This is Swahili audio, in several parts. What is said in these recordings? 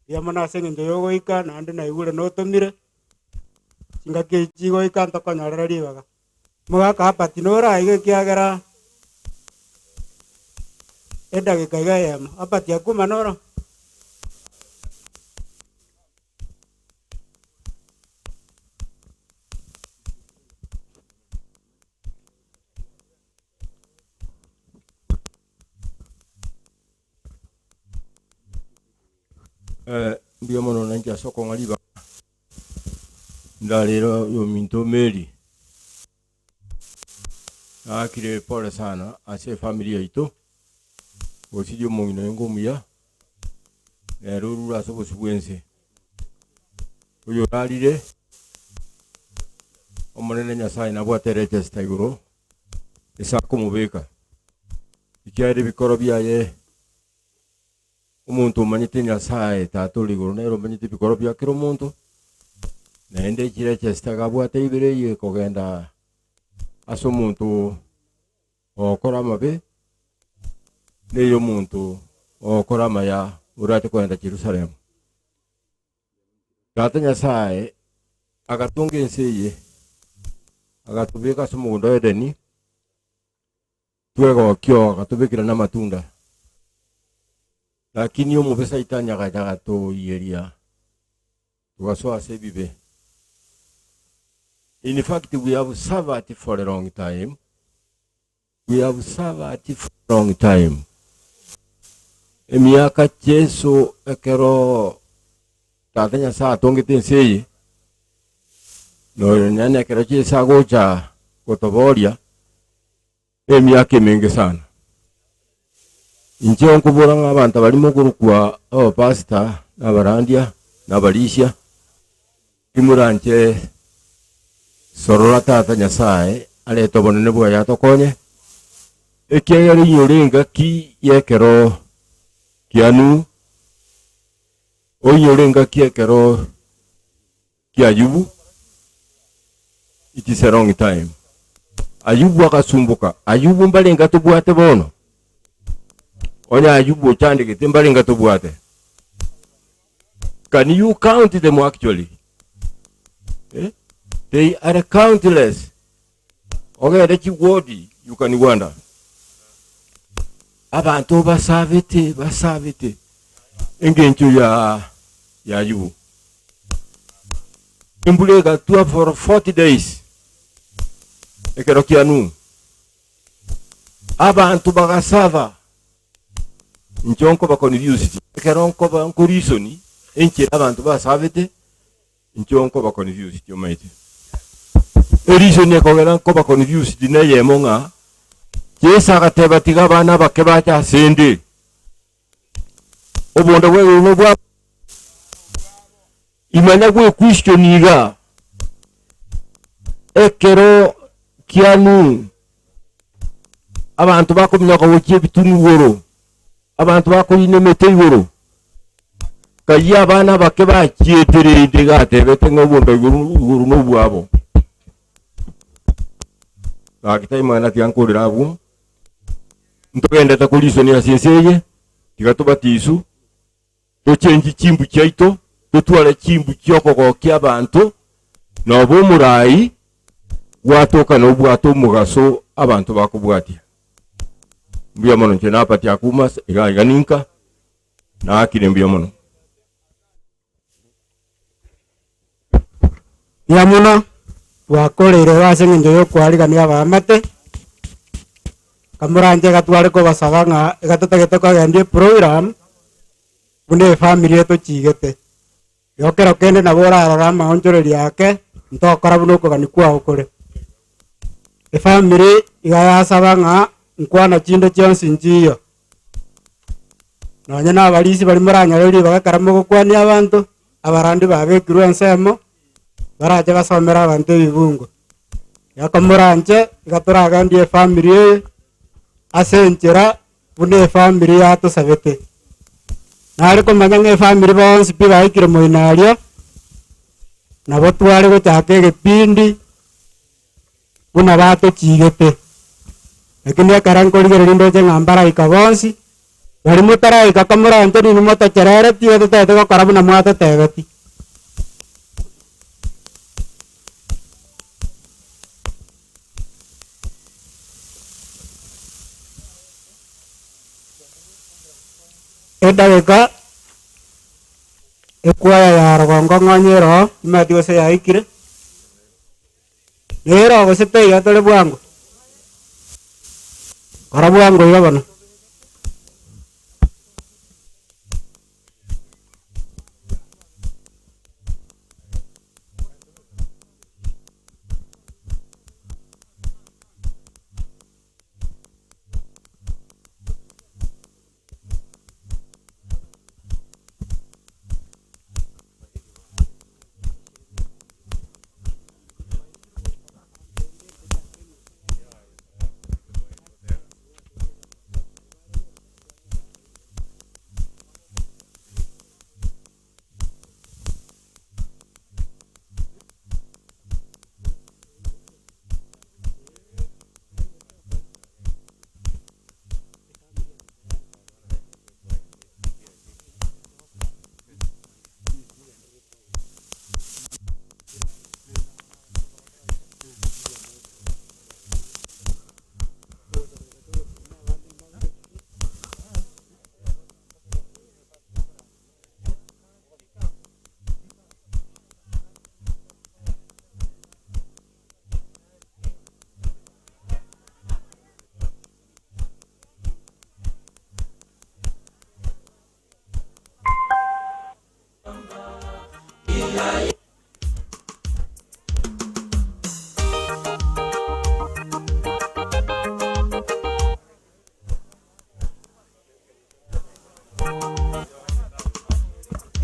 yamana Senge ndio yogoika nandi na igure no tomire singa kechigo ikanta konyorera ribaga mugaka hapa tinora ige kiagera edagika igayema hapa tiakuma noro mbia mono nanja soko ngaliba ndalero yo minto meri akire pole sana ase familia ito osidio Mong'ina ngomya rurura soko subwense uyo ralire omonene Nyasaye nabwatereje staguro esako mubeka ikyari bikoro byaye umuntu manyite Nyasaye tatuli guru nero manyite bikoro bya kiro muntu nende kire chestaga bwate ibere ye kogenda aso muntu okora mabe neyo muntu okora maya urate kwenda Jerusalem gata Nyasaye agatunga enseye agatubika sumundo Edeni twego kyo agatubikira na matunda lakini yo mubesa itanya gajaga to yeria tugasoa sebibe. In fact, we have served for a long time. We have served for a long time. Emiaka Jesu ekero tatanya saa tongete nseye no nyanya ekero chesa gocha kotoboria emiaka mingi sana. Inche onkubura abantu barimo kurukwa pastor n'abarandia n'abarisha imuranche sorora tata Nyasaye aleto bonene bwa yatokonye ekiyari yorenga ki yekero kianu oyorenga ki yekero ki Ayubu. It is a wrong time. Ayubu akasumbuka Ayubu mbalenga tubwate bono onya Ayubu chandike mbalenga tubwate. Can you count them actually? They are countless. Okay, that you worthy, you can wonder. Abantu basavite. Engenchu ya you. Imbulega tua for 40 days. Ekerokianu. Abantu bagasava. Nchonko ba confused. Ekeronko ba nkurisoni. Enche abantu basavite. Nchonko ba confused yo mate. Reason ne kogera ko ba confused dine yemonga Jesa gateba tiga bana bakeba cha sende obondo we no bwa imanya gwe questioniga ekero kianu abantu bakomya ko wokie bitunu woro abantu bakoyine mete woro kaya bana bakeba chietere ndigate betengo bondo guru no bwabo akitai mana tiankurira abu ntogenda takulisoni asenseye tigatubatisu tochenji chimbu chaito tutwala chimbu cyokoko ky'abantu nobo murai watoka no bwato mugaso abantu bakubwatia mbiya mono nchena apati akuma iganinka na akire mbiya mono ya mono wakorere wasenge njoyo kwarigania abamate kamuranje gatware ko basabanga gatotagete ko gandie program bune family yeto chigete yokero kende na bora arama onjoreri yake ntokora buno ko ganikwa ukore family igaya sabanga nkwana chindo chonsi njiyo nanya na balisi bali muranya reri bagakaramo gokwani abantu abarandi babekirwe ensemo baraje basomera abantu ibibungo yakamuranje igatora gandie family asenjera bune family yato sabete nari ko manyanga family bonse biba ikire moinario nabo twari go chake gepindi buna bato chigete lakini akaranko ligere ndo je ngambara ikabonsi bari mutara ikakamura antoni ni mota cherere tiwe tete ko karabu na mwata tegati edaweka ekwaya ya rogongo ngonyero imatigo se yaikire nero go sete ya tole bwango karabu bwango ibabana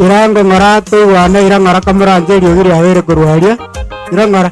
irango ngora tu wana irangara kamera anjeli yogiri awere kurwalia irangara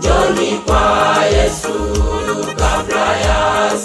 Joni kwa Yesu kabla ya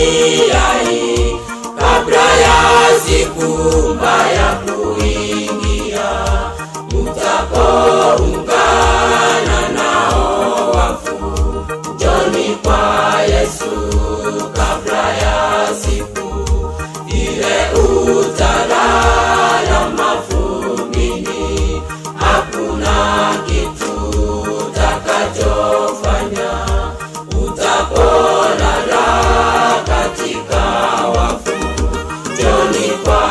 dunia hii kabla ya siku mbaya kuingia, mtapoungana nao wafu. Njoni kwa Yesu kabla ya siku ile, utalala mavumbini, hakuna kitu utakachofanya. Utapolala katika wafu, njoni kwa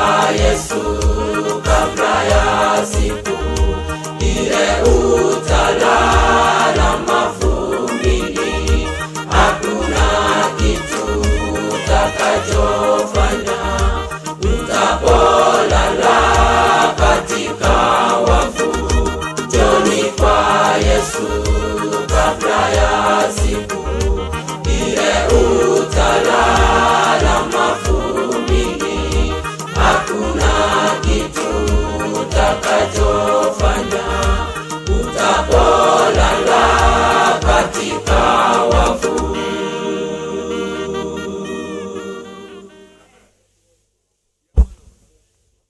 Yesu kabla ya siku ile, utalala mavumbini, hakuna kitu utakachofanya. Utapolala katika wafu, njoni kwa Yesu kabla ya siku ile, utalala mavumbini, hakuna kitu utakachofanya. Utapolala katika wafu.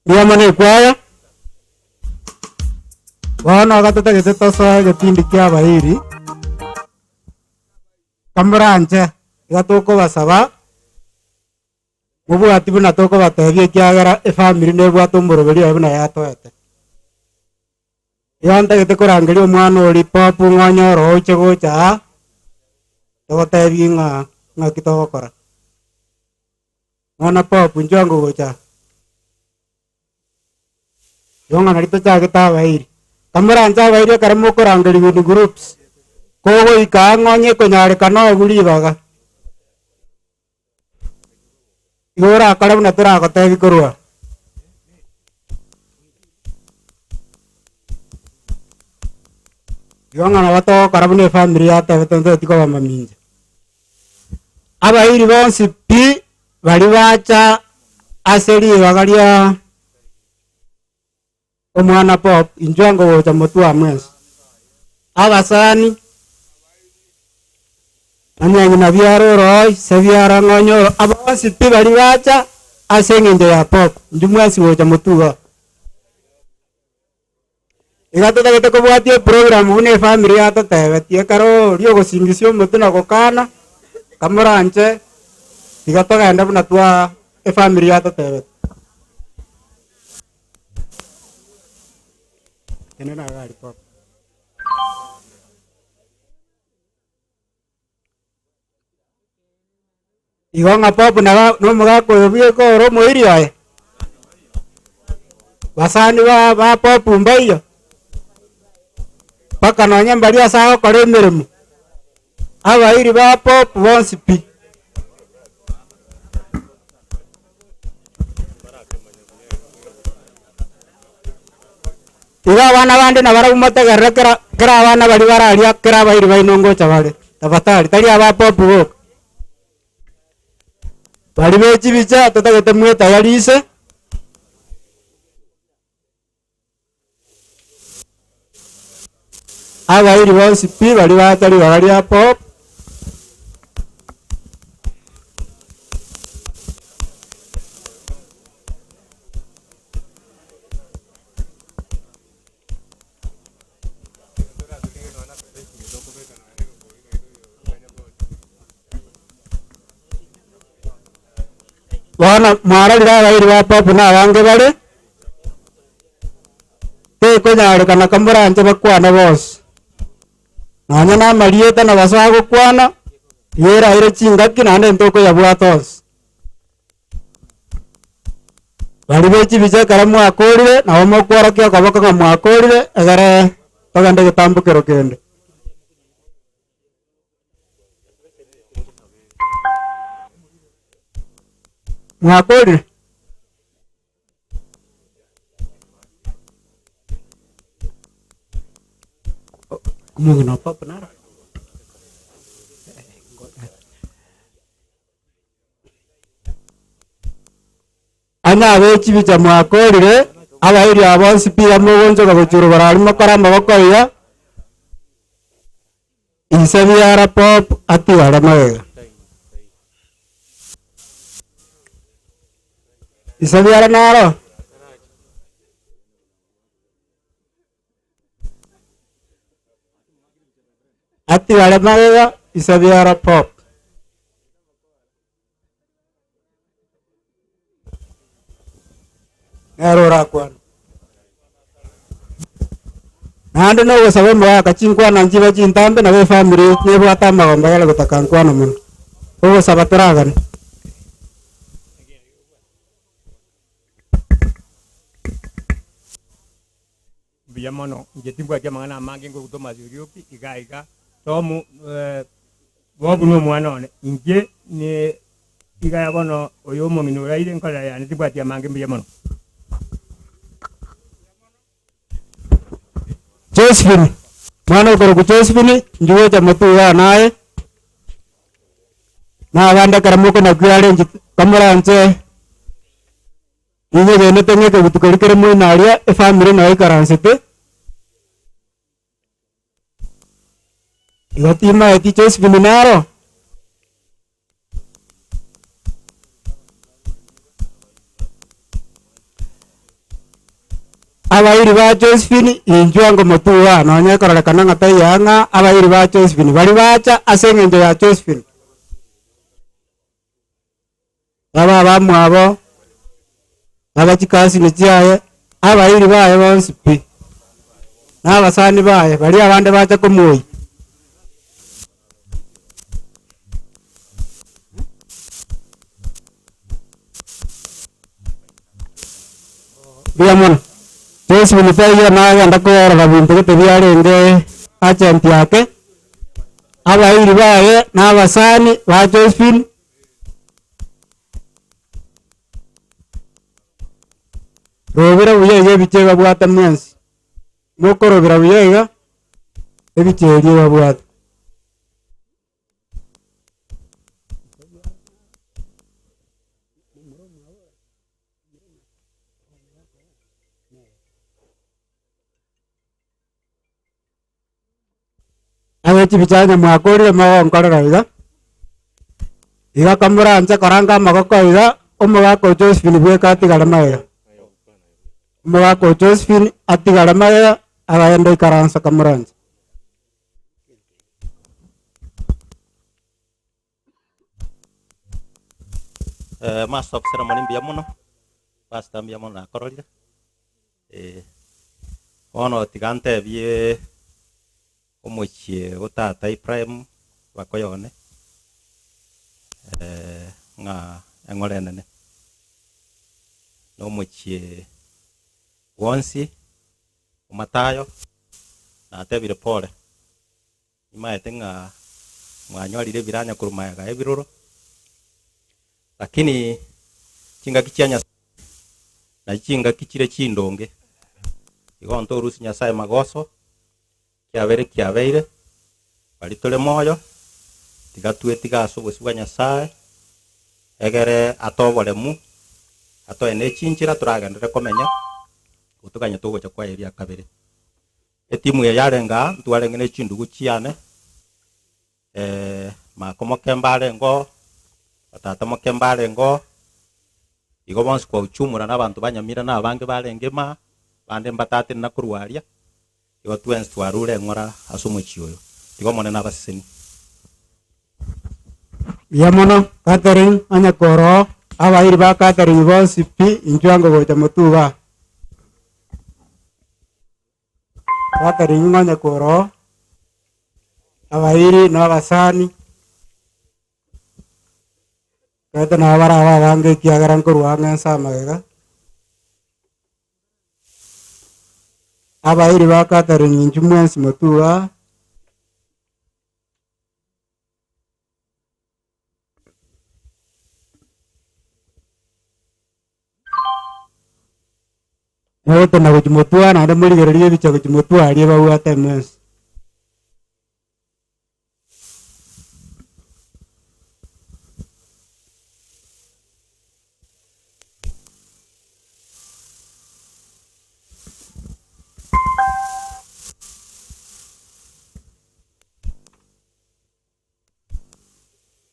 Niamane kwaya wana gatata getetosa getindi kya bahiri kamranje gatoko basaba mubwati buna toko batebye kyagara efamily ne bwato mboroberi abuna yatoete yonda gete korangeri omwana ori papu ngonyoro oche gocha togotebye ng'a kitogokora mwana papu njongo gocha yonga narito chageta bahiri kamranje bahiri karamo korangeri with groups kogo ikangonye konyareka no guribaga igora karabu na turagotebi korwa yonga na bato karabu ne family yata betonzo tiko bamaminje abahiri bonsi pi bali bacha aseri bagaria omwana pop injwango wocha motu amwezi abasani anyanyi na biaro roi sebiara ngonyoro abasi pibali bacha asengende ya pop ndumwasi wocha motuga igatoda gete kubwatie program bune family yato tebetie karo rio gosingisio motu na gokana kamuranje igatoga enda buna twa family yato tebet tenena gari pop igonga popu na no mugako yobie ko ro moiri ae basani ba popu mbayo paka no nyambari asa ko re meremu aba iri ba popu bonsi pi iga wana bande na bara umata garra kera wana bari bara aria kera ba iri ba inongo chabale tabatari tari aba popu go bari bechi bicha tatagete mwe tayarise aba iri bonsi pi bari batari bari pop wana mara dira bairi ba pop na wange bale te ko nyare kana kambura anje bakwana boss nanya na marieta na basago kwana yera ire chingaki nande ntoko ya bwatos bali bechi bicha karamu akorire na omo kwara kya kabaka ka mwakorire agare pagande getambukero kende mwakorire Mong'ina papa nara anya abechi bicha mwakorire abairi abonsi pia mugonzo gagochuru bararimo kora amaboko ya insebiara pop ati bara mawega Isabiara naro. Ati wale magega isabiara pop. Erora kwan. Nando no wasawe mwa kachinkwa na njiba chintambe na we family nebo hata magomba yale kutakankwa na mun. Owo sabataragan. Biyamono ngetibwa kya mangana mange ngo kutoma ziriopi iga tomu wobu no mwana one inje ne iga yabono oyo Mong'ina uraire nkola ya ntibwa kya mange biyamono Josephine mwana ukoro ku Josephine njuwe cha mutuwa naye na abanda karamuko na kwale kamuranze inye gene tenge kutukarikere mu naria e family na ikaransete Iwatima eti Josephine naro abairi ba Josephine injwango mutuwa nonya korora kana ngata yanga abairi ba Josephine bali bacha asenge njo ya Josephine baba bamwabo abachikasi nichaye abairi baye bonsi pi n'abasani baye bali abande bacha kumuyi biamon Josephine peyo nawe ndakora bintu kitebyarenge agent yake abairi baye n'abasani ba Josephine robera buyega bichega bwata mwensi mokorobera buyega ebichege babwata awechi bichanya mwakorire magonkorera iga kamuranza karanga magoko iga omogako Josephine bweka atigara maiga omogako Josephine atigara maiga agaenda ikaransa kamuranza Master of ceremony biamono pastor biamono akororire ono tigante bie omochie otata Ibrahim bakoyone nga engorenene no mochie wonsi umatayo na tebire pole imaete nga mwanyorire biranya kurumayaga ebiruro lakini kinga kichanya na kinga kichire chindonge igonto urusi nyasaye magoso kiabeire bali tole moyo tigatue tigaso bwesubwa nyasaye egere atoboremu atoene chinchira turagendere komenya utuganya tugocha kwa eria kabere etimu ya yarenga ntwarengene chindugu chiane makomokembare ngo batata mokembare ngo igo bonsi kwa uchumura n'abantu banyamira n'abange barengema bande mbatate na kurwaria igo twensi twarure ngora asumuchi oyo igo mone n'abaseni yamono Catherine anyakoro abairi ba Catherine bonsi pi injwango gocha mutuba Catherine anyakoro abairi n'abasani kata na bara bange kiagaran kuruanga samagega abairi ba Catherine injumwensi mutuba Wote na kujimutua na adamuli gerelie bicha kujimutua aliye bawata mwensi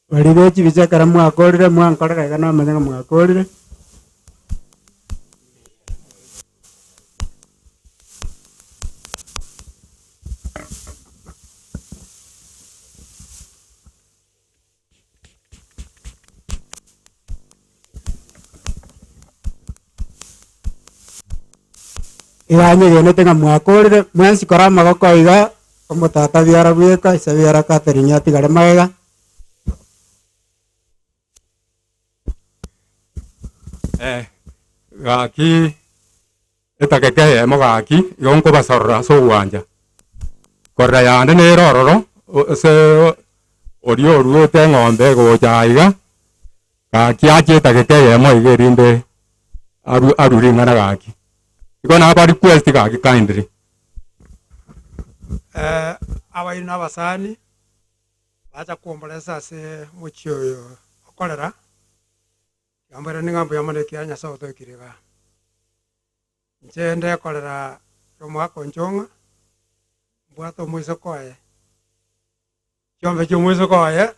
walibechi bicha karamu akorire mwankorera kana manyanga mwakorire iganye genete nga mwakorire mwensi kora magoko iga omotata biara bweka isa biara Catherine atigare maega gaki etakeke mo gaki yonko basorra so wanja korra yande ne rororo se orio ruote ng'ombe go jaiga gaki ache takeke mo igerinde aruri ngana gaki ikona aba request gaki kindly abairi n'abasani bacha kuombolesa se muchioyo okorera yambere ningambo yamaneki anya sauto kiriga nchende korera romwako nchonga bwato mwiso koye chombe cho mwiso koye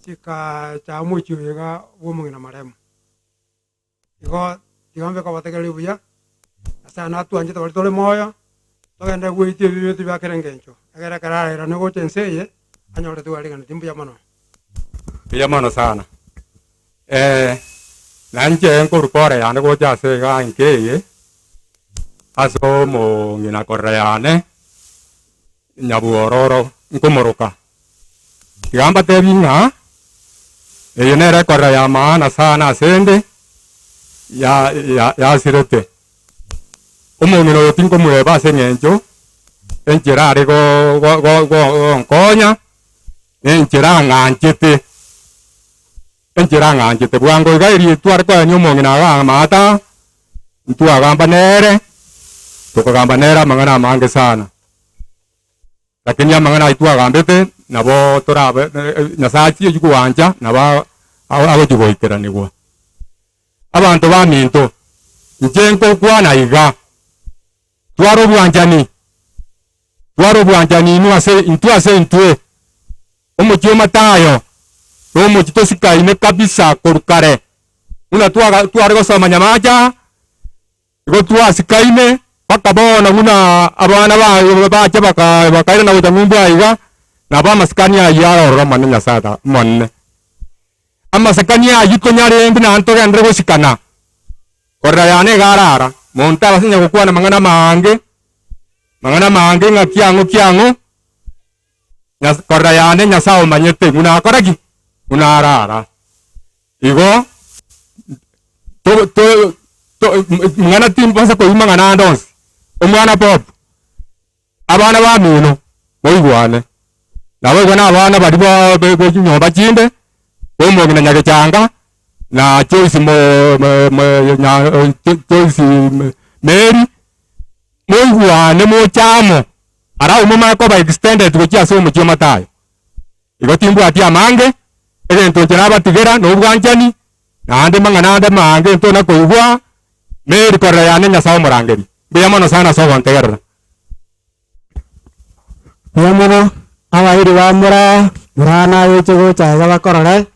chika cha muchioyo ga Mong'ina maremo igo tigambe ko bategeri buya asa na tuanje tole moyo togenda gwitie bibitu bya kerengencho agera karara no gochenseye anyore tu aligana timbu ya mano sana nanje nkorupore yane gocha se ga inkeye aso Mong'ina korra yane nyabuororo nkomoroka gamba tebinga eyonera korra ya maana sana sende ya sirete Mong'ina yotinko mureba sengencho encherare go nkonya enchera nganchete bwango gairi twar kwa Mong'ina ga mata ntua gamba nere tukagamba nera mangana mange sana lakini mangana itua gambete nabo torabe nasachi yukuanja naba abo jugoitera nigwa abantu baminto njenko kwana iga twaro bwanjani intue omochioma tayo omochito sikaine kabisa korukare una tware gosoma nyamaja igo twasikaine bakabona guna abana bache bakaira na gutangumbu aiga na ba maskani ayaro romane nyasata monne amaskani ayiko nyare ndi na anto gendre gosikana korra yane garara monta basinya gukwana mangana mange ngakiango korra yane nyasao manyete guna koraki guna arara igo to mangana timbasa ko imangana ndonsi omwana pop abana ba mino moigwane nawe gona abana bari bo nyomba chinde Mong'ina nyagechanga na Joyce Mary moigwane mochamo ara umoma ko ba extended go chia so muchio matayo igo timbu atia mange egento njera batigera no bwanjani na ande mangana ande mange ntona ko igwa Mary korra yane nyasao murangeri biyamano sana so wantegera biyamano abairi bamura murana yeche gocha ga bakorore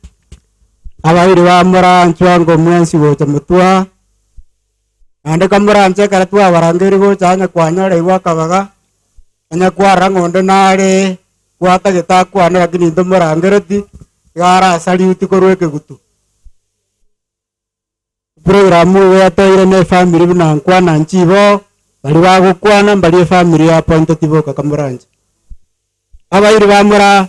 abairi bamura nchwango mwensi gocha mutua ande kamura nche karatwa barangeri gocha anya kwanyore igwa kabaga anya kwara ngonde nare kwata geta kwana lakini ndo murangereti gara salute korweke gutu programu yatoire ne family bina kwana nchibo bali bagukwana bali family ya point tiboka kamuranje abairi bamura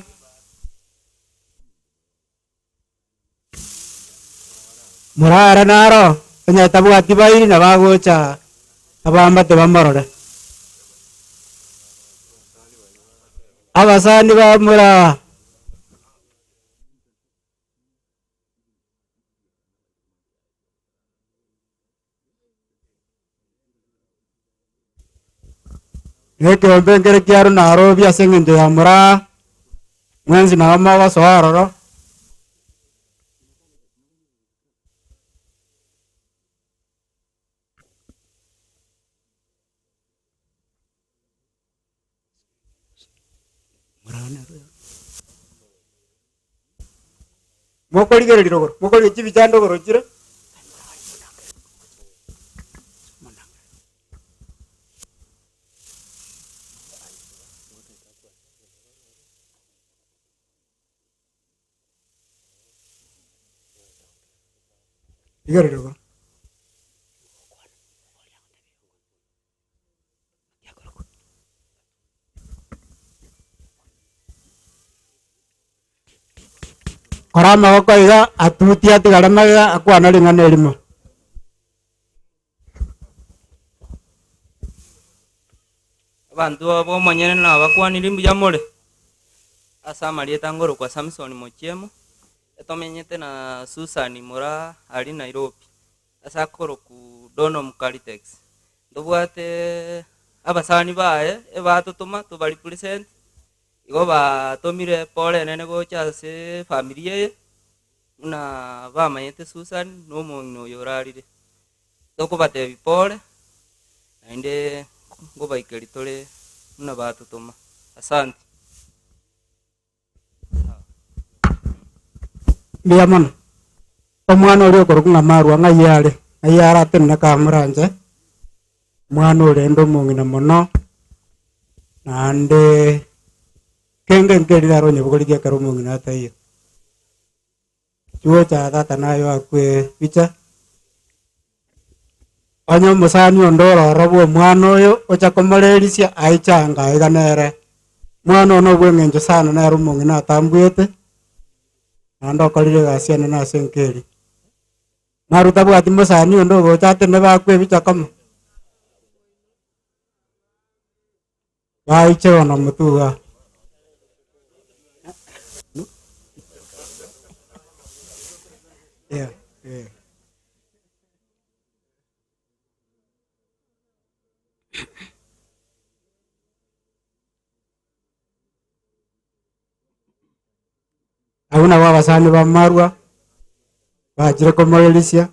murara naro nya tabwati bairi na bagocha abambate bamarore abasani bamura Eke ombengere kiaru naro bia sengende amura mwenzi na ama wasoaroro mokori gere dirogoro mokori chibi chando goro chira igere dirogoro korama gokoiga atuti atigaremaga akwana ring'ana erimo. Abantu abo manyene na bakwanira imbuya more asa marieta ngoro kwa Samson Mochemo etomenyete na Susan Mora ali Nairobi asa koro ku Dono Mkalitex ndobwate abasani bae ebatotoma tubali present igo batomire pole nene gocha se familia na bamanyete Susan no Mong'ina yorarire toko bate bipole inde ngo baikeri tole muna batotoma asante. Biamon omwana ori okoroku ng'amarwa ng'ayare atene kamuranje mwana orende Mong'ina mono naende kenge nkerire aronye bogorigia karo Mong'ina ataiyo chuo cha tata nayo akwe bicha onye musani ondoro robo mwana oyo ocha komorerisia aichanga iganere mwana ono bwengenjo sana na ro Mong'ina atambwete ando korire gasiana na senkeri maruta bwati musani ondo gocha tene bakwe bicha kama baiche ona mutuga yeah. Auna wabasani ba marwa bajire komorerisia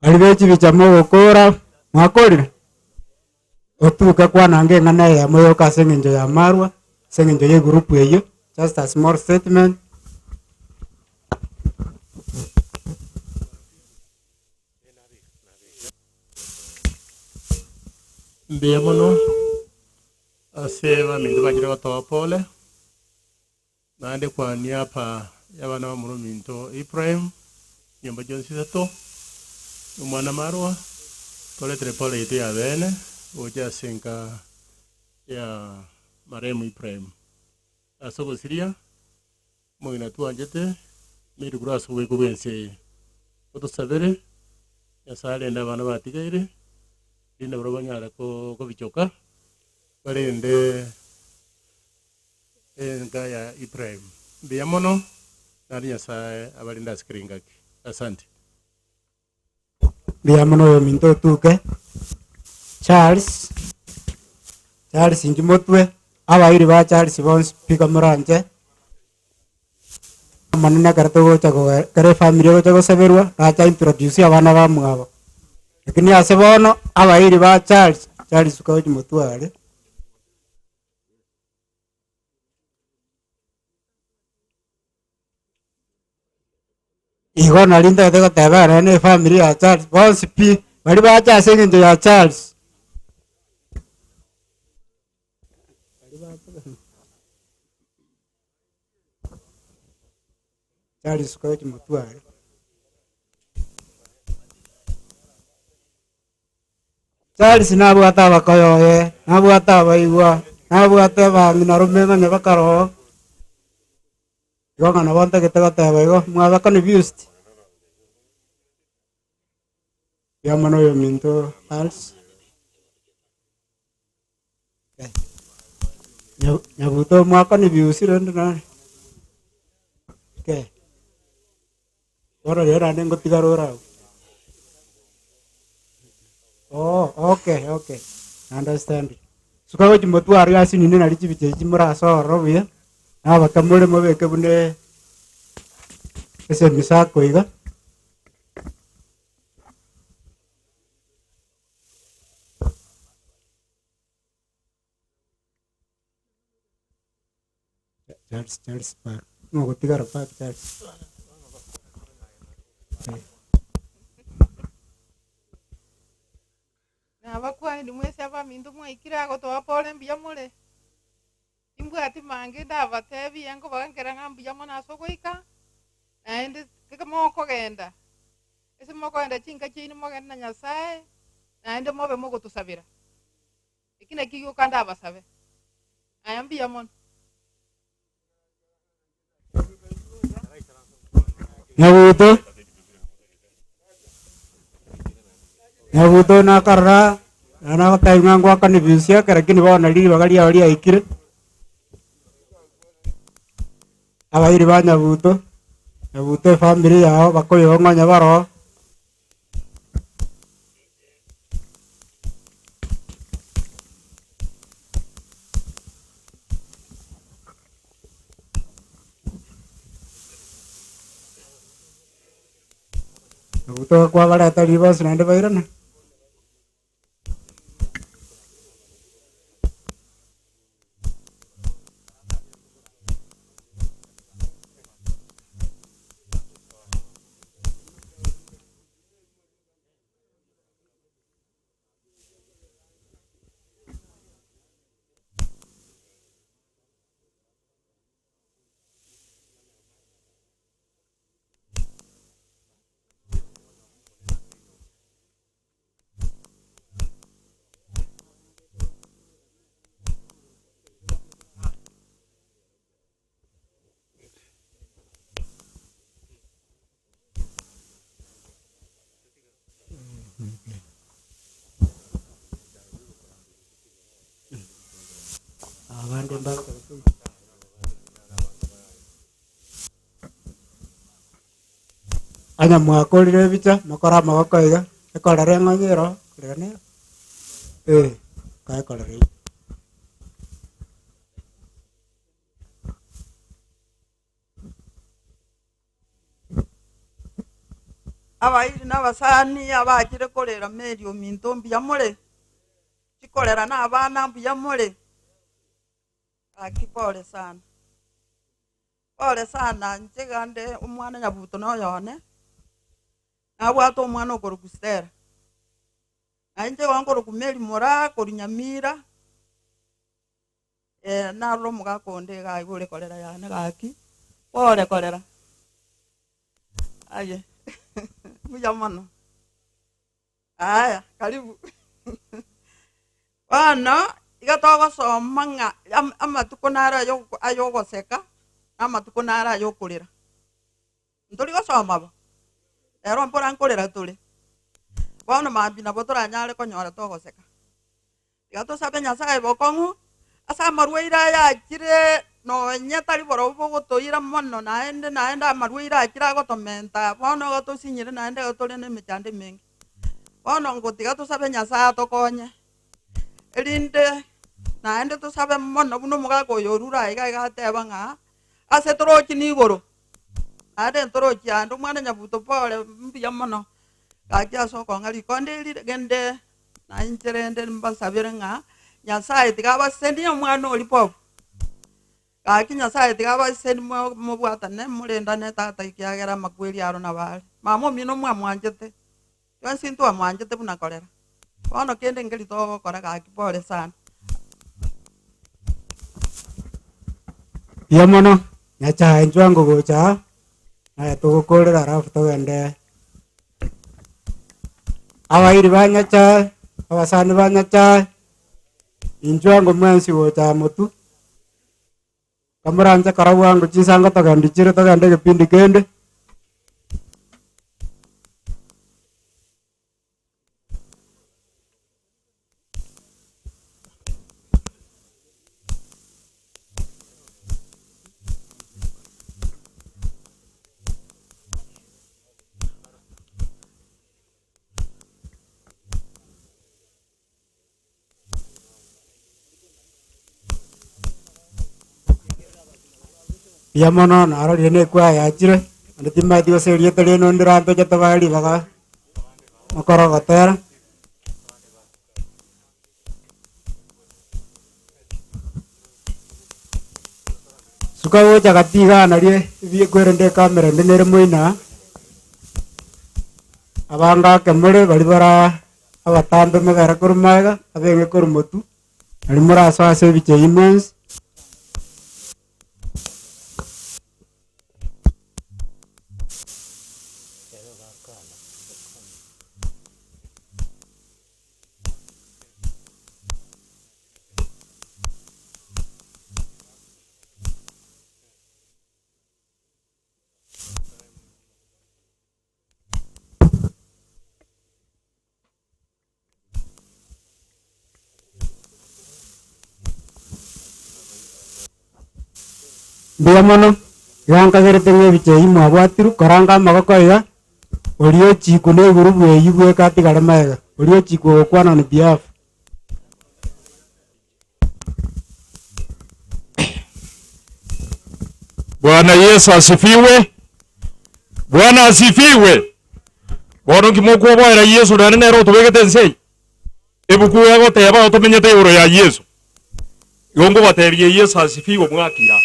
alibechi bichamo gukura mwakorire otuka kwanange ng'ana ya moyo ka sengenjo ya marwa sengenjo ye group eyo just a small statement. Mbiamono aseba mindu bagira gotoa pole nande kwa niapa yabana ba muro minto Ibrahim nyomba jonsi sato umwana marwa tole trepole ite ya bene oja senka ya maremu Ibrahim asobo siria Mong'ina tuanjete miru graso we kubense oto sabere ya sale nda bana batigaire ina brobanyara ko bichoka barende enga ya Ibrahim biamono nari yasae abalinda skringaki asante biamono yo minto tuke Charles injimotwe abairi ba Charles bons pika muranje manana karto gocha kare family gocha goseberwa acha introduce abana ba mwabo lakini asebono abairi ba Charles ukaoji mutware igo nalinda teko tabara ne family ya Charles bons pi bali ba cha sengenjo ya Charles ukaoji mutware Charles nabwata abakoyoye nabwata abaigwa nabwata abang'ina rumema nyabakaro igong'ana bonte gitego tebaigo mwaba confused yamono yo minto Charles nyabuto mwaka ni confused ndo na ke ora yera nengo tigarora. Oh, okay. Understand. Suka wechi motwari asini nina lichi bichechi muraso robia. Na bakamule mabeke bune ese misako iga. Charles Park. No gotigara Park Charles. Abakwa ndi mwese aba mindu mwikira gotoa pole mbiya mule imbwati mange ndabatebi yango bagangera ngambiya mona sogoika naende kamo kogenda ese moko enda chinka chini mogenda Nyasaye naende mobe mogo tusabira kine kiyo kanda basabe ayambi yamon Nyabuto na karra ana kata ngangwa kan bisia karakini bawa nali bagali awali aikire abairi ba Nyabuto family yao bakoyo ngonya baro Nyabuto kwa bala tali bas nande bairana anya mwakorire bicha makora magakoiga ekorere ng'onyero kurene kaekorere abairi n'abasani abakire korera meri ominto mbiyamore chikorera n'abana mbiyamore akipole sana pole sana nchigande umwana Nyabuto noyone nabwata omwana okorugustera anje wankoro kumeri mora korunyamira naro mugakonde gaibure korera yane gaki pole korera aye mujamano aya karibu bana igatogo somanga amatuko nara ayogoseka amatuko nara ayokurira ntori gosoma ba ero mpora nkorera tuli bana mambi na botora nyare konyora togoseka igato sabe Nyasaye bokongu asa marweira ya kire no nyetari boro bogotoira mono naende marweira akira gotomenta bono gotosinyire naende gotore ne michande mengi bono ngotiga to sabe Nyasaye tokonye elinde naende to sabe mono buno mugago yorura iga gateba nga ase toroki ni igoro ade toroki andu mwana Nyabuto pole mbiya mono gakya soko ngali konde gende na incherende mbasabire nga Nyasaye tigaba sendi omwana oli pop gaki Nyasaye tigaba sendi mo bwatane murenda ne tata ikiagera makweli aro na bali mamo mino mwanjete yonsi ntu amwanjete buna kolera bono kende ngeli to kora gaki pole sana yamono nyacha enjwango gocha na tugukorera rafu togende abairi banyacha abasani banyacha injwango mwansi gocha mutu kamuranja karawango chisanga togandikire togende gepindi kende yamono naro rene kwa yachire nditima dio serie tele no ndirambe jatabali baga makoro gotera sukawo jagatiga narie vie kwerende kamera ndinere moina abanga kemure bali bara abatambe megara kurumaga abenge kurumutu ali muraso ase biche immense Biamono yanga gerete ngebiche imwa bwatiru koranga magokoiga olio chiku ne gurubu eyibwe kati garemega olio chiku okwana ni biafu. Bwana Yesu asifiwe. Bwana asifiwe. Bono kimoko bwera Yesu na nero tubegete nsei. Ebuku yago teba otomenyete uro ya Yesu. Yongo baterie Yesu asifiwe mwakira.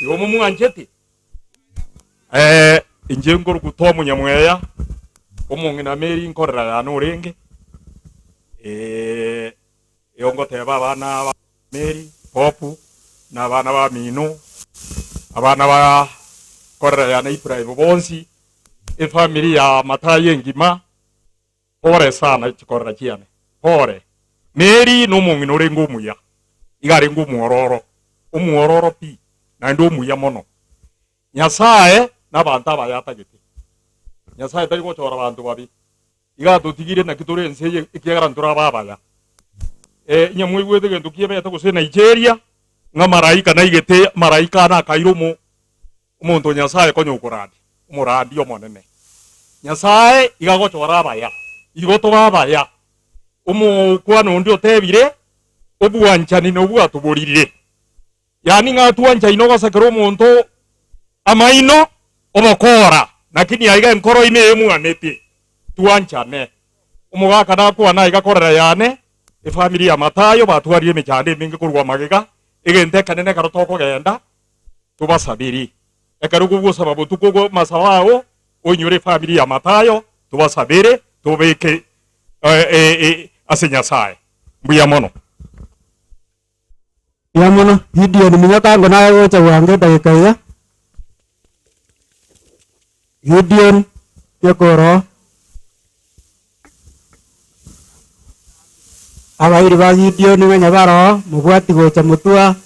Yomo mwanjeti. Injengo rukutomo nyamweya. Omong'ina meri nkorera ya norenge. Yongo teba abana ba meri popu na abana ba mino. Abana ba korera ya na Ibrahim bonsi. Family ya mataye ngima. Pore sana chikorera chiane. Pore. Meri no mong'ina orengo muya. Igare ngumuororo. Umuororo pi. Na ndo muya mono. Nyasaye na banta bayatagete. Nyasaye tari gochora bantu babi. Iga tutigire na kitore nseye ikiagara ntura babaya. Nyamwe gwete gento kiebeta gose Nigeria nga maraika na igete maraika na kairomo umuntu Nyasaye konyokuradi. Umuradi omonene. Nyasaye iga gochora baya. Igoto babaya. Kwano ndio tebire obuanchani no bwatuburire. Yani nga tuanja inoga sakero muntu amaino omokora lakini aiga enkoro ine emuanete tuanchane umugaka nakwa na iga korera yane family ya matayo batwarie mechande mingi kurwa magega igente kanene karotoko genda tubasabiri ekarugo gwo sababu tukogo masawao onyure family ya matayo tubasabire tubeke asenyasaye mbuya mono. Yamono video ni minyaka ngo nawe wote wange dakika ya video yakoro abairi ba video ni nganya baro mubwati gocha mutua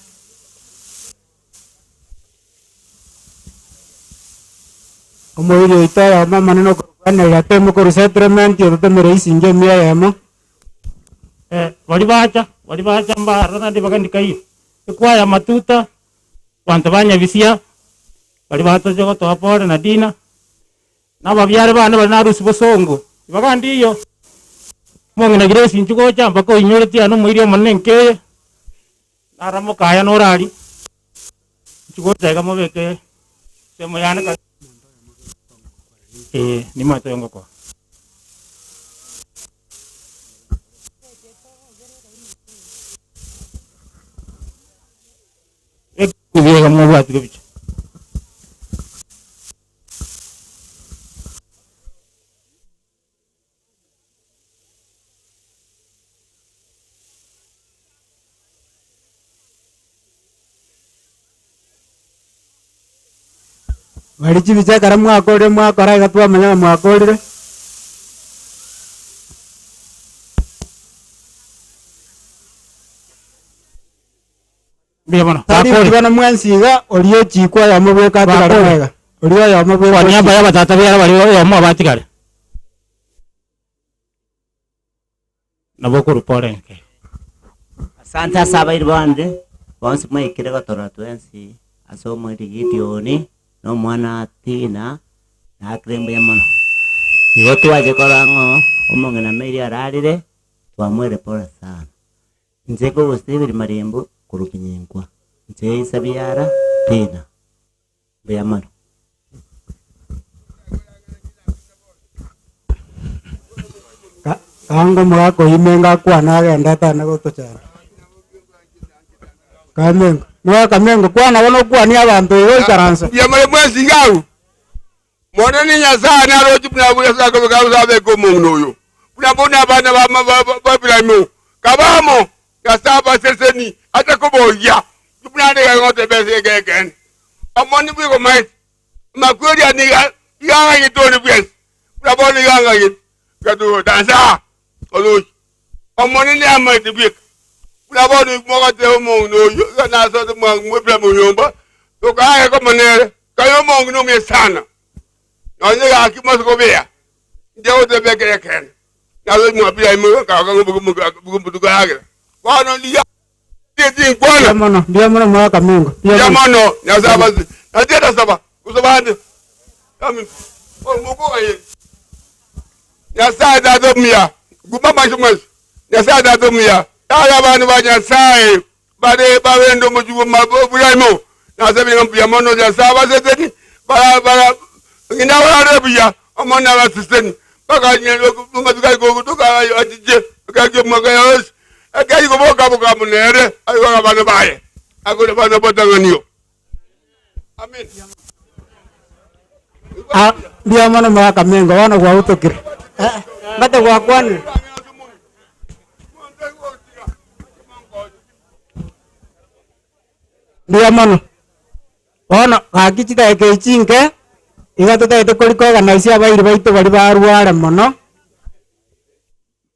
omoiri itaya mama nino kwana ya temo ko settlement yo temere isinge miya yamo wali bacha mbara na dibagandi kai kwaya matuta bantu banyabisia bali batoje ko topore na dina na babyare bana bali na rusi bosongo bagandi iyo Mong'ina giresi nchugo chamba ko inyoreti ano muirio monenke aramo kaya norari nchugo tega mobeke semo yana ka ni mato yongo ko kubiega mwabatu bicho Walichi bicha kara mwakore mwakora gatwa manya mwakorire Biyamana bakore bana mwansiga oliyo chikwa ya mubweka atarega oliyo ya mubweka kwa nyamba ya batata byara bali yo mwa batigare naboko ruporenke. Asante saba irwande bonse mwikire gotora twensi asomo irigidioni no mwana tina na krembe yamono igo twaje korango Omong'ina meri ararire twamwere pora sana nzego gustibiri marembo kurukinyengwa nze isabiara tina beyamano kango mwako imenga kwa naga ndata na gotochana kamengo mwa kamengo kwa na wono kwa ni abantu yo karansa ya mare mwezi ngau mona ni Nyasaye na roji buna bula saka ko sabe ko Mong'ina buna bona bana ba Ibrahim kabamo ya saba seseni ata ko boya buna de ngote bese gegen amoni bi ko mai makweri ani ya ngi to ni bes buna bona ya ngi gadu dansa olu amoni ni amai de bi buna bona mo ga te Mong'ina na so de mo Ibrahim yomba to ka ko manere kayo Mong'ina me sana onye ga akimo ko bia ndewo de beke ken na lo mo bia mo ka bugu ga ga no liya Kiti kwana. Biamono mwaka Mungu. Biamono nyasaba. Natenda saba. Kusabande. Amin. Mugo aye. Nyasa da domia. Gumama shumas. Nyasa da domia. Ala banu banyasai. Bade bawendo mujugo mabuyamo. Nyasa bi biamono nyasa baseteni. Bara ngina wala biya. Amona basiteni. Baka nyelo mumatuka go tuka atije. Baka magayos. Akai go boka munere. Ayo abana baye. Agole bana botanganio. Amen. Biamono mwaka Mungu wana kwa utokire. Bate kwa kwani. Biamono. Wana kakichita ekechinge. Igatuta etokoliko ganaisia bairi baito bari barware mono.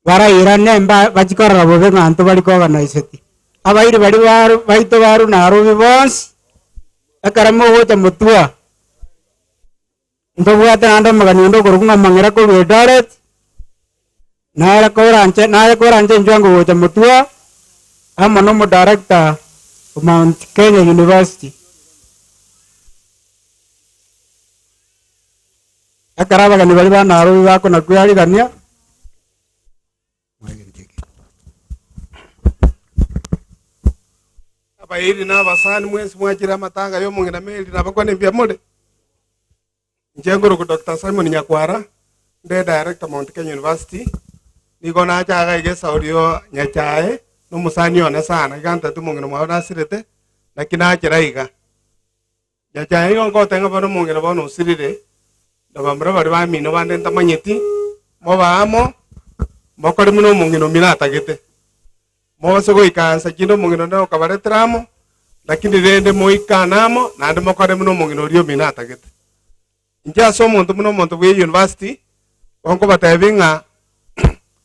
Baraira nemba bachikorera bobe nganto bari koganiseti. Abairi bari baito baru na rubi bons. Akaramo gocha mutua. Ndo bwata ando magani ndo korukunga mangera ko direct. Nara koranje njwango gocha mutua. Amono mo director Mount Kenya University. Akaraba gani bali bana rubi bako na kuyari gania. Abairi na basani mwensi mwachira matanga yo Mong'ina meli na bakwane Biamole. Njengoro ku Dr. Simon Nyakwara, the director Mount Kenya University. Niko na chaga igesa audio nyachae no musani ona sana iganta tu Mong'ina mwana sirete na kinachira iga. Nyachae yo ngotenga bano Mong'ina bono sirire. Ndabambra bari bamino bande ntamanyeti mo baamo mokore muno Mong'ina minata gete. Mose go ikansa kindo Mong'ina ndo kabaretramo lakini rende moikanamo na ande mokore muno Mong'ina rio minata gete. Nja so muntu muno muntu we university onko batebinga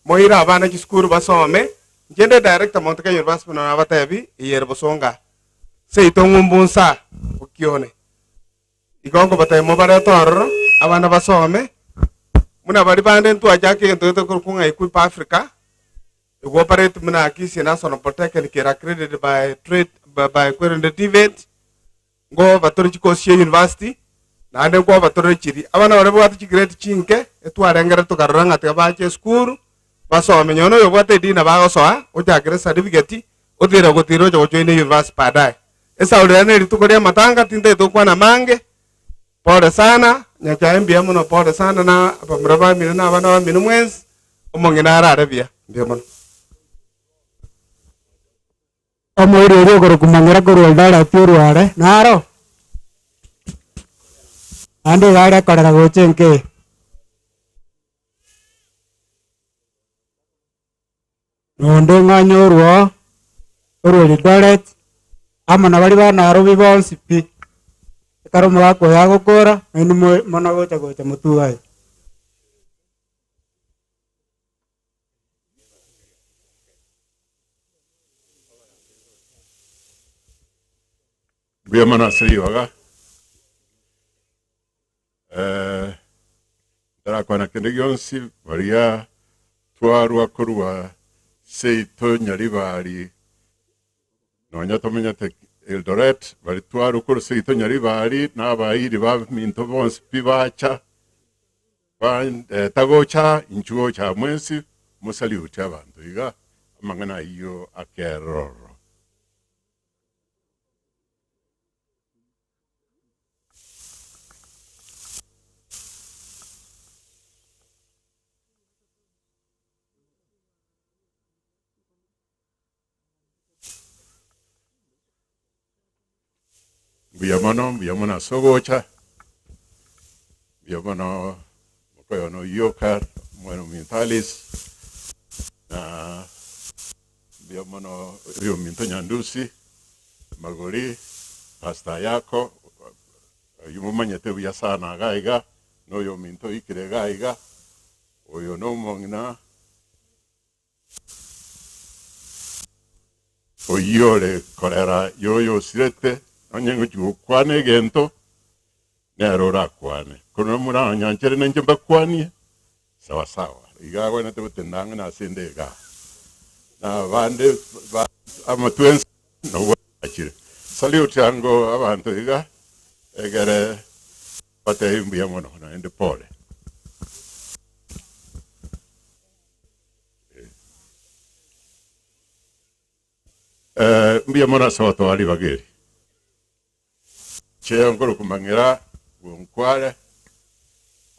moira abana ki skuru basome njende director Mount Kenya University na batebi yer bosonga seito ngumbunsa ukione igongo batemo barator abana basome muna bari bande ntu ajake nto kurkunga ikupa Africa. We operate muna kisi national protected kira accredited by trade by quantitative go batori ko university na ande ko batori chiri abana bare bwatu chigret chinke etwarengera tukaranga tebache school basome nyono yo bwate dina bagosoa ojakire certificate odira gotiro jo join university padai esa ulene litukoria matanga tinde tukwana mange pole sana nyachaembia muno pole sana na abamraba mina na abana ba minu mwezi Omong'ina ararabia mbia muno. Omoiri rio goro kumangera goro aldara piruare naro. Ande gare korera gochenke. Nonde nganyorwo oro direct amana bari bana rubi bonsi pi. Karo mwako ya gukora eni mona gocha mutugai. Biamana siriwaga. Tarakwana kende yonsi varia twarwa kurwa seito nyaribari nonya tomenya te Eldoret bari twarwa kurwa seito nyaribari n'abayiri ba minto bonse pibacha tagocha inchuo cha mwensi musali ucha abantu iga amangana iyo akeroro. Biamana sogocha, biamana mokoyono yokar, bueno mentalis, na biamana rio minto nyandusi, magori, pasta yako, yumumanya te biasana gaiga, no yo minto ikire gaiga, oyo no Mong'ina, oyore korera yo sirete. Anyango chuo kwane gento nerora kwane kono mura nyanchere nenje bakwanie sawa sawa igawa na tebutendanga na sendega na bande amatwens no achire salute yango abantu iga egere pate imbuya mono na ende pole mbuya mono soto ali bageri che ngoro kumangira gonkwale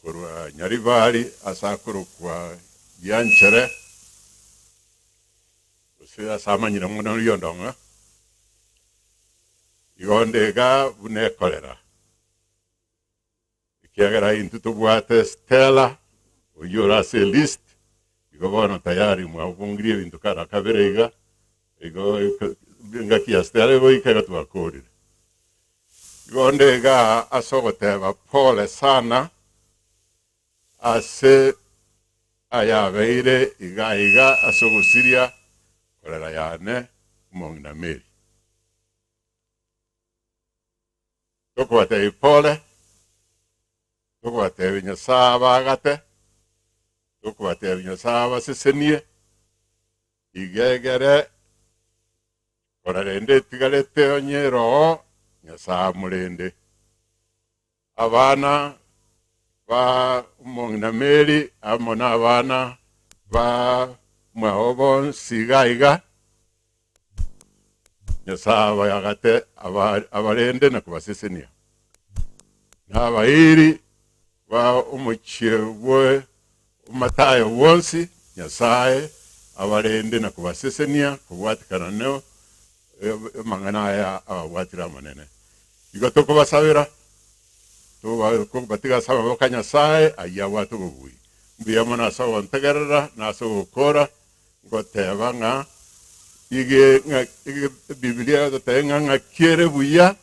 korwa nyaribali asakuru kwa yanchere usia samanyira ngono yondonga yondega bune kolera ikiagera intutu bwate stella uyura se list igobono tayari mwabungrie bintu kara kaberega igo ngaki stella go ikaga tuakorire yondega asogoteba pole sana ase ayabeire iga asogusiria kolera yane Mong'ina Mary toko ate pole toko ate vinyasaba agate toko ate vinyasaba sesenie igegere korarende tigarete onyero nyasa murende abana ba Mong'ina Mary amona abana ba mwahobon sigaiga nyasaba yagate abarende na kubasesenia n'abayiri ba umuchebwe umatayo wonsi nyasaye abarende na kubasesenia kubwatikana neo mangana ya abwatira manene igotoko basabira to batiga saba bokanya sae aya watu bugui mbiya mona sawa ntegerera na so kora ngoteba nga ige biblia do tenga nga kiere buya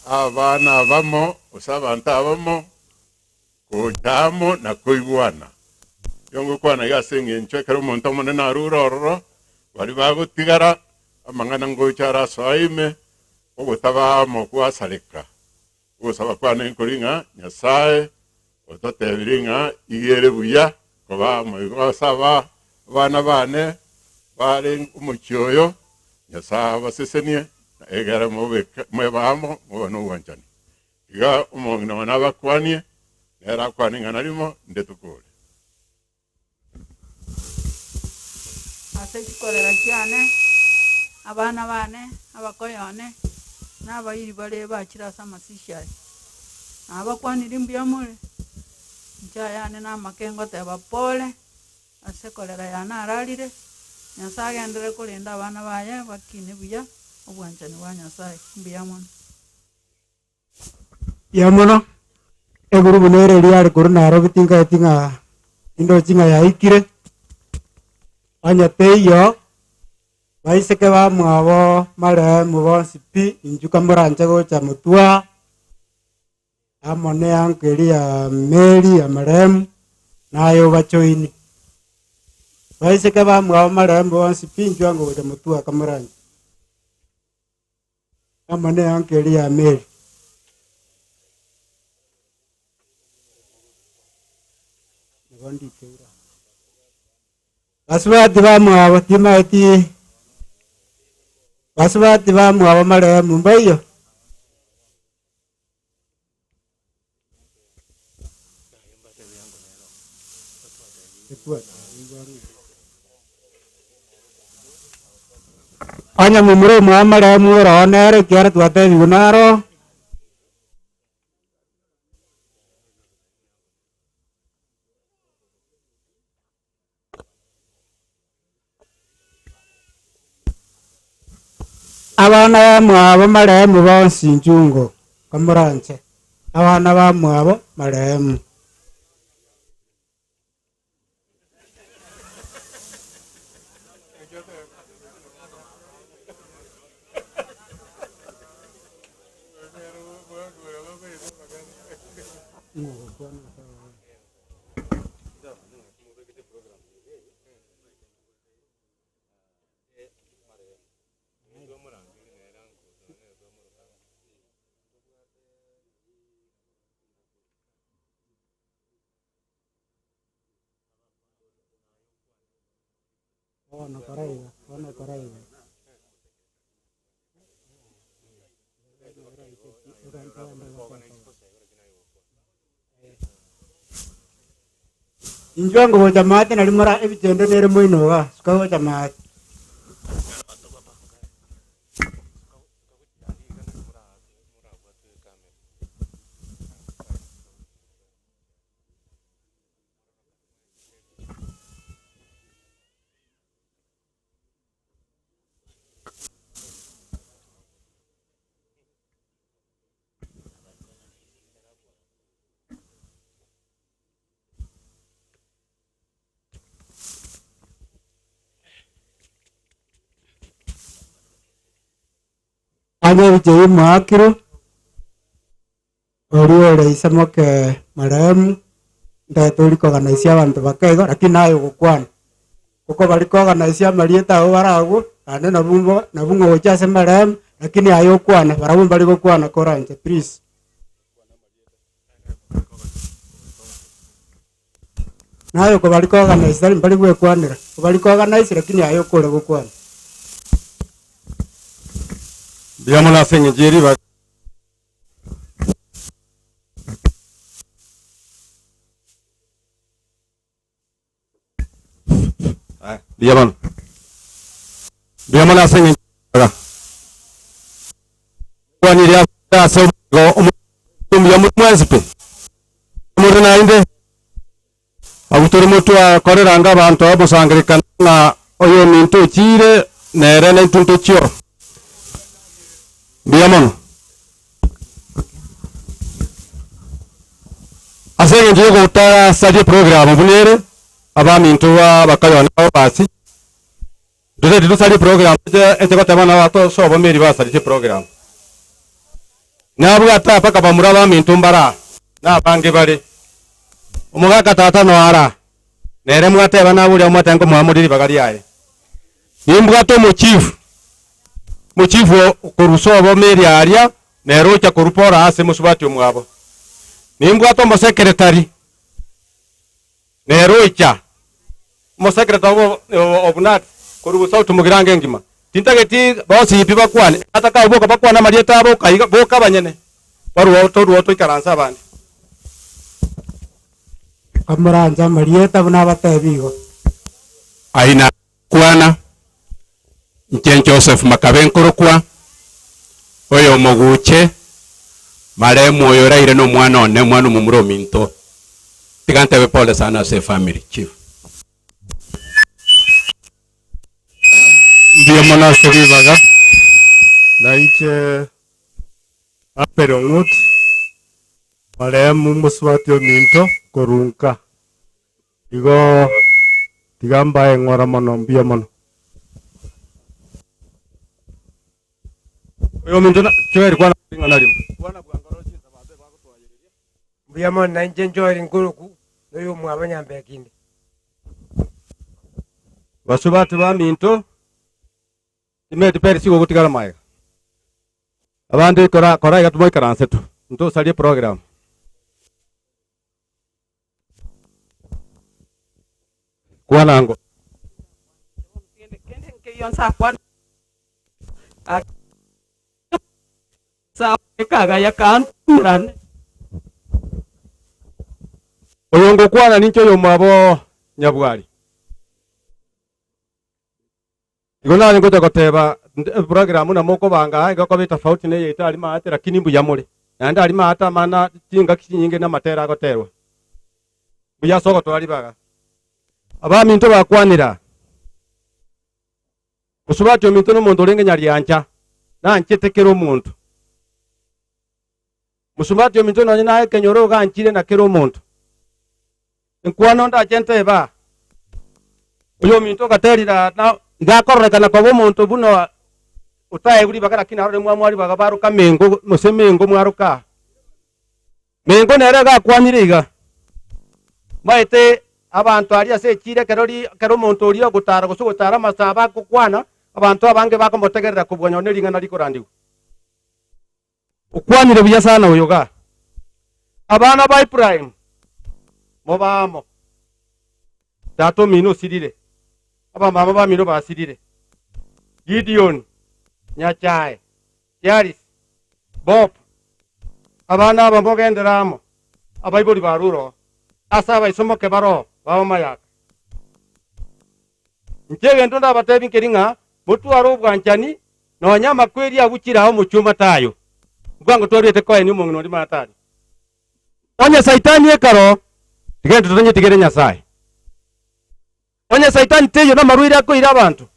abana bamo usabanta bamo kujamo na kuibwana yongo kwana ya Senge nchekero monto mone na ruroro bari bagutigara amangana ngochara saime obutaba mo kwasaleka usaba kwana inkoringa nyasaye ototebiringa igere buya koba mo igosaba bana bane bari umucyoyo nyasaba sesenie egara mo bamo no wanchani iga Mong'ina n'abakwanie era kwaninga narimo ndetukore asekikorera cyane abana bane abakoyone n'abayiri bare bakirasa amasishaye abakwanira imbuya muri ncyayane n'amakengo teba pole asekorera yana ararire nyasaye agendere kurinda abana baye bakine buya obwanjani wa nyasaye imbuya mono yamono eguru bunere riari kuru naro bitinga indo chinga yaikire anyateyo baiseke ba mwabo mare mubonsi pi injuka muranje gocha mutua amone ankeri ya Mary ya marem nayo bachoini baiseke ba mwabo mare mubonsi pi injuka gocha mutua kamuranje amone ankeri ya Mary basubati ba mwabo timati basubati ba mwabo mare mumbayo anya mumure mwamare mworo nere kyara twate yunaro abana ba mwabo maremu bonsi njungo kamuranje abana ba mwabo maremu Ono koraiga. Injuango ho jamate na limara ebitende nere moinoga sukaho jamate. Anya vijay makiro oriore isamoke maremu ndatori koganisia abantu bakego lakini nayo gukwana kuko bali koganisia marieta abo barago ane nabungo gochase maremu lakini ayo kwana barabun bali gukwana koranje please nayo ko bali koganisia bali gwekwanira bali koganisia lakini ayo kore gukwana. Biamona Senge jeri ba. Biamona Senge ba. Kwani ya so go ya mutmwesipe. Murina inde. Abutoro mutu akoreranga abantu abusangirikana na oyo mintu chire nere na tuntu chio. Biamono. Asenge ngiye gutara study program bunere abamintu bakayona basi. Dore study program ete batabana bato so bomeri ba study program. Nabwo atapa kabamura abamintu mbara nabange bari. Umugaga tata no ara. Nere mwateba naburi amatango muhamudiri bagari yaye. Nimbwa to mu chief. Muchifu kurusobo meri aria nerocha kurupora ase musubati omwabo nimbwa to mo secretary nerocha mo secretary obunat kurubusa tumugirange ngima tintageti bosi ipiba kwane ataka boka bakwana marieta abo kaiga boka banyene baruwa to ikaransa bandi amuranja marieta buna batebigo aina kwana Nchen Joseph Makabenkorokwa oyo moguche maremu oyo raire no mwana one mwana mumuro minto tigante be pole sana se family chief Ndio mwana sebibaga na iche aperongut maremu muswati o minto korunka igo tigamba engora mono mbia mono oyo minto chweri kwana ngana lim kwana bwangorochi tababe bakutwayiriria mbia mono na nje njori nguruku oyo mwabanyambe kindi basubati ba minto imeti peri sigo gutigara maiga abandi kora igatumo ikaranse tu nto salie program kwanango kaga ya kanturan oyongo kwana nincho yo mwabo nyabwari igona ngo goteba program na moko banga ngo ko bita tofauti ne yita ali maate lakini mbuya mule nanda ali maata mana tinga kinyinge na matera goterwa buya soko to ali baga aba minto bakwanira kusubati minto no muntu lenge nyali ancha na anchetekero omuntu musubati minto no nyina kenyoro ga anchire na kero omuntu enkwano nda chente ba uyo minto katerira na igakorrekana kwa omuntu buno utaye buri bagara kinaro mwamwari bagabaru kamengo musemengo mwaruka mengo nere ga kwaniriga maite abantu ari ase kire kero muntu uri ogutara gusugutara masaba kukwana abantu abange bakomotegerera kubwonya neringa nari korandigo ukwanire buya sana uyoga abana ba Ibrahim mobamo dato mino sirire aba mama ba mino basirire Gideon Nyachae Yaris Bob abana aba mogenderamo abaibori baruro asa baisomoke baro baomayaka nchegento ndabatebi nkeringa mutwaro bwanchani nonyama kweri agukiraho muchuma tayo bwango twarete koe ni mungino ndi matari onya saitani ekaro tigende tutonye tigere nyasaye onya saitani teyo na marwire akoira abantu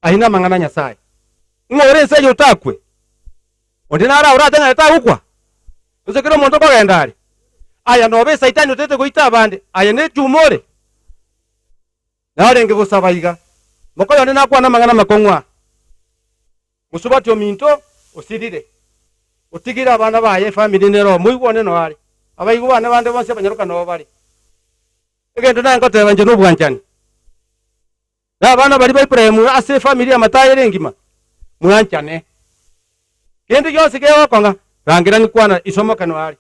aina mangana nyasaye ngore nse yotakwe ondinara uratenga etakukwa uzekero muntu kogendari aya nobe saitani utete goita abande aya ne chumore narenge busabaiga mokoyo ndina kwa na mangana makongwa musubati ominto osirire otigira abana baye family nero muibone no ari abaigu bana bande bonse banyaruka no bari egendo nango tebanje no bwanchani na bana bari Ibrahim ase family amataye rengima mwanchane kende yose kewa konga rangira ni kwana isomoka no ari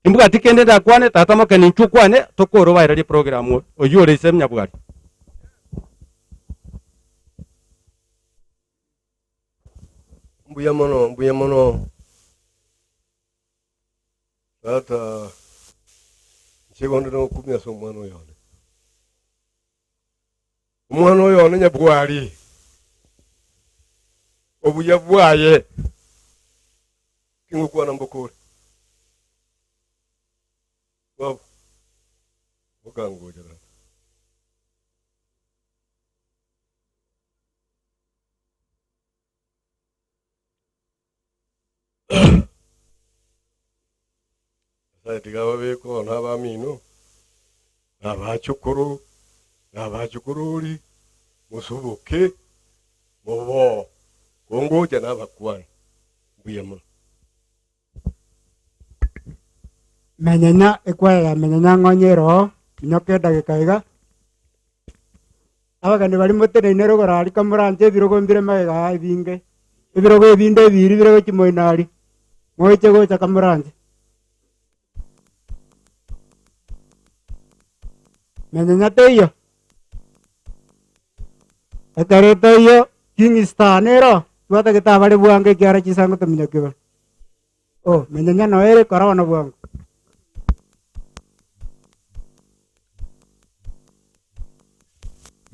imbuga tikende da kwane tatamoka ni chukwane tokoro baira di program oyure semnya bwari mbuya mono tata chigondo no kumya so mwana oyone nya Bwari obuya bwaye kingu na mbokore babo ukangojera tigababeko n'abamino n'abacukuru n'abacukururi musubuke mubo kongoja n'abakwana buyemo menyenya ekwaya menyenya ngonyero nyoke dagikaiga abagani bari mutere rogora ari kamuranje birogo mbire maega ibinge ibirogo ebinde biri birogo kimoinari moiche gocha kamuranje menyenya teyo eteyo kingistanero tuata kita bari buange kiara chisango teminya kiba oh menyenya no ere korona buango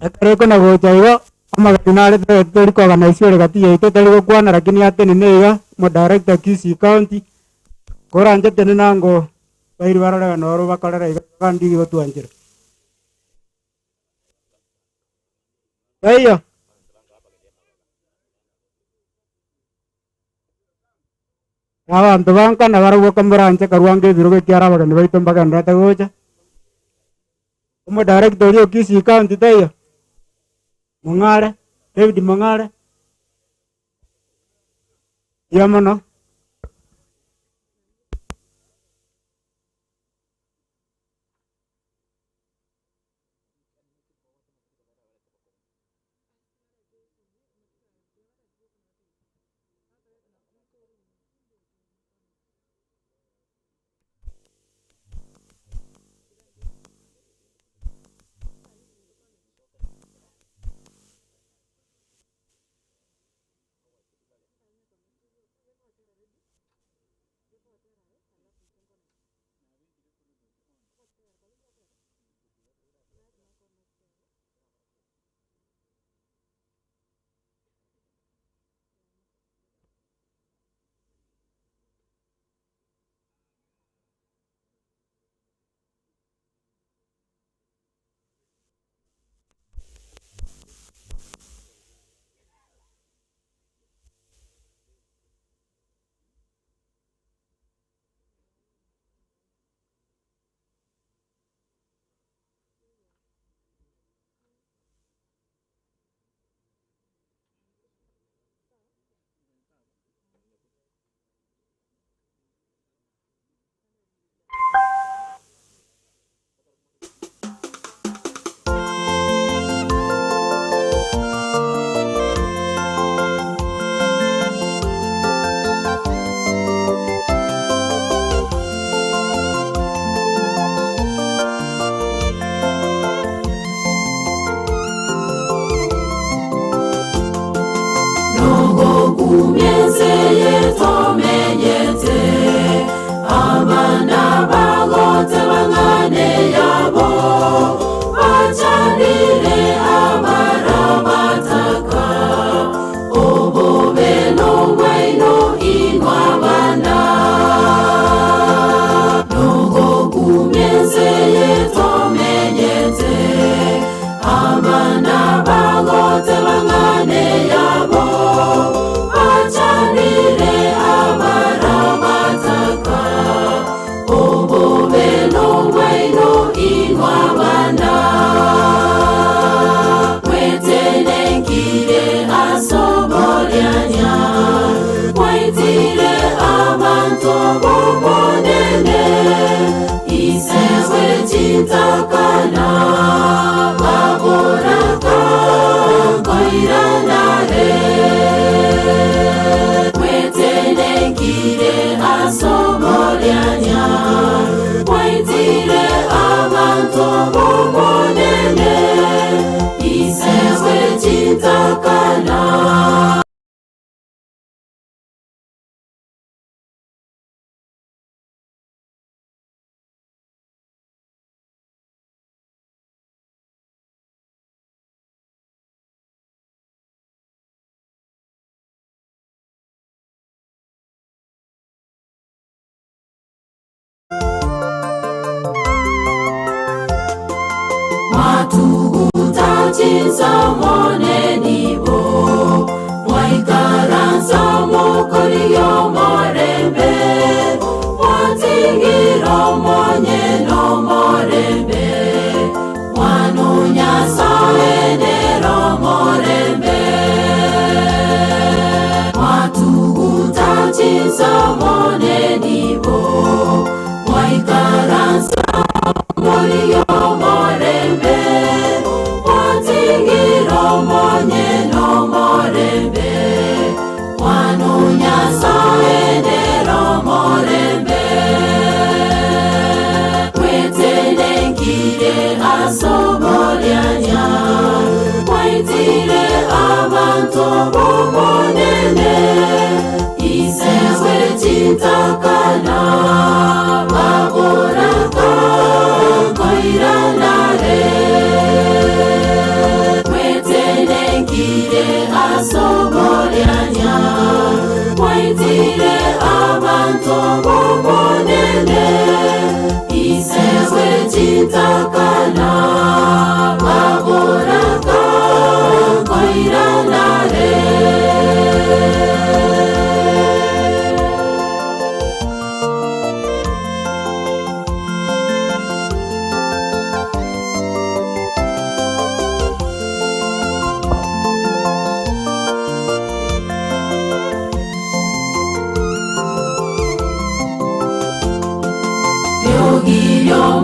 etereko na gocha igo amagadinare tori ko organize gati yeito tori kwana lakini ate neiga mo director kisi county koranje tene nango bairi barora no ro bakorera iga kandi go tuanjira eyo abantu bankana barago kamuranje karwange biroge kiara bagani baito mbaganda tagocha mo director yo kisi county tayo Mong'are, David Mong'are. Yamono. tachiza monenibo Waikaransa mokoriyo morembe Watingiro monyeno morembe Wanunyasa enero morembe Watugutachiza monenibo Waikaransa mokoriyo morembe Watingiro monyeno morembe Wanunyasa enero morembe Wetenengire asobolianya Waitire abantu bomonene Isewe chitakana Baboraka Koiranare Wetenengire asobolianya Waitire abantu bomonene Isewe chitakana Baboraka Koiranare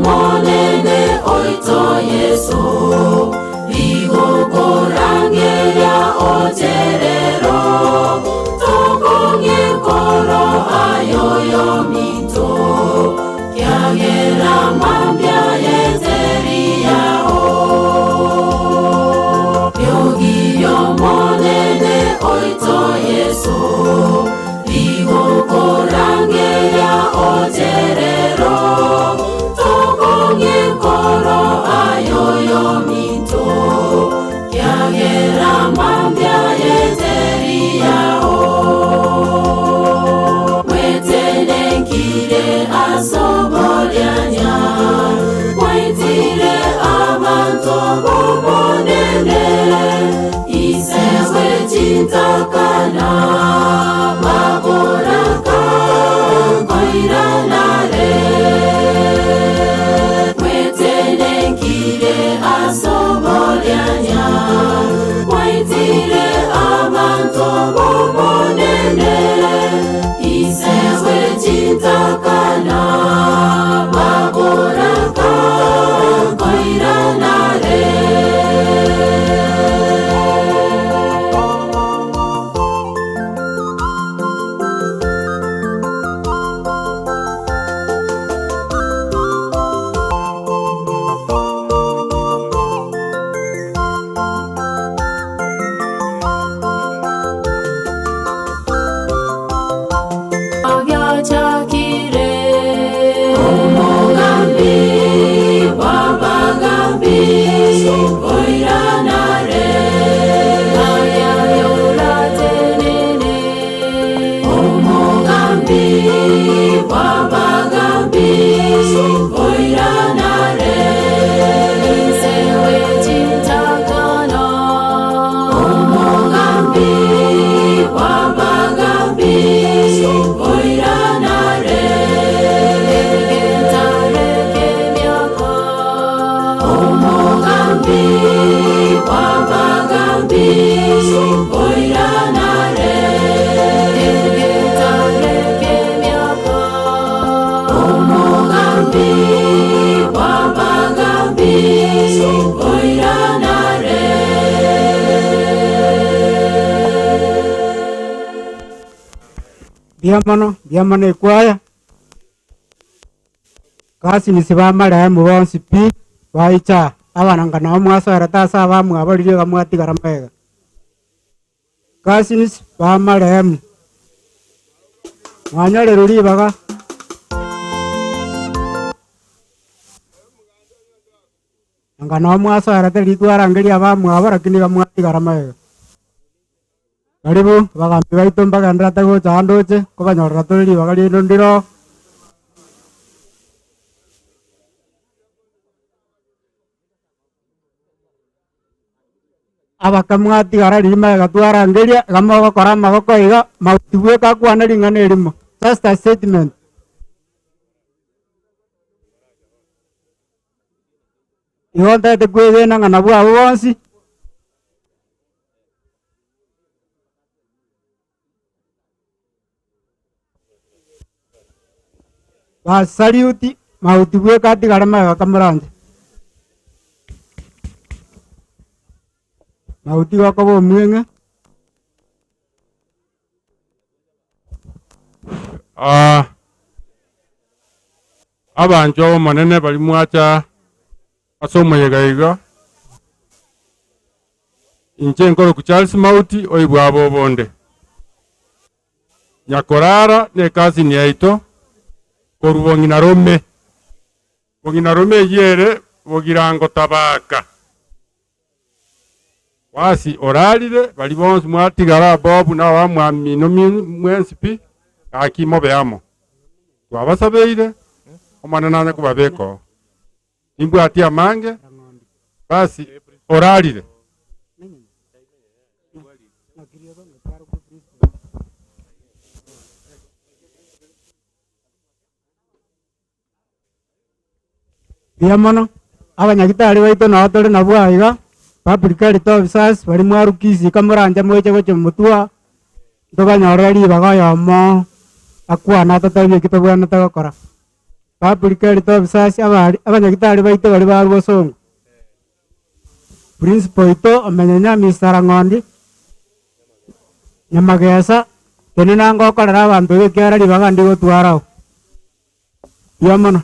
Monene oito Yeso Ligo korangeria oterero Tokonge koro ayoyo mito Kiagera mambia yeteria o Yogiyo monene oito Yeso Ligo korangeria oterero Koro ayoyo mito Kiagera mambia yeteria o Wetenengire asobolianya Waitire abantu bomonene Isewe chitakana Baboraka Koiranare Wetenengire asobolianya Waitire abantu bomonene Isewe chitakana Baboraka Koiranare Biamano ikwaya kasi nisibamarehemu bonsi pi baicha abananga nao mwaswera tasa abamwe abarire gamwatigara mega kasi nisibamarehemu mwanyore ruribaga anga nao mwaswera terigwarangeria abamwe abarakini gamwatigara mega karibu bagambi baitu mbagandra tago chandoche kobanyorra tuli bagali ndiro abakamwati gararima gatwarangeria gamo gokora magoko iga mautibwe kakwana ringana erimo. Just a statement. Igonta te kwethena ngana bwa bonsi. Basariuti mautibwe kati garama gakamuranje. Mauti goko bo mwenge. Abanjo manene bali mwacha asomoyegaiga inche nkoro ku Charles Mauti oibwa abo bonde nyakorara ne kazi ni aito korubongina Mong'ina yere bogirango tabaka wasi oralire bali bonsi mwatigara bobu na wa mwami no mwensipi akimo beamo twabasabeire omwana nanya kubabeko imbwati amange basi oralire Biamono abanyagitari baito na otore na bwaiga public health officers bari mwarukisi kamuranja mweche goche mutua ndoganyoreri bagayomo akwana tatabye kitabwana tagakora public health officers abanyagitari baito bari barubosongo principal ito amenyanya Mr. Ngondi nyamagesa tenena ngokorera abantu bekyara libagandi gotwarao biamono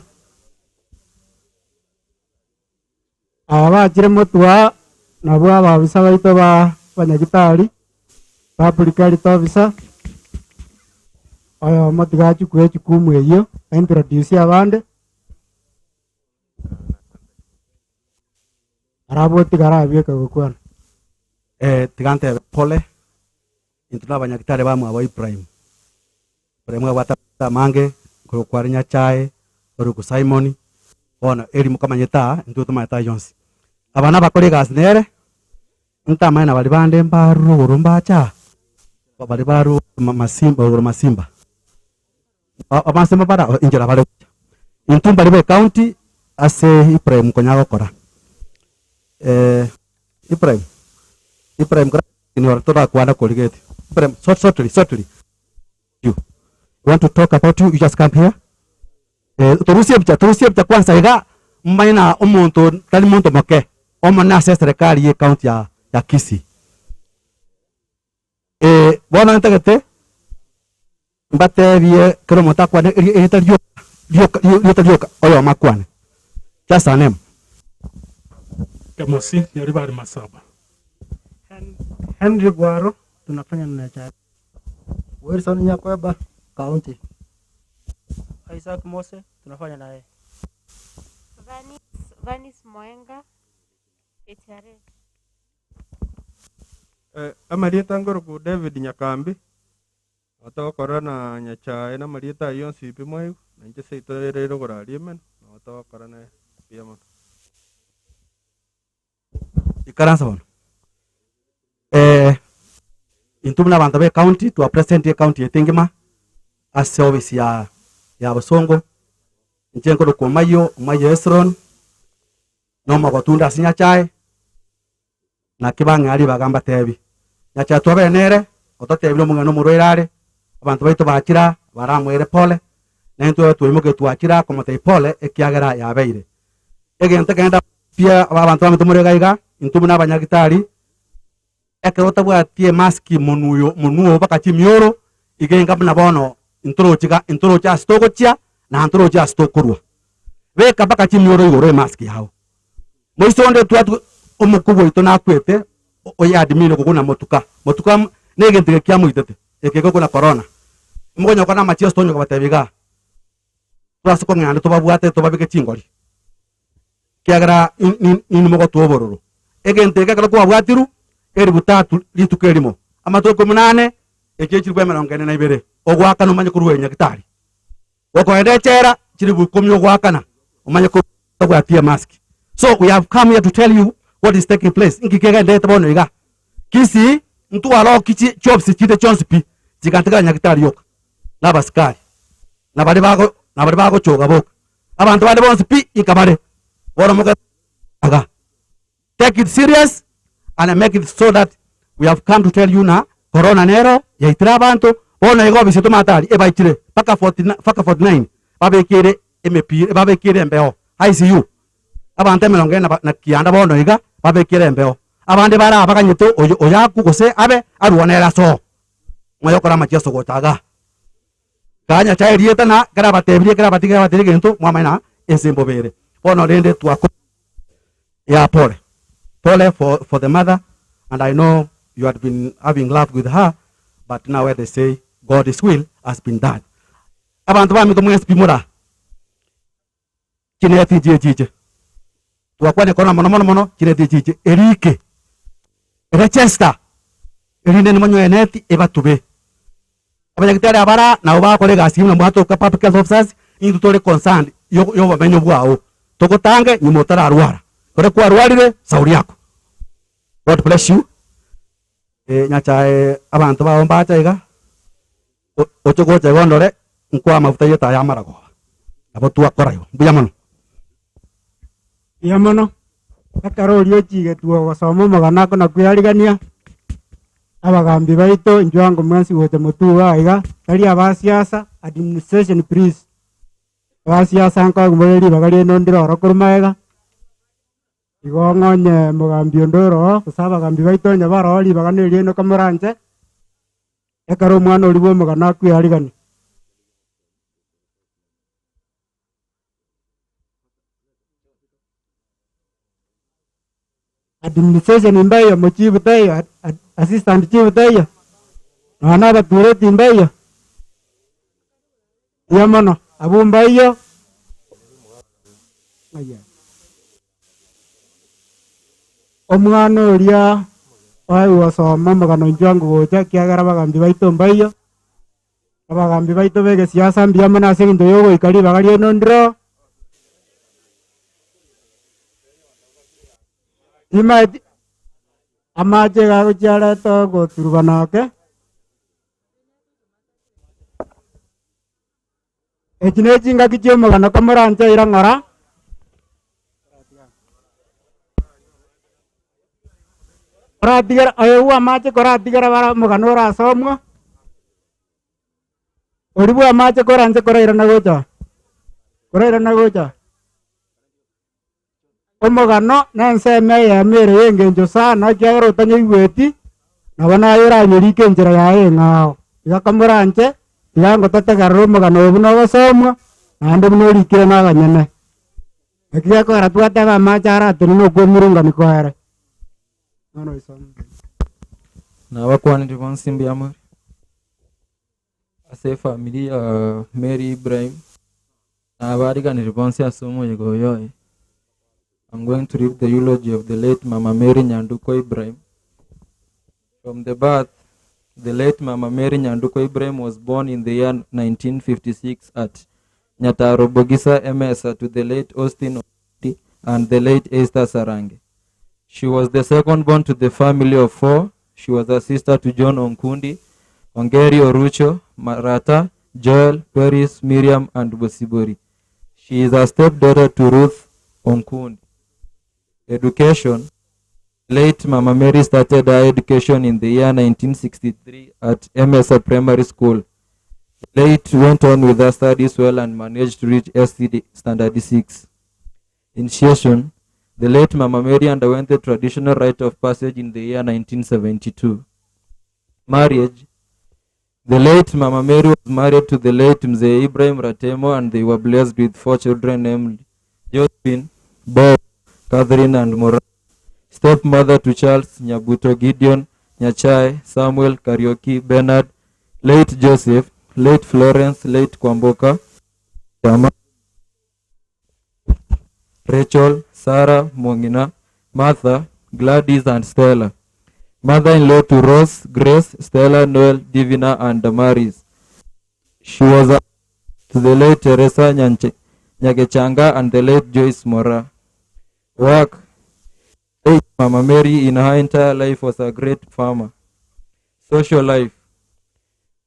abachire mutua nabo ababisa baito ba banyagitari public health officer ayo matigachu kwechu kumweyo introduce abande araboti garabye kagokwana tigante pole intuna banyagitari bamwe abo Ibrahim wata mange ko kwarinya chae oruko Simon ona eri mukamanyeta ntuto mayeta Jones abana bakore gasnere ntamana bali bande mbaru rumbacha bali baru masimba amasema para injira bale intumba libe county ase Ibrahim konyago kora Ibrahim kora ni waratoda kwana koligeti Ibrahim shortly you want to talk about you just come here turusie bicha kwanza iga mbaina omuntu tali muntu make omona serikali ye county ya Kisii bona ntakete mbate biye kero mutakwa yoka oyo makwane just a name Kemosi yari bari masaba Henry Gwaro tunafanya na cha Wilson Nyakweba county Isaac Mose tunafanya naye Vanis Moenga HRA amalieta ngoro ku David Nyakambi atokora na nyacha ena malieta yonsi ipi mwayu na nje seitorero gorari men atokora na piama ikaransa bono intumna bantu be county to present the county etingima as service ya basongo njengo do mayo Esron no magotunda sinya chai na kibanga ali bagamba tebi nyacha tobe nere otote bino mungano murwerare abantu baito bakira baramwere pole na into tuimuke tuakira komote pole ekiagera yabeire egente kenda pia abantu bamutumure gaiga intumuna abanyagitari ekerota bwatie maski munuo baka Mamioro igenga bna bono intorocha stokochia na intorocha stokorwa beka baka Mamioro igoro maski hao moisonde twatu omukubo ito nakwete oya admin kuguna motuka negente kya muitete ekego kuna corona mgonyo kana machio stonyo kabatebiga twase ko ngande tobabwate tobabike chingori kiagara in Mogotu obororo egente kekalo kwa bwatiru eri butatu litukerimo amatoko 8 ekechirwe merongene na ibere ogwaka no manye kuruwe nyagitari wako ende chera chiribu komyo gwakana omanye ko bwatie mask so we have come here to tell you what is taking place ingikega ndete bono iga kisi mtu alo kichi chops kite chonspi zikantika nyakitari yok nabaskari nabali bago choga bok abantu bande bonse pi ikabale wora muka aga take it serious and make it so that we have come to tell you na corona nero ya itira abantu bona ego biseto matali e baitire paka 49 babekere MP babekere mbeo ICU abantu emelonge na kianda bono iga babekere mbeo abande bara abakanyito oyaku gose abe aruonera so moyokora macheso gotaga kanya chairieta na kara batebrie kara batiga batige nto mwamana esembo bere bono rende twako ya pole for the mother, and I know you had been having love with her, but now where they say God's will has been done. Abantu bami to mwesi pimura kineti jeje twakwane kona mono kineti jeje erike Rochester erinde ni monyo eneti ebatube abanyagitari abara na uba kolega simu na mwato ka public health officers into tole concerned yo bamenyo bwao tokotange ni motara arwara kore kwa arwarire sauri yako. God bless you. Nyacha abantu ba ombacha iga ochogo chegondore nkwa mafuta yeta ya marago abo tuakorayo yamono akarori ochige tuo gosoma magana kona kuyarigania abagambi baito njwango mwansi wote mutuwa iga kali abasiasa administration please abasiasa nko gumureri bagari nondiro rokurumaiga igongonye mugambi ondoro kusaba gambi baito nyabarori baganiri no kamuranje ekaro mwana olibo magana kuyarigania administration imbayo mochibu tayo assistant chief tayo na bature timbayo yamono abumbayo omwana oria oyo soma magano njwangu gocha kiagara bagambi baito mbayo abagambi baito bege siasa mbiyamo na segindo yogo ikali bagari nondro imati amaje gago jara to go turbanake ejine jinga kicho magana kamuranja irangara radigar ayu amaje ko radigar bara magano ra somgo oribu amaje ko ranje ko irana gocha omogano nanseme ya mere yengenjo sana kyagero tanye igweti nabona yura nyirike njira yae ngao yakamuranje yango tategaro omogano obuno gosomwa nande buno rikire naganyene ekiya ko ratwata ba machara tuno ko murunga ni kware nono isom na wakwani divansimbi amari ase familia Mary Ibrahim na bariga ni divansi asomo yegoyoy. I'm going to read the eulogy of the late Mama Mary Nyanduko Ibrahim. From the birth, the late Mama Mary Nyanduko Ibrahim was born in the year 1956 at Nyatarobogisa Emesa to the late Austin and the late Esther Sarange. She was the second born to the family of 4. She was a sister to John Onkundi, Ongeri Orucho, Marata, Joel, Paris, Miriam, and Bosibori. She is a stepdaughter to Ruth Onkundi. Education. Late Mama Mary started her education in the year 1963 at MSA Primary School. Late went on with her studies well and managed to reach SCD Standard 6. Initiation. The late Mama Mary underwent the traditional rite of passage in the year 1972. Marriage. The late Mama Mary was married to the late Mzee Ibrahim Ratemo and they were blessed with 4 children named Josephine, Bob, Catherine and Mora. Stepmother to Charles, Nyabuto Gideon, Nyachai, Samuel, Karioki, Bernard, late Joseph, late Florence, late Kwamboka, Tama, Rachel, Sarah, Mong'ina, Martha, Gladys and Stella. Mother-in-law to Rose, Grace, Stella, Noel, Divina and Damaris. She was to the late Teresa Nyagechanga and the late Joyce Mora. Work. Mama Mary in her entire life was a great farmer. Social life.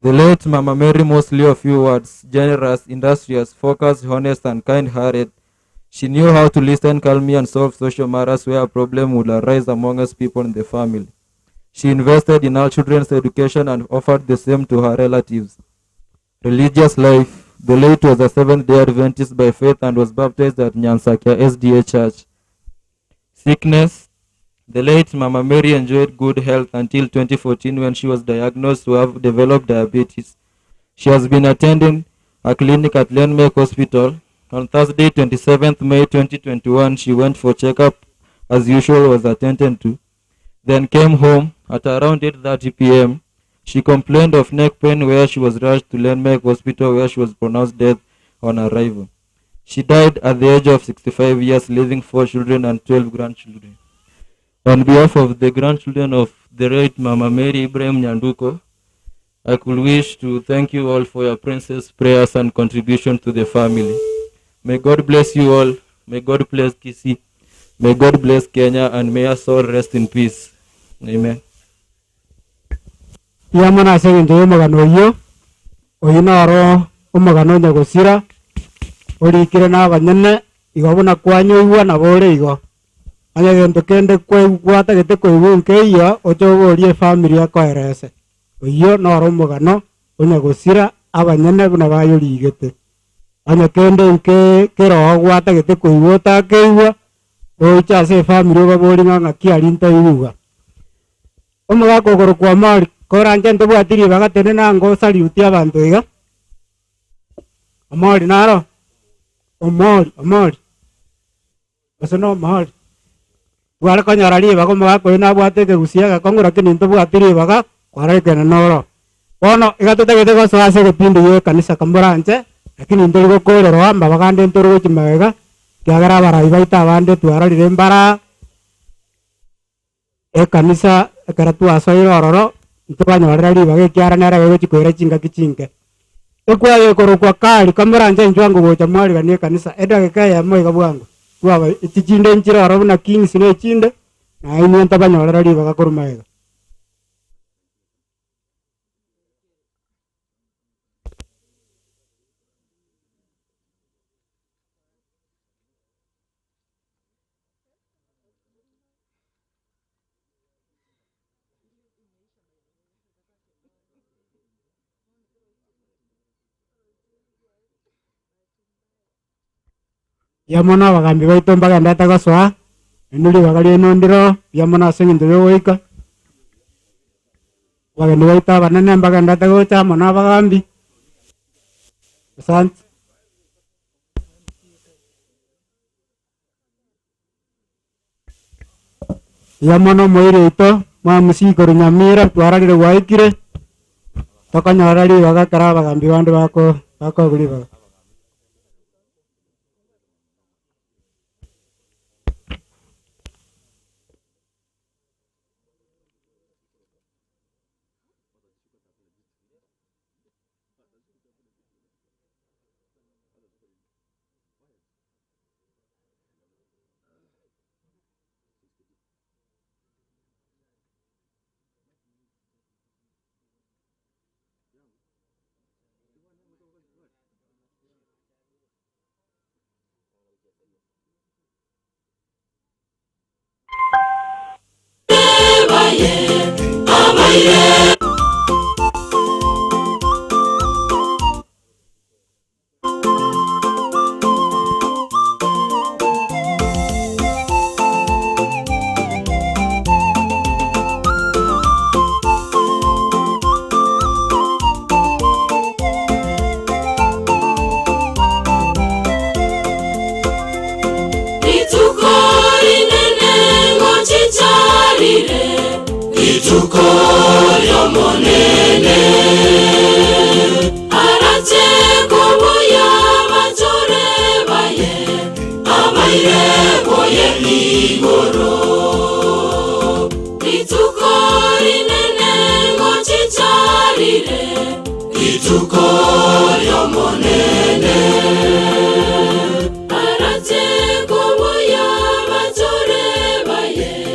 The late Mama Mary, mostly a few words, generous, industrious, focused, honest, and kind-hearted. She knew how to listen calmly and solve social matters where a problem would arise among us people in the family. She invested in our children's education and offered the same to her relatives. Religious life. The late was a Seventh-day Adventist by faith and was baptized at Nyansakia SDA Church. Sickness. The late Mama Mary enjoyed good health until 2014 when she was diagnosed to have developed diabetes. She has been attending a clinic at Landmark Hospital. On Thursday, 27th May 2021, she went for checkup as usual, was attended to, then came home at around 8:30 p.m. She complained of neck pain where she was rushed to Landmark Hospital where she was pronounced dead on arrival. She died at the age of 65 years, leaving 4 children and 12 grandchildren. On behalf of the grandchildren of the late Mama Mary Ibrahim Nyanduko, I could wish to thank you all for your princess prayers and contribution to the family. May God bless you all. May God bless Kisii. May God bless Kenya, and may our soul rest in peace. Amen. Yamana sengendo yomagano yo oyinaro omagano nyagosira orikire na banyene igobona kwanyo igwa na bore igo anya gento kende kwe gwata gete kwe wonke ya ojogorie family yakoerese oyo noro omagano onyagosira abanyene buna bayorigete anya kende nke kero gwata gete kwe wota keigwa ocha se family babori nganga kiarinta igwa omagako goro kwa mari koranje ndo bwatiri bagatene nango saliuti abantu iga amori naro omori basono omori wala kanyarali bago magako ina bwateke gusiaga kongora kininto bwatiri baga kwarekene noro bono igatotegete go soase gepindi yo kanisa kamboranje lakini ndori korero amba bagande ntoro chimega kyagara bara ibaita abande twararire mbara kanisa karatu asoiro ororo ntwanyorera bage kyara nara bego chikwera chinga kichinge ekwaye korokwa kali kamuranje njwango gocha mwali ganie kanisa eda kaya moiga bwangu kwaba ichinde nchira oro na king sine chinde na ine ntabanyorera baga korumaiga yamona bagambi baito mbaga ndata gaswa nuri bagali nondiro yamona sengindo yoika bagani baita banane mbaga ndata gocha mona bagambi asante yamona moire ito ma musiko Onyamora twararire waikire tokanyorari bagakara bagambi bande bako guri baga Arate kobo ya matore baye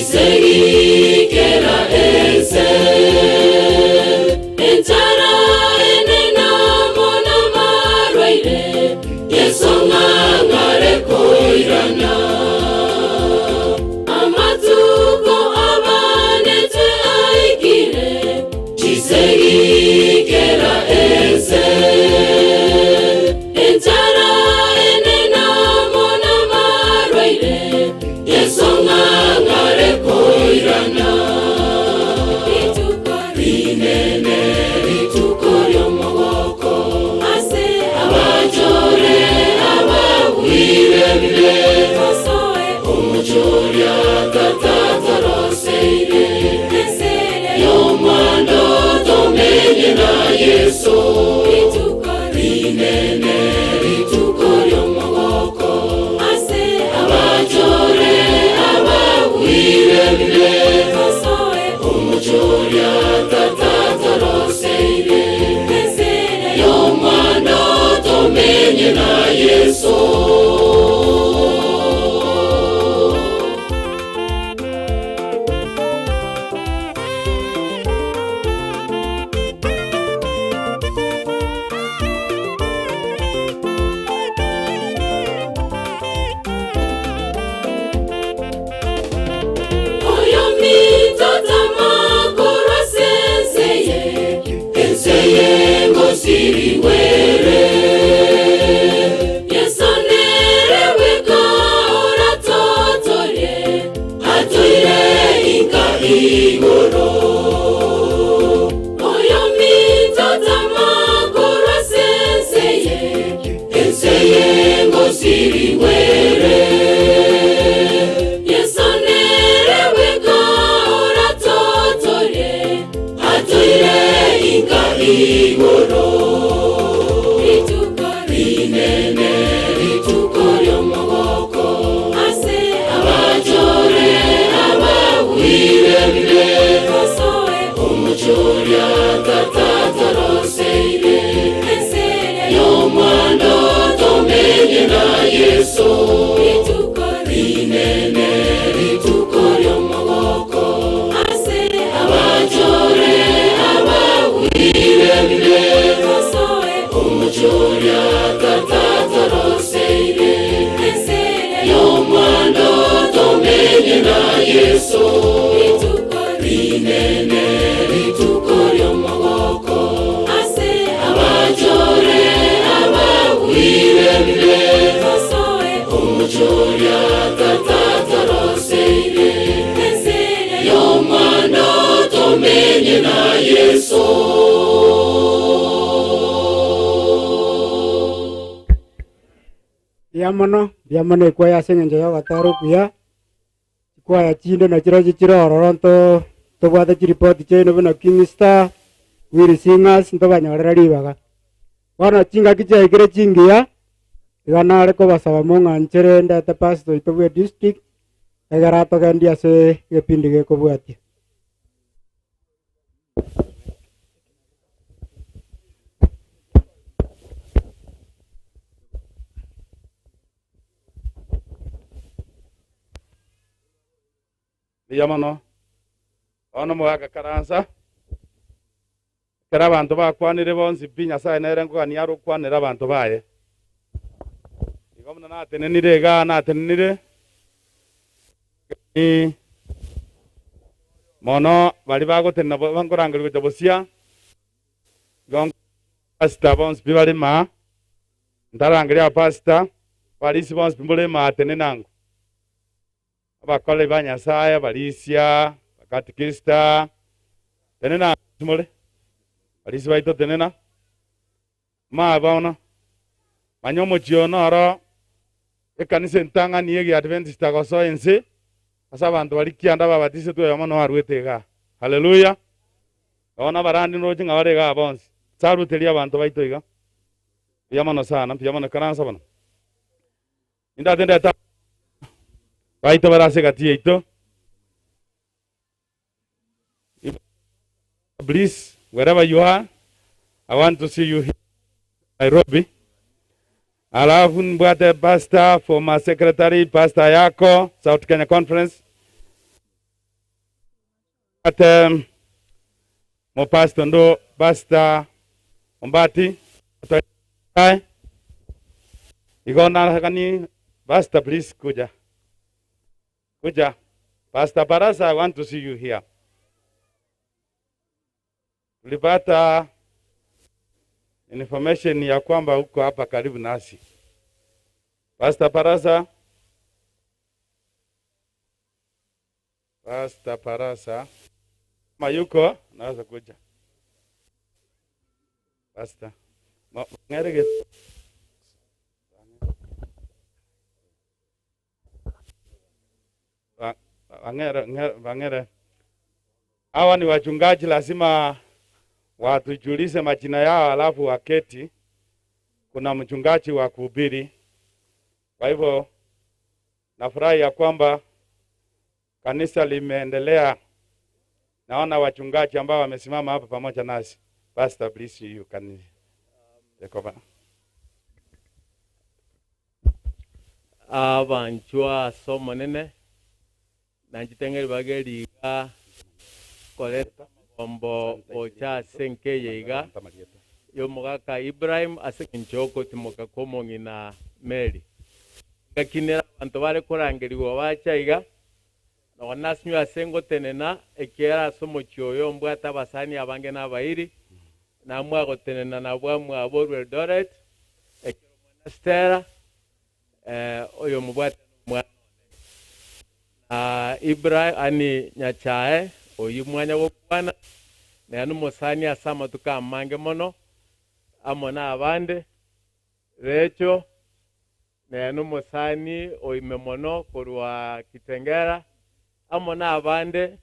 Chisegi kera ese Enchara enena mona marwaire Yesonga ngare koirana Amatuko abanete aikire Chisegi kera ese Enchara enena mona marwaire Yesonga ngare koirana Rinene ritukoryo mogoko Ase abajore abawire bile Kosoe Omochoria tatataroseire Esere Yomando tomenye na Yesu Rinene ritukoryo mogoko Ase abajore abawire bile Kosoe Omochoria tatataroseire Esere Yomando tomenye na Yesu Siriwere Yesonere weka ora totorie Atoire inka igoro Oyomi totama kora senseye Enseye ngo siriwere Yesonere weka ora totorie Atoire inka igoro Omochoria tatataroseire Esere Yomando tomenye na Yesu Rinene ritukoryo mogoko Ase abajore abawire bile Omochoria tatataroseire Esere Yomando tomenye na Yesu Rinene ritukoryo mogoko Ase abajore abawire bile Omochoria tatataroseire Esere Yomando tomenye na Yesu Biamono ikwaya senge yo gataro kuya Kwaya chinde na chiro ororonto Tobwata chiripoti cheno bina King Star Wiri Singers ntobanyorera ribaga Wana chinga kicha ikire chingia Igana areko basaba monga nchere ndete pasito itobwe district Egarato gandia se gepindi gekobwatia Yamano ono mwaka karanza kera abantu bakwanire bonsi pinya sai nere ngo ani aro kwanira abantu baye igomna natenenire ga natenenire mono bali bagotenna bangorangira gutabosia gong pasta bonsi bibali ma ndarangira pasta bali si bonsi bimbole ma tenenango abakole banyasaya balisia katikista tenena tumole alisi baito tenena ma baona manyomo chiono aro ekanise ntanga niye Adventist agoso ense asa bantu balikianda babatise tu yamano arwetega haleluya ona barandi no jinga barega bonse saru telia bantu baito iga yamano sana yamano karansa bana inda tenda ta baito barase gatie ito please, wherever you are, I want to see you here in Nairobi. Alafu mbwate pastor, former secretary, pastor yako, South Kenya Conference. Ate mo pastor ndo basta Ombati tai igona kani basta please kuja Pastor Barasa, I want to see you here. Tulipata information ya kwamba uko hapa karibu nasi. Pastor Barasa, mayuko naweza kuja. Pastor ngerege Wangere. Hawa ni wachungaji, lazima watujulishe majina yao alafu waketi. Kuna mchungaji wa kuhubiri. Kwa hivyo nafurahi ya kwamba kanisa limeendelea. Naona wachungaji ambao wamesimama hapa pamoja nasi. Pastor, please you can take over. Abanchwa somo nene nanjitengeri bageriga koleta kombo ocha Senge yeiga yomugaka Ibrahim asekinchoko timoka ko Mong'ina Meri gakinera abantu bare kurangiriwa bachaiga no nasnyu asengo tenena ekera somo chyoyo mbwata basani abange nabairi namwa gotenena nabwamwa aborwe Eldoret ekero monastera oyo mubwata Ibrahim ani nyachae oyu mwanya wokwana na anu musani asama tukamange mono amona abande recho na anu musani oime mono kurwa Kitengera amona abande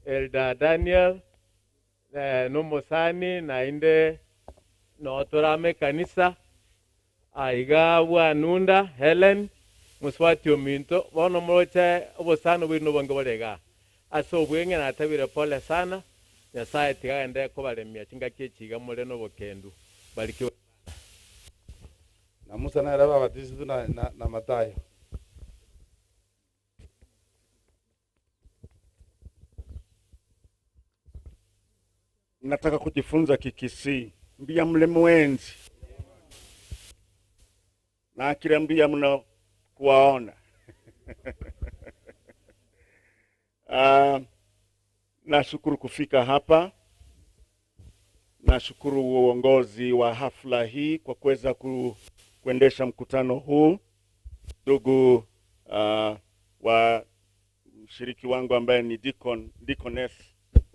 Elda Daniel no musani na inde no torame kanisa aiga wanunda Helen muswati ominto bono moroche obosano bwino bongo borega aso bwenge na tabire pole sana Nyasaye tigagende ko baremia kinga kichiga muri no bokendu barikiwe na Musa na raba batisi na Matayo. Nataka kujifunza Kikisi mbia mle mwenzi na akira mbia mno kuwaona. Nashukuru kufika hapa. Nashukuru uongozi wa hafla hii kwa kuweza kuendesha mkutano huu. Ndugu wa mshiriki wangu ambaye ni deaconess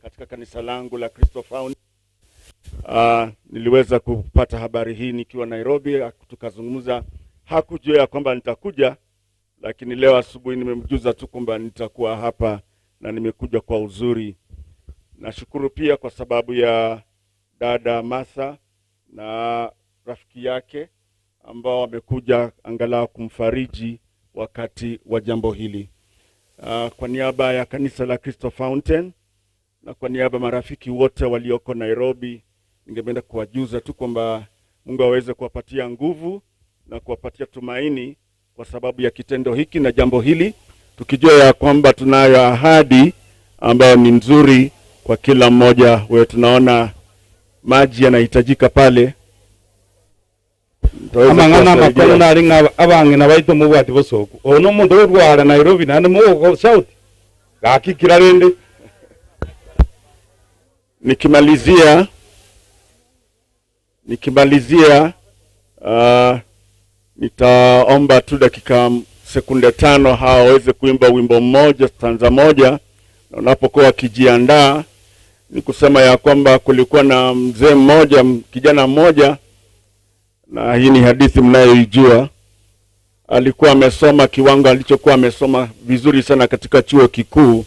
katika kanisa langu la Kristo Found. Niliweza kupata habari hii nikiwa Nairobi, tukazungumza. Hakujua kwamba nitakuja, lakini leo asubuhi nimemjuza tu kwamba nitakuwa hapa na nimekuja kwa uzuri. Nashukuru pia kwa sababu ya dada Martha na rafiki yake ambao wamekuja angalau kumfariji wakati wa jambo hili. Kwa niaba ya kanisa la Kristo Fountain na kwa niaba marafiki wote walioko Nairobi, ningependa kuwajuza tu kwamba Mungu aweze kuwapatia nguvu na kuwapatia tumaini kwa sababu ya kitendo hiki na jambo hili, tukijua ya kwamba tunayo ahadi ambayo ni nzuri kwa kila mmoja wewe. Tunaona maji yanahitajika pale. Amangana makolo naringa abange na baito mubwati bosoko ono muntu rwara Nairobi nane mu South gakikira rende. Nikimalizia nitaomba tu dakika sekunde 5 hao waweze kuimba wimbo mmoja, stanza moja. Na unapokuwa wakijiandaa ni kusema ya kwamba kulikuwa na mzee mmoja, kijana mmoja, na hii ni hadithi mnayoijua. Alikuwa amesoma kiwango alichokuwa amesoma vizuri sana katika chuo kikuu,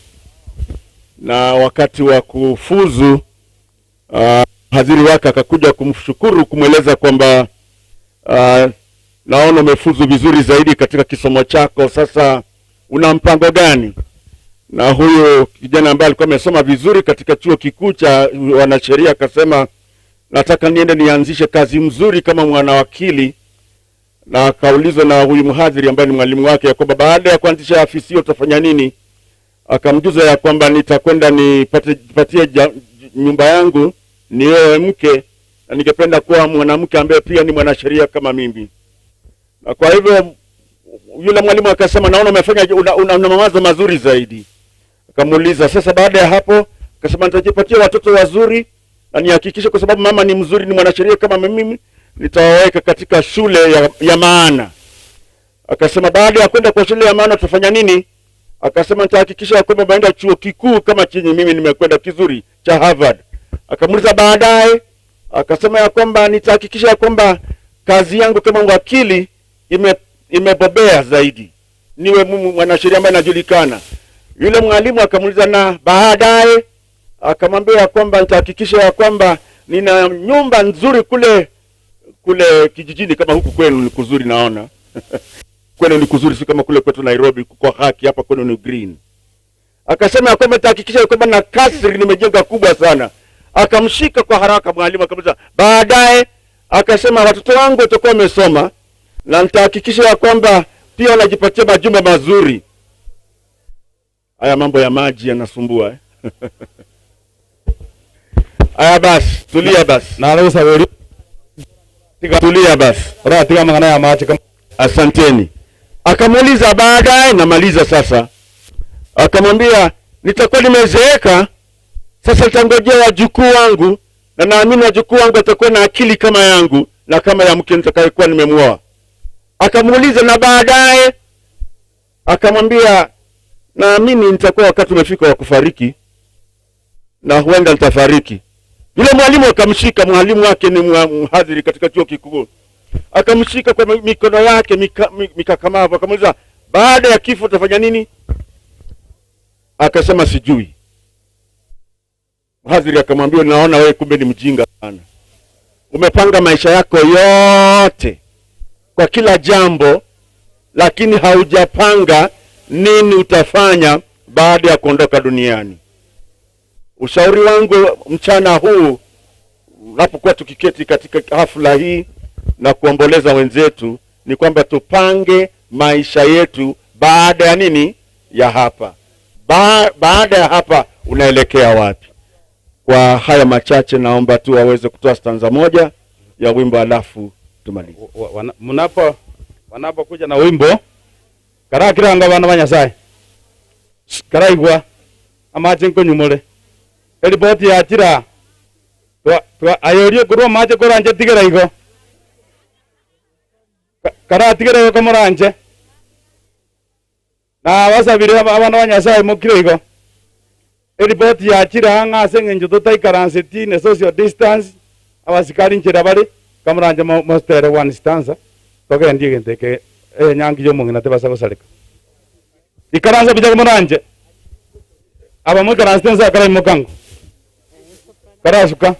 na wakati wa kufuzu hadhiri wake akakuja kumshukuru, kumweleza kwamba naona umefuzu vizuri zaidi katika kisomo chako, sasa una mpango gani? Na huyo kijana ambaye alikuwa amesoma vizuri katika chuo kikuu cha wanasheria akasema, nataka niende nianzishe kazi mzuri kama mwanawakili. Na akaulizwa na huyu mhadhiri ambaye ni mwalimu wake ya kwamba baada ya kuanzisha afisi hiyo utafanya nini? akamjuza ya kwamba nitakwenda nipatie nyumba yangu nioe mke, na ningependa kuwa mwanamke ambaye pia ni mwanasheria kama mimi. Na kwa hivyo yule mwalimu akasema, naona umefanya una mawazo mazuri zaidi. Akamuuliza, sasa baada ya hapo? Akasema, nitajipatia watoto wazuri na nihakikishe, kwa sababu mama ni mzuri, ni mwanasheria kama mimi, nitawaweka katika shule ya maana. Akasema, baada ya kwenda kwa shule ya maana tutafanya nini? Akasema, nitahakikisha kwamba baenda chuo kikuu kama chenye mimi nimekwenda kizuri cha Harvard. Akamuuliza baadaye, akasema ya kwamba nitahakikisha ya kwamba kazi yangu kama wakili imebobea zaidi, niwe mwanasheria ambaye anajulikana. Yule mwalimu akamuuliza, na baadaye? Akamwambia ya kwamba nitahakikisha ya kwamba nina nyumba nzuri kule kijijini, kama huku kwenu ni kuzuri naona. Kwenu ni kuzuri, si kama kule kwetu Nairobi kwa haki, hapa kwenu ni green. Akasema ya kwamba nitahakikisha ya kwamba na kasri nimejenga kubwa sana. Akamshika kwa haraka mwalimu akamuuliza, baadaye? Akasema, watoto wangu watakuwa wamesoma na nitahakikisha ya kwamba pia wanajipatia majumba mazuri. Haya mambo ya maji yanasumbua Aya basi, tulia basi. Na leo saburi. Tulia basi. Ratiga mangana ya maji kama. Asanteni. Akamuuliza baadaye, namaliza sasa. Akamwambia, nitakuwa nimezeeka, sasa nitangojea wajukuu wangu, na naamini wajukuu wangu watakuwa na akili kama yangu na kama ya mke nitakayekuwa nimemuoa. Akamuuliza, na baadaye? Akamwambia, naamini nitakuwa wakati umefika wa kufariki na huenda nitafariki. Yule mwalimu akamshika, mwalimu wake ni mhadhiri katika chuo kikuu. Akamshika kwa mikono yake mikakamavu, akamuuliza, baada ya kifo utafanya nini? Akasema, sijui. Mhadhiri akamwambia, naona wewe kumbe ni mjinga sana. Umepanga maisha yako yote kwa kila jambo, lakini haujapanga nini utafanya baada ya kuondoka duniani. Ushauri wangu mchana huu, unapokuwa tukiketi katika hafla hii na kuomboleza wenzetu, ni kwamba tupange maisha yetu baada ya nini? Ya hapa. Baada ya hapa unaelekea wapi? Kwa haya machache naomba tu waweze kutoa stanza moja ya wimbo alafu tumalize. Wanapokuja na wimbo, karakiranga bana banyasaye. Karaigwa amaje nkonyumole. Eliboti ya tira. Ayorio kurwa maje koranje tigera igo. Kara tigera igo kamoranje. Na wasabire abana banyasaye mukire igo. Eliboti ya tira nga Senge njuto taikaranse tine social distance. Abasikari nchira bali kamoranje mostere one stanza. Toke ndiye ngenteke nyangi yo Mong'ina tebasa gosaleka. Ikaranza bija kamoranje. Aba mukaranse stanza kara mukango. Karasuka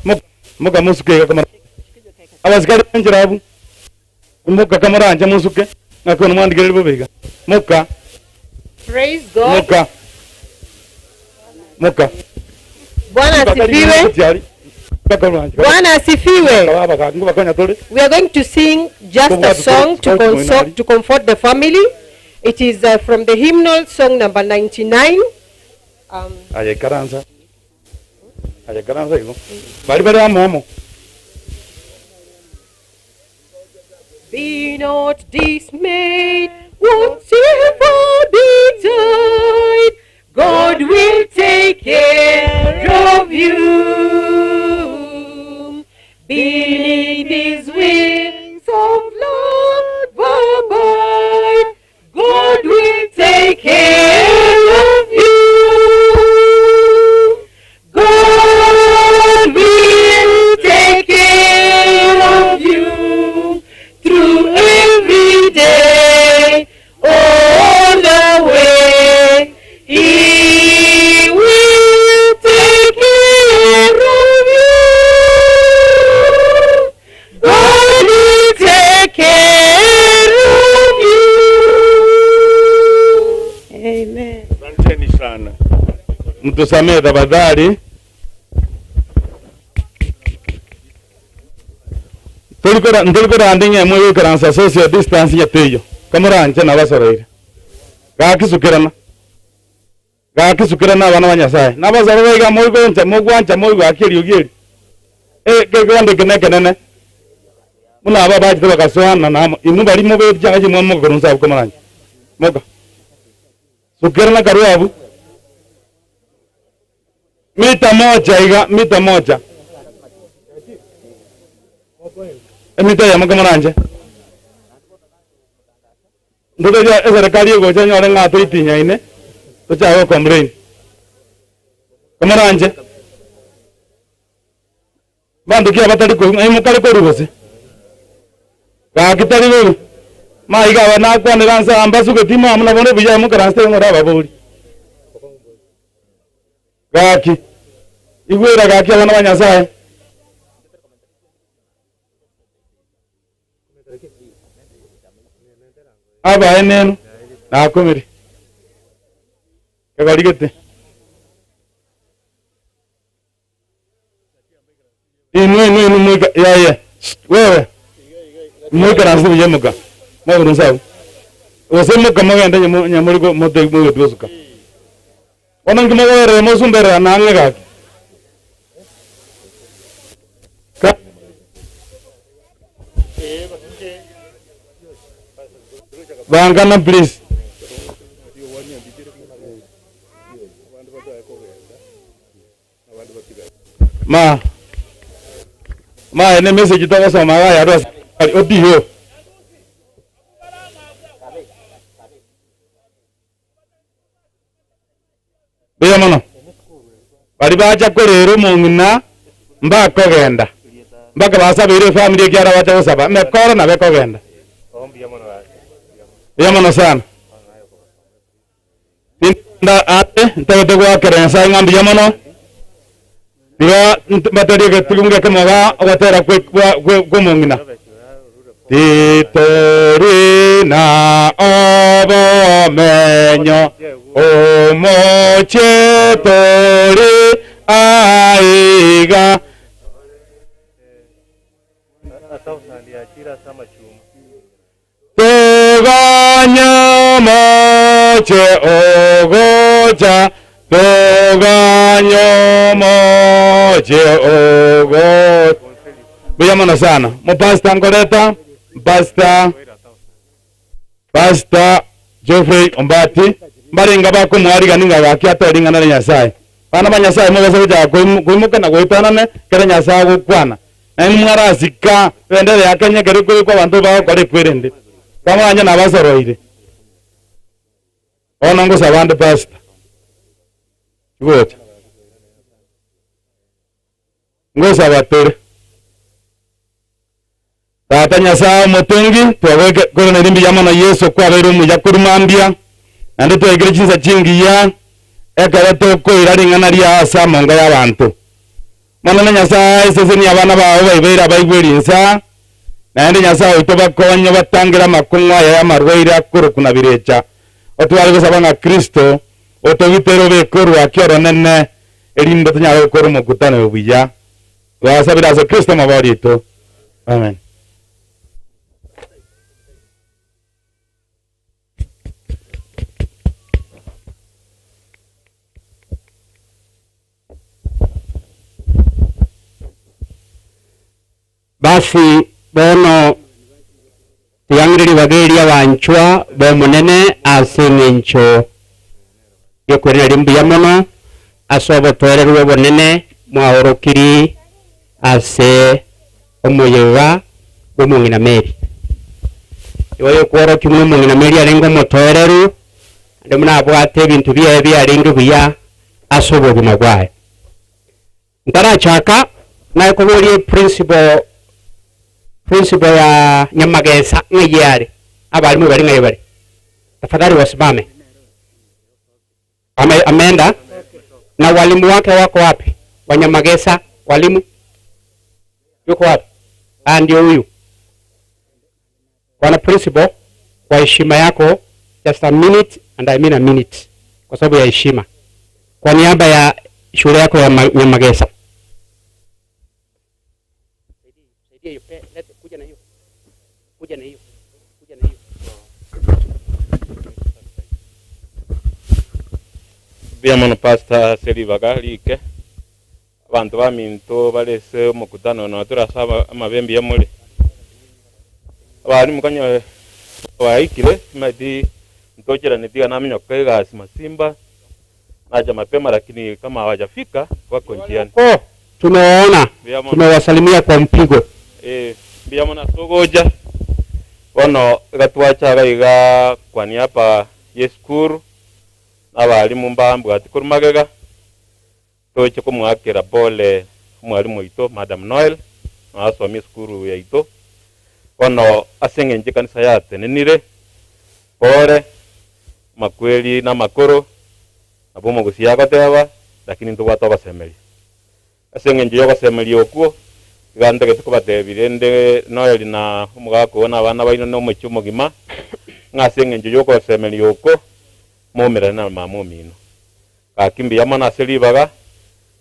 muka musuke kama abasikari njirabu muka kamaranja musuke nakona mwandigere bobega muka. Praise God. Muka Bwana asifiwe. Bwana asifiwe. We are going to sing just a song to comfort the family. It is from the hymnal song number 99. Aye karanza. Aye karanza iko. Bari amomo. Be not dismayed, whatever betide, God will take care of you. Beneath His wings of love abide, God will take care of you. God will take care of you through every day, all the way. He will take care of you. God will take care of you. Amen. Asanteni sana. Mtusamee tafadhali. Tulikora andinye moyo karansa social distance ya teyo. Kamuranje na basoreire. Kakisukirana. gakisukira na bana banyasaye nabazaro bega moigonja mogwanja moigo akiri ugiri kegonde kenene muna aba baje bakasoana na inu bari mo be byaje mo mo gorunza ko maranje moga sukira na karuabu mita moja mita ya moga maranje ndoto ya serikali go cha nyore ngato itinya ine to cha complain kamaranje bandu kia batari ko mu kale ko rubose ga kitari go mai ga wana kwa ne ransa ambasu ke tima amuna bone bija mu karanste ngora baburi gaki igwera gaki abana banyasaye aba eneno na komeri kagarigete inu mwika ya wewe mwika ranzi bijemuka mwa runsawo osemuka mwenda nyamuriko mote mwe dosuka onangi mwere mosumbera nange gaki Bangana please. Ma ene message to so ma ya do odiho. Beya mono. Bari bacha korero Mong'ina mbako genda. Mbaka basabire family kyara bacha gusaba. Mekoro na beko genda. Yamono sana. Nda ate ntagote kwa kerensa ngambi yamono. Biga batari ke tulunga ke moga watera kwa Mong'ina. Titori na obomenyo omochetori aiga. Toganyo moche ogocha, toganyo moche ogocha. Buyamana sana. Mopasta ngoreta, pasta Geoffrey Ombati, mbaringa bako mwari ganinga gaki atoringa na Nyasaye. Bana banyasaye mo baseja kuimuka na goitanane kera Nyasaye gukwana. Na mwarazika endele yakanye keri kwa bantu ba kore kwerende. Kama anya na basoroire. Ona ngo sabande pasta. Ngocha. Ngo sabatere. Tata Nyasaye mutungi twaweke kore ndimbi yamana Yesu kwa bero mu yakurumambia. Ande twegere chinza chingiya. Eka batoko iraringana lya asa monga y'abantu. Mana Nyasaye sese ni abana bawe bayibera bayigwerinsa. Nandi Nyasaye itobakonyo batangira makunwa ya marwaire akuru kuna birecha otwari gusaba nka Kristo otobitero bekuru akyoro nene elindo tunyaro kuru mukutano buya wasabira za Kristo mabarito amen. Basi bono tuyangiriri bageria banchwa bo munene asengencho yokwerera rimbuya mono asobo twererwe bonene mwaorokiri ase omoyeba bo Mong'ina Meri yoyo kworo kimwe Mong'ina Meri arengo motwereru ande muna bwate bintu bye arengo buya asobo bimagwaye ntarachaka na koborie principle ya Nyamagesa ngiyare abalimu bari ngayo bari tafadhali wasimame. Amenda na walimu wake wako wapi? Wa Nyamagesa walimu yuko wapi? Ndio huyu bwana principal, kwa heshima yako just a minute, and I mean a minute, kwa sababu ya heshima, kwa niaba ya shule yako ya Nyamagesa. Biamono Pastor Seribaga like abantu baminto balese omukutano no turasaba amabembe yamule abari mukanyo waikile madi ntokera nitiga namenyo kwega masimba naja mapema, lakini kama hawajafika wako njiani. Tumewaona, tumewasalimia kwa mpigo. Biamono sogoja ono gatwacha gaiga kwa niapa yeskuru abalimu mbambu ati kurumagega toche kumwakira pole mwalimu ito Madam Noel asomi skuru ya ito ono asenge nje kanisa yate nenire pole makweli na makoro abomo gusiyaga tewa, lakini ndo watu basemeli asenge nje yoga semeli okuo gande ketukubatebire nde Noel na umugako na abana baino no muchumo gima ngasenge nje yoko semeli oko momera na mamomino kakimbi yamana Seribaga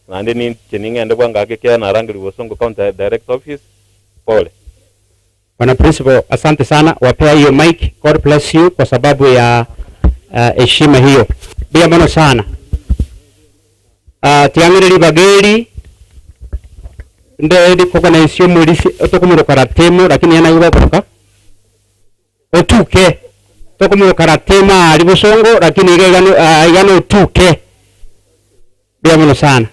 nande ni cheningende bwanga akekea na rangi Bosongo County Direct Office. Pole Bwana Principal, asante sana, wapea hiyo mic. God bless you kwa sababu ya heshima hiyo. Bia mono sana. Tiangere bageri nde dikoka na isio mulisi otokumuro karatemo, lakini yana yuba kutoka otuke tokumuro karatema ali Bosongo, lakini igano otuke. Bia mono sana,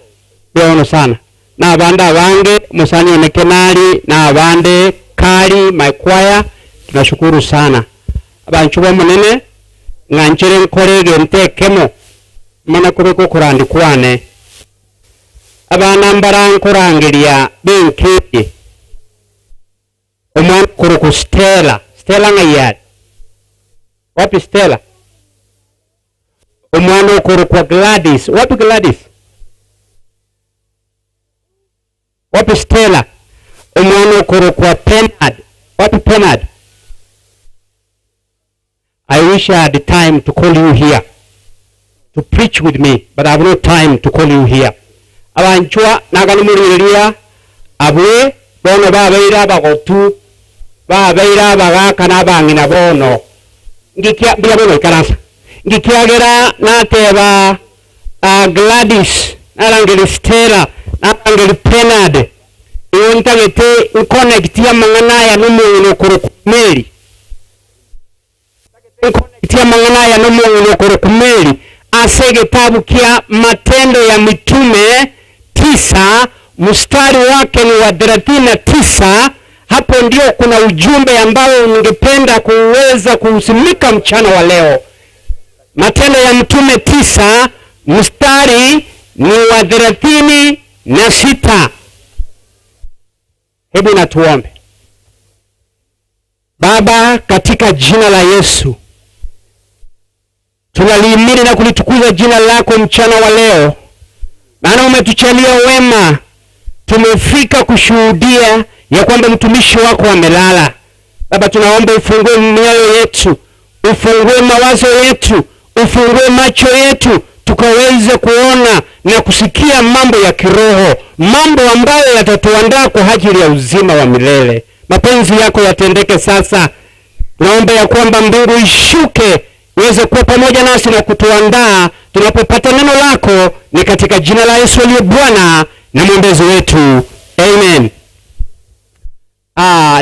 bia mono sana. Na abanda abange musani onekenali na abande kali my choir, tunashukuru sana. Abanchuba munene nganchere nkorege ntekemo mana kubeko kurandikwane abana mbara nkorangiria benki omwana kuruku Stella ngayari wapi Stella omwana kuruku Gladys wapi Gladys wapi Stella omwana kuruku Penad wapi Penad. I wish I had the time to call you here to preach with me, but I have no time to call you here. Abanchwa nagalumuriria abwe bono babeira bagotu babeira bagaka nabangina bono ngikia bia bono ikarasa ngikiagera nateba Gladys narangeli Stella narangeli Penad iwontagete connect ya mangana ya numuntu kurukumeli tia Mong'ina ya Mogotu kumeli ase kitabu kia Matendo ya Mitume 9 mstari wake ni wa 39. Hapo ndio kuna ujumbe ambao ningependa kuweza kuusimika mchana wa leo. Matendo ya Mitume 9 mstari ni wa 36. Hebu natuombe. Baba, katika jina la Yesu tunalihimidi na kulitukuza jina lako mchana wa leo, maana umetuchalia wema. Tumefika kushuhudia ya kwamba mtumishi wako amelala. Baba, tunaomba ufungue mioyo yetu, ufungue mawazo yetu, ufungue macho yetu, tukaweze kuona na kusikia mambo ya kiroho, mambo ambayo yatatuandaa kwa ajili ya uzima wa milele. Mapenzi yako yatendeke sasa. Naomba ya kwamba mbingu ishuke iweze kuwa pamoja nasi na kutuandaa tunapopata neno lako, ni katika jina la Yesu aliye Bwana na mwombezi wetu. Amen.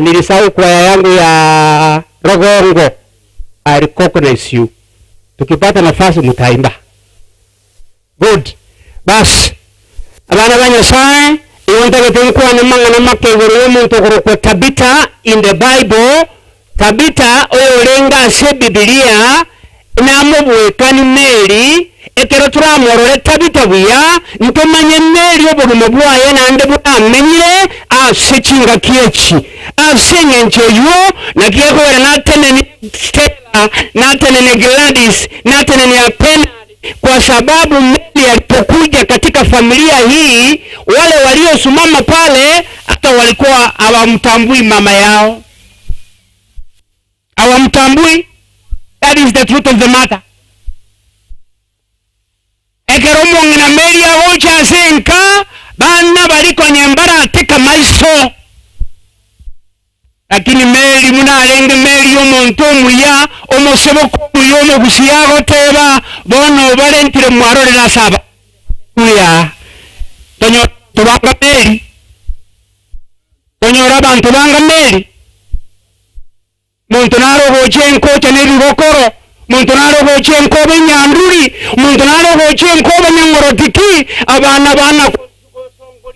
Nilisahau kwaya yangu ya Rogongo. I recognize you. Tukipata nafasi mtaimba. Good. Bas. Abana banyasaye iwontage tenkwa na mangana makegero muntu ko Tabita in the Bible. Tabita oyo lenga se Biblia na mubwekani Mary ekero turamorore Tabita buya ntomanye Mary oburumo bwaye nande bwamenyire asechinga kiechi asenye ncheyo na kiekora natenene Stella natenene Gladys natenene Penad, kwa sababu Mary alipokuja katika familia hii wale waliosimama pale hata walikuwa hawamtambui mama yao, hawamtambui. That is the truth of the matter. Ekero Mong'ina Mary agocha senka bana baliko nyembara ateka maiso lakini meli munalenge meli y'omuntu omuya omuseboko omuya omugusiyago teba bono balentire mwarorera saba uya tonyora tubanga meli tonyora abantu banga meli muntu narogoche enkocha n'ebibokoro muntu narogoche enkobe nyanduri muntu narogoche enkobe nyangorotiki abana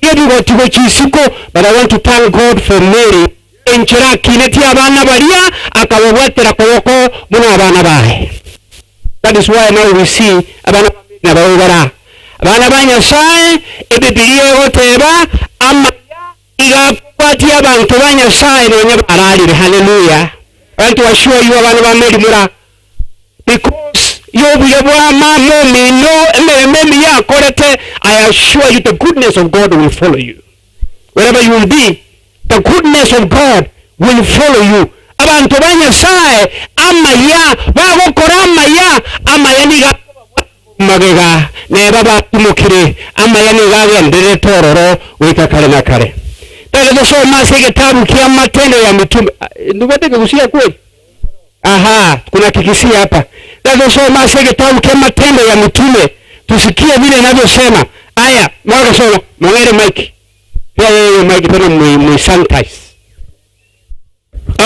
yebigotigo kisiko. But I want to thank God for Mary enchera kineti abana baria akabobwatera koboko muna abana bae. That is why now we see abana nabawara abana banyasaye ebibiliya goteba ama igakwati abantu banyasaye bonye baralire. Hallelujah. I want to assure you abana ba Mary mura, because I assure you the goodness of God will follow you. Wherever you will be, the goodness of God will follow you. Abantu banyasaye amaya bagokora amaya niga magega ne baba tumukire amaya niga gendere tororo wika kale na kale. Tale so mase kitabu kia Matendo ya Mitume. Ndubete kugusia kweli? Aha, kuna kikisia hapa. Tale so mase kitabu kia Matendo ya Mitume. Tusikie vile ninavyosema. Aya, mwaka soma, mwangere Mike. Pia yeye Mike tena sanitize.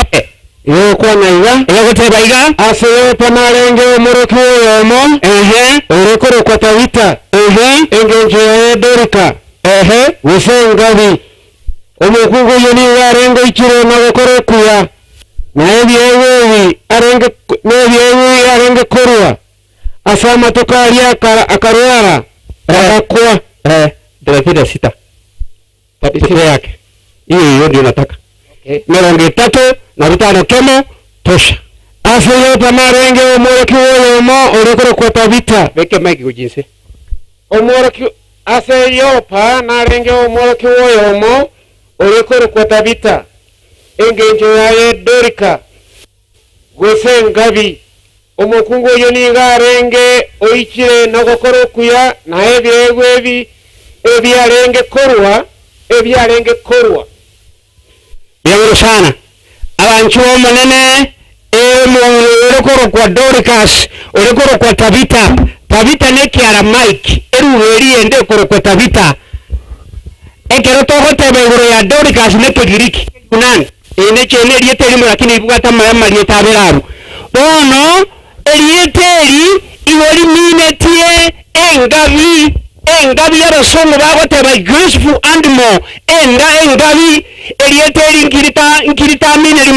Okay. Yo kwa naiga, yo kuteba iga, aseyo pamalenge omoroki oyomo, orekoro kwa tawita, engenje ya Dorika, wisengavi, omukugu yoni arengo ichiro na gokoro kuya, na ebi arenge korua, asama toka alia akaruara, rakakua, drafida sita, tapitire yake, hiyo ndio nataka. Meronge tatu na vitano kemo tosha. Aseyo pamarenge omoroki oyomo orekoro kwa tawita. Weke maiki kujinse. Omoroki aseyo pa narenge omoroki oyomo orekoro kwa tawita. Engenjo ya Dorika. Wese ngavi. Omukungu yoni garenge oichire nagokoro kuya na ebi arenge korwa. Yanguru sana. Abantu omonene orekoro kwa Doricas orekoro kwa Tabita. Tabita nekiara Mike erugeri ende okoro kwa Tabita. Ekero togote beguru ya Doricas nekegiriki kunani eneche eriete limu lakini ibugata mayama lieta aberaru bono erieteri igori minetie engavi y'abasongo bagote by graceful animal engavi erieteri nkirita mineri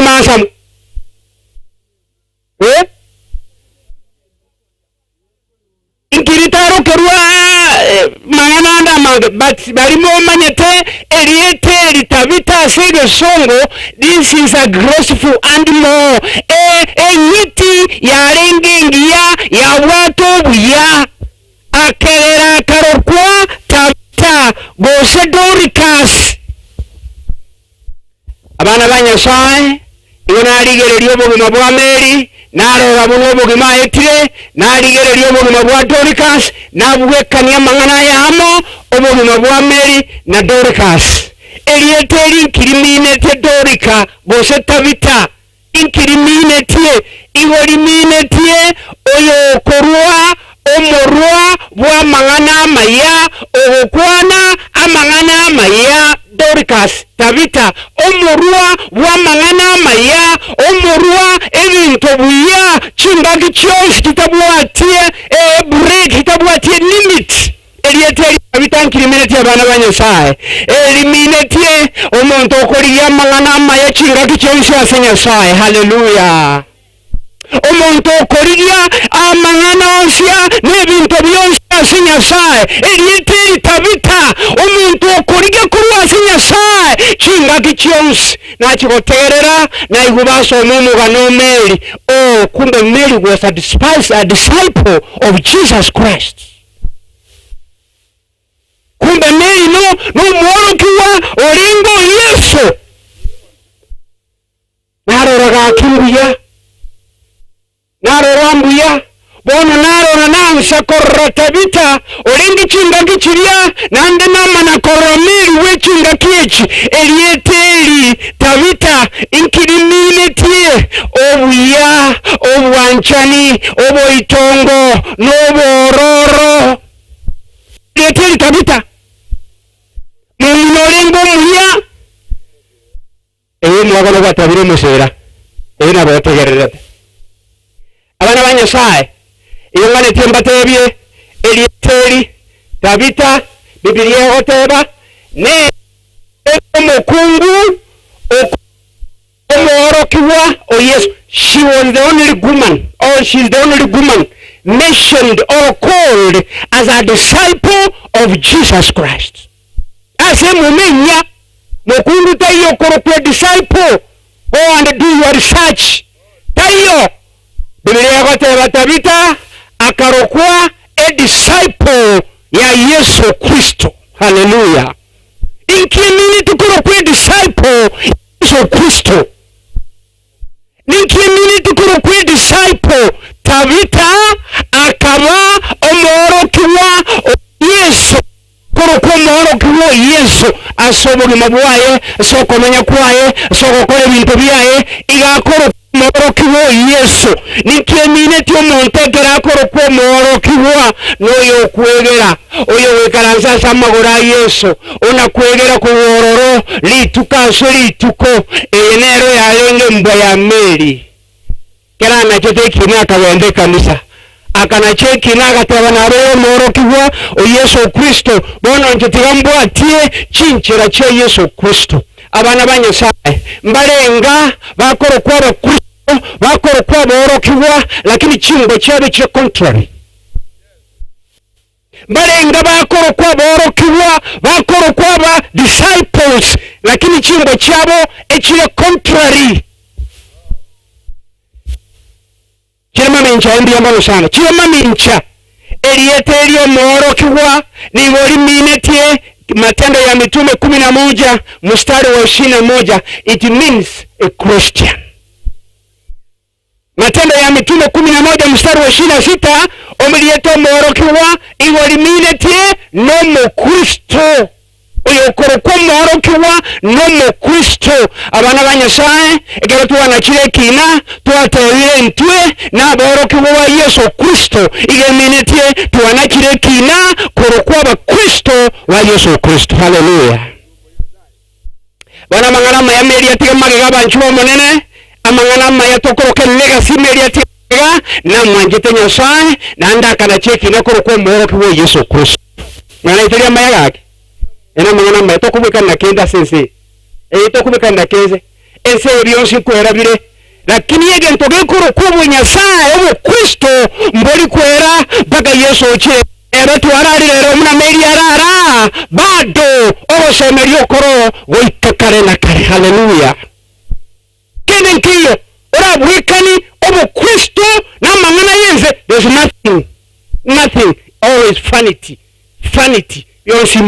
mansamu inkiritaro kerwa mangananda but barimo manyete erieteri Tabita say the songo. This is a graceful animal enyiti yarengengia ya watu buya akerera karokwa Tabita gose Doricas abana banyasaye igonarigererio obugima bwa Mary narora buno obugima etire narigererio obugima bwa Doricas nabwekania mangana yamo obugima bwa Mary na Doricas erieteri nkiriminete Dorika gose Tabita inkiriminete igoriminete oyo korwa omorwa bwa mangana maya ogokwana amangana maya Doricas Tabita omorwa bwa mangana maya omorwa ebintu buya chimbagi chose kitabwatie break kitabwatie limit erieteri Tabita nkiriminete abana banyasaye eliminete omuntu okoriya mangana maya chingagi chose asenyasaye. Hallelujah. Omuntu okoriya amangana osya nebintu byonse asenyasaye erieteri Tabita omuntu okoriya kurwa asenyasaye chingagi chonse nachigoterera naigubaso omugano Mary. Oh, kumbe Mary was a disciple of Jesus Christ. Kumbe Mary no mworokiwa oringo Yesu naroraga akimbuya narorambuya bono narora nansa korra Tabita oringi chingagi chiria nande nama na korra Mary kwechinga kiechi elieteli tabita inkirimineti obuya obwanchani oboitongo nobororo elieteli tabita muminolengo muya mwagano gwatabire musera nabotegererete abana banyasaye iyo ngane mbatebye elieteli tabita Biblia hoteba ne omukungu omworokiwa yes, she was the only woman or she's the only woman mentioned or called as a disciple of Jesus Christ. Ase mumenya mukungu tayo korokwe disciple go and do your research tayo Biblia hoteba tabita akarokwa a disciple ya Yesu Kristo. Hallelujah. Inkimini tukuro kwe disciple Yesu Kristo. Ninkimini tukuro kwe disciple tabita akaba omworokiwa Yesu. Kuro kwa omworokiwa Yesu asobuli mabwaye asokomenya kwaye asokokole bintu byaye igakoro omworokiwa Yesu. Ninkimini tyo montegera akoro kwa omworokiwa noyo kwegera oyo wekaranza samagora Yesu ona kwegera ku wororo litukaso lituko enero yalenge mbwa ya meri kera na chote kina kawende kanisa akana cheki na gataba na roho morokiwa o Yesu Kristo bono ntitigambwa atie chinchira che Yesu Kristo abana banyasaye mbalenga bakoro kwa Kristo bakoro kwa morokiwa lakini chimbo chabe che contrary balenga bakoro kwa borokiwa bakoro kwa ba disciples lakini chimbo chabo echile contrary chirema mincha ndi ambalo sana chirema mincha eliete elio morokiwa ni wali minetie Matendo ya Mitume 11 mstari wa 21 it means a Christian. Matendo ya Mitume 11 mstari wa 26 omulieto morokiwa iwaliminetie no mu Kristo oyo korokwa morokiwa no mu Kristo abana banyasaye egero tuwanakire kina tuwatewire ntwe n'aborokiwa wa Yesu Kristo igeminetie tuwanakire kina korokwa ba Kristo wa Yesu Kristo. Hallelujah. Bana mangana mayameli atige magega banchuwa monene amangana mayatokoroke legacy meli atige na mwanjete nyasaye na ndaka na cheki na korokwa morokiwa Yesu Kristo mwana itiria mayagake ena mangana mayato kubika na kenda sense to kubika na keze ense byonsi kwera bire lakini yege ntoge korokwa nyasaye obo Kristo mboli kwera mpaka Yesu oche ero tuarari rero muna meri arara bado obo semeri okoro goitakare na kare. Hallelujah. Kene nkiyo ora wikani obo Kristo na mangana yenze there's nothing always vanity yonsi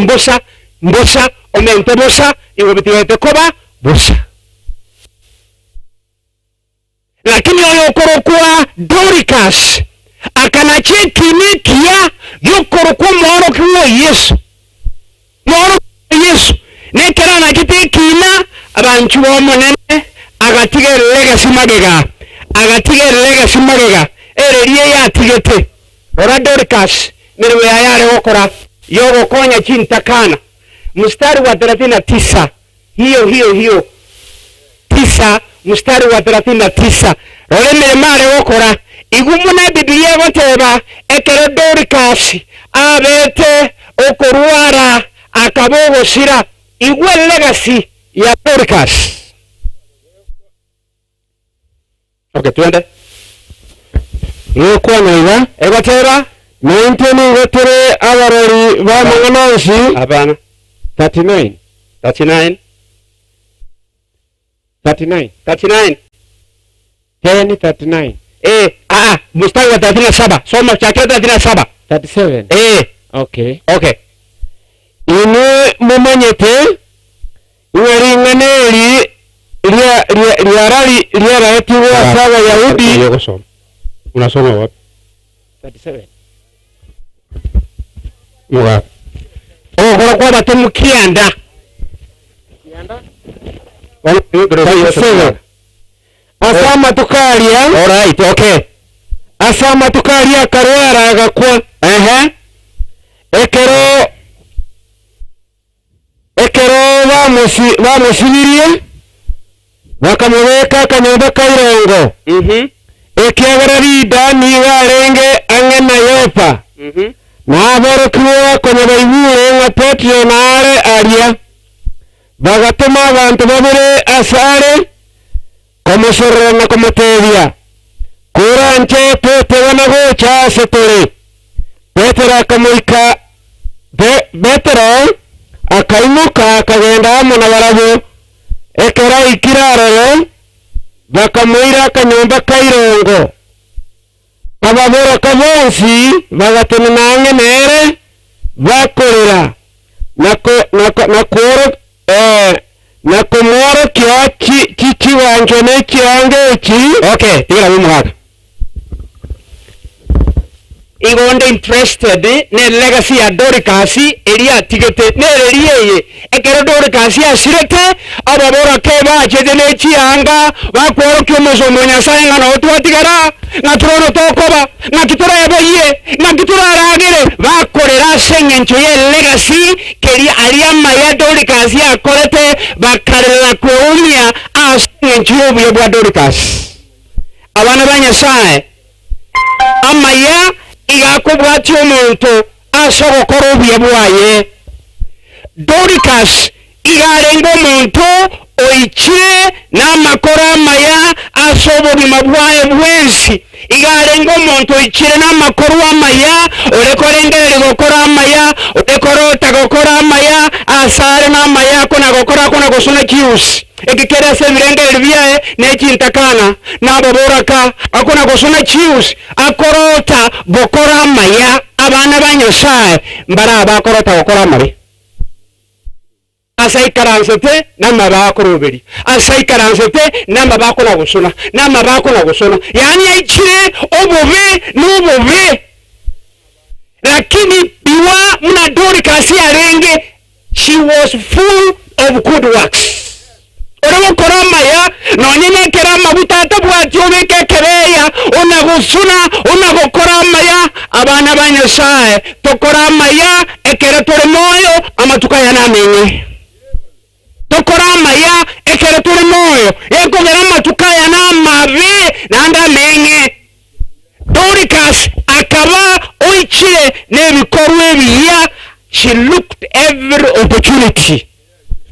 mbosa omente bosa iwobitiwete koba bosa lakini oyo korokwa Dorcas akanache kinikia yokorokwa mworokiwa Yesu nekera nakite kina abantu bomonene agatigerega simagega ererie yatigete ora Dorcas mirwe yare okora yogo konya chintakana mstari wa 39 hiyo 9 mstari wa 39 role mare okora igumuna Biblia goteba ekero Dorcas abete okorwara akabogo sira igwe legacy ya Dorcas. Okay, tuende yoko naiba egotera 19 gotere abarori ba manganosi abana 39 10 39 mstari wa 37 soma chakira 37 okay ine mumanyete iwaringaneli liara etiwa sawa Yahudi unasoma wapi 37 muga okora kwa batemukianda asama tukaria. All right, okay. Asama tukaria karwara agakwa. Ekero bamusibirie bakamubeka kanyumba kairongo. Ekiagara rida niga arenge ang'ena yopa. Naborokiwe kwenye baibure nga Petro na are aria. Bagatuma abantu babire asare kumusorera na kumutebia. Kura nche Petro na gocha setore. Petro akamuika Petro akaimuka akagenda mu na barabo. Ekera ikiraroro bakamuira kanyumba kairongo. Ababora kabonsi bagatena nange nere bakorera nakomoro kya wanje nekiange ki. Okay, tira bumwaka igonde interested ne legacy ya Dorcas eria tigete ne eriye ekero Dorcas asirete ababora ke bachete ne chianga bakworo kyomozo monyasaye ngana otwatigara naturono tokoba nakitura yaboye nakitura aragere bakorera Senge ncho ye legacy keri aria maya Dorcas akorete bakarela kweumia Senge ncho ye bwa Dorcas abana banyasaye amaya igakubwati omuntu ashobokora obuye bwaye. Dorcas igarenga omuntu oikire n'amakoro amaya asobobima bwaye bwensi. Igarenga omuntu oikire n'amakoro amaya orekora enderere gokora amaya orekora otagokora amaya asare n'amaya kona gokora kona gosuna kiusi. Ekikera se birengere byaye nekintakana nababoraka akona gosuna chius akorota gokora maya abana banyosaye mbara abakorota gokora mari asaikaransete namabakoroberi asaikaransete namabakona gosuna namabakona gosuna yani aichire obobe n'obobe lakini biwa muna Dorcas arenge she was full of good works. Oro korama ya nonyene kerama butata bwati obeke kereya onagusuna onagokorama ya abana banyasaye tokorama ya ekere tore moyo amatuka ya namenye tokorama ya ekere tore moyo ekogera amatuka ya namabe nanda menye. Dorcas akaba oichire nebikorwe biya. She looked every opportunity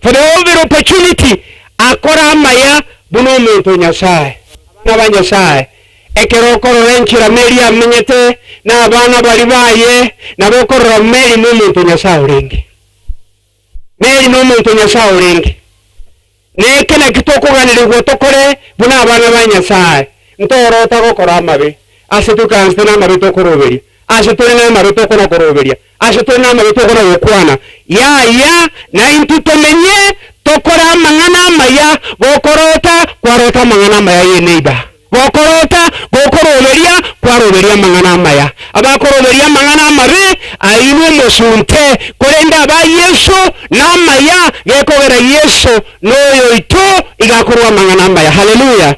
for the every opportunity akora amaya buno muntu nyasaye n'abanyasaye ekero korora enkira meri amenyete n'abana bali baye nabokorora meri n'omuntu nyasaye olenge meri n'omuntu nyasaye olenge nekena kitokuganirwa tokore buno abana banyasaye ntorota gokora amabe asitukanste n'amabe tokoroberi asitore n'amabe tokona koroberia asitore n'amabe tokona gokwana ya na intutomenye tokora mangana maya gokorota kwarota mangana maya ye neighbor gokorota gokoroberia kwaroberia mangana maya abakoroberia mangana mabe ainu mosunte korenda ba Yesu na maya gekogera Yesu noyo ito igakorwa mangana maya. Haleluya.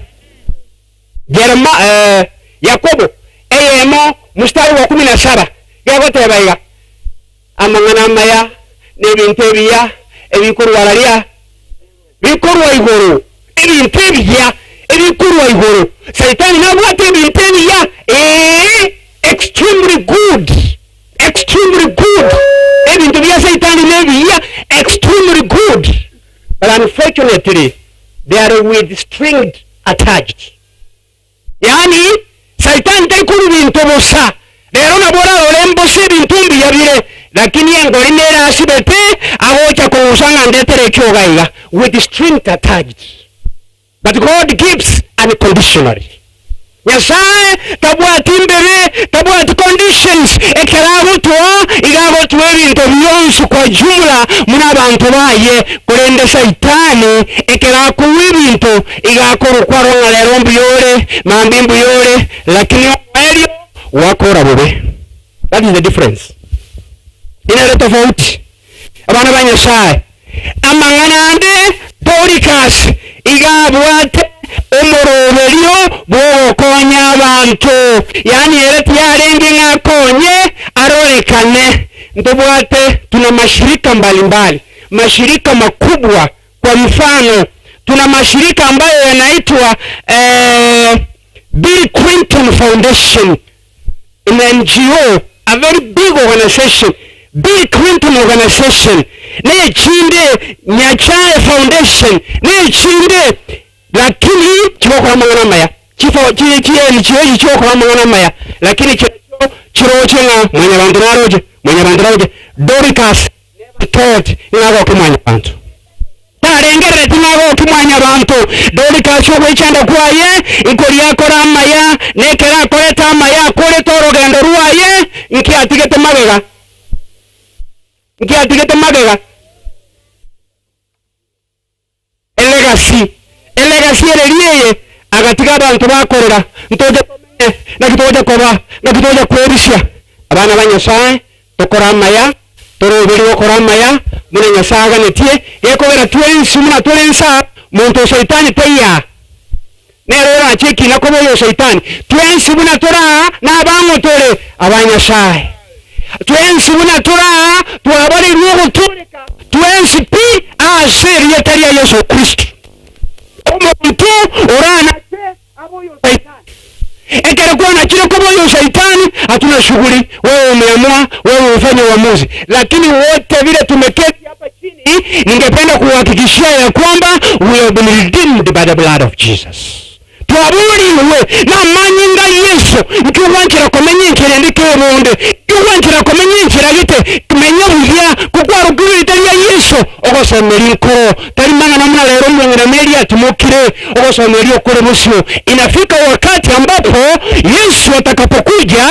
Yakobo eyemo mustari wa 17 gegotebaiga amangana maya nebintebiya ebikurwararia bikorwa igoro ebintebiya ebikurwa igoro Satan nabwate ebintebiya extremely good ebintu bya Satan nebiya extremely good, but unfortunately they are with string attached. Yani Satan taikuru bintu bosa lero nabora olembo se bintu mbiyabire lakini engori nera asibete awocha kusanga ndetere kyogaiga with string attached, but God gives unconditionally. Nyasaye tabwati mbere tabwati conditions ekerago tuwa igago tuwe bintu byonsu kwa jumla muna abantu baye kurende Saitani ekerago wibintu igakoro kwa ronga lero mbiyore mambi mbiyore lakini elio wakora bobe. That is the difference. Ina tofauti abana ba Nyasaye amangana ande Dorcas igabwate omoroberio bwokonya abantu yani ereti yarenge ngakonye arorekane. Ndobwate tuna mashirika mbalimbali, mashirika makubwa. Kwa mfano tuna mashirika ambayo yanaitwa Bill Clinton Foundation, an NGO, a very big organization, Bill Clinton Organization. Ne chinde Nyachae Foundation, ne chinde lakini chibokora mwana maya chifo chie chibokora mwana maya lakini chirochenga mwenye bantu Dorcas thought inago kumanya bantu tarengere tinago kumanya bantu Dorcas okwechanda kwaye ikori yakora maya nekera koreta maya kore torogendo ruaye nkiatigete magega Elegasi ereriye agatiga abantu bakorera ntoje nakitoje koba nakitoje kwerisha abana banyasaye tokora maya torobiri okora maya mune nyasaga netie yekobera twensi muna tolensa muntu shaitani teya nero acheki nakobo yo shaitani twensi muna tora na bango tore abanyasaye twensi muna tora tuabali rugo tureka twensi pi aseri yetaria Yesu Kristo omuntu orana aboyo shaitani ekere kuona kile koboyo shaitani hatuna shughuli. Wewe umeamua, wewe ufanye uamuzi, lakini wote vile tumeketi hapa chini ningependa kuhakikishia ya kwamba we have been redeemed by the blood of Jesus. Tuaburiwe na manyinga Yesu nkiwanjira komenyinjira ndikeronde nkiwanjira komenyinjira gite kumenya buya kugwaruguru itali ya Yesu ogosomeri nkoro tali manga namuna lero Mong'ina meri atumukire ogosomeri okore busyo. Inafika wakati ambapo Yesu atakapokuja,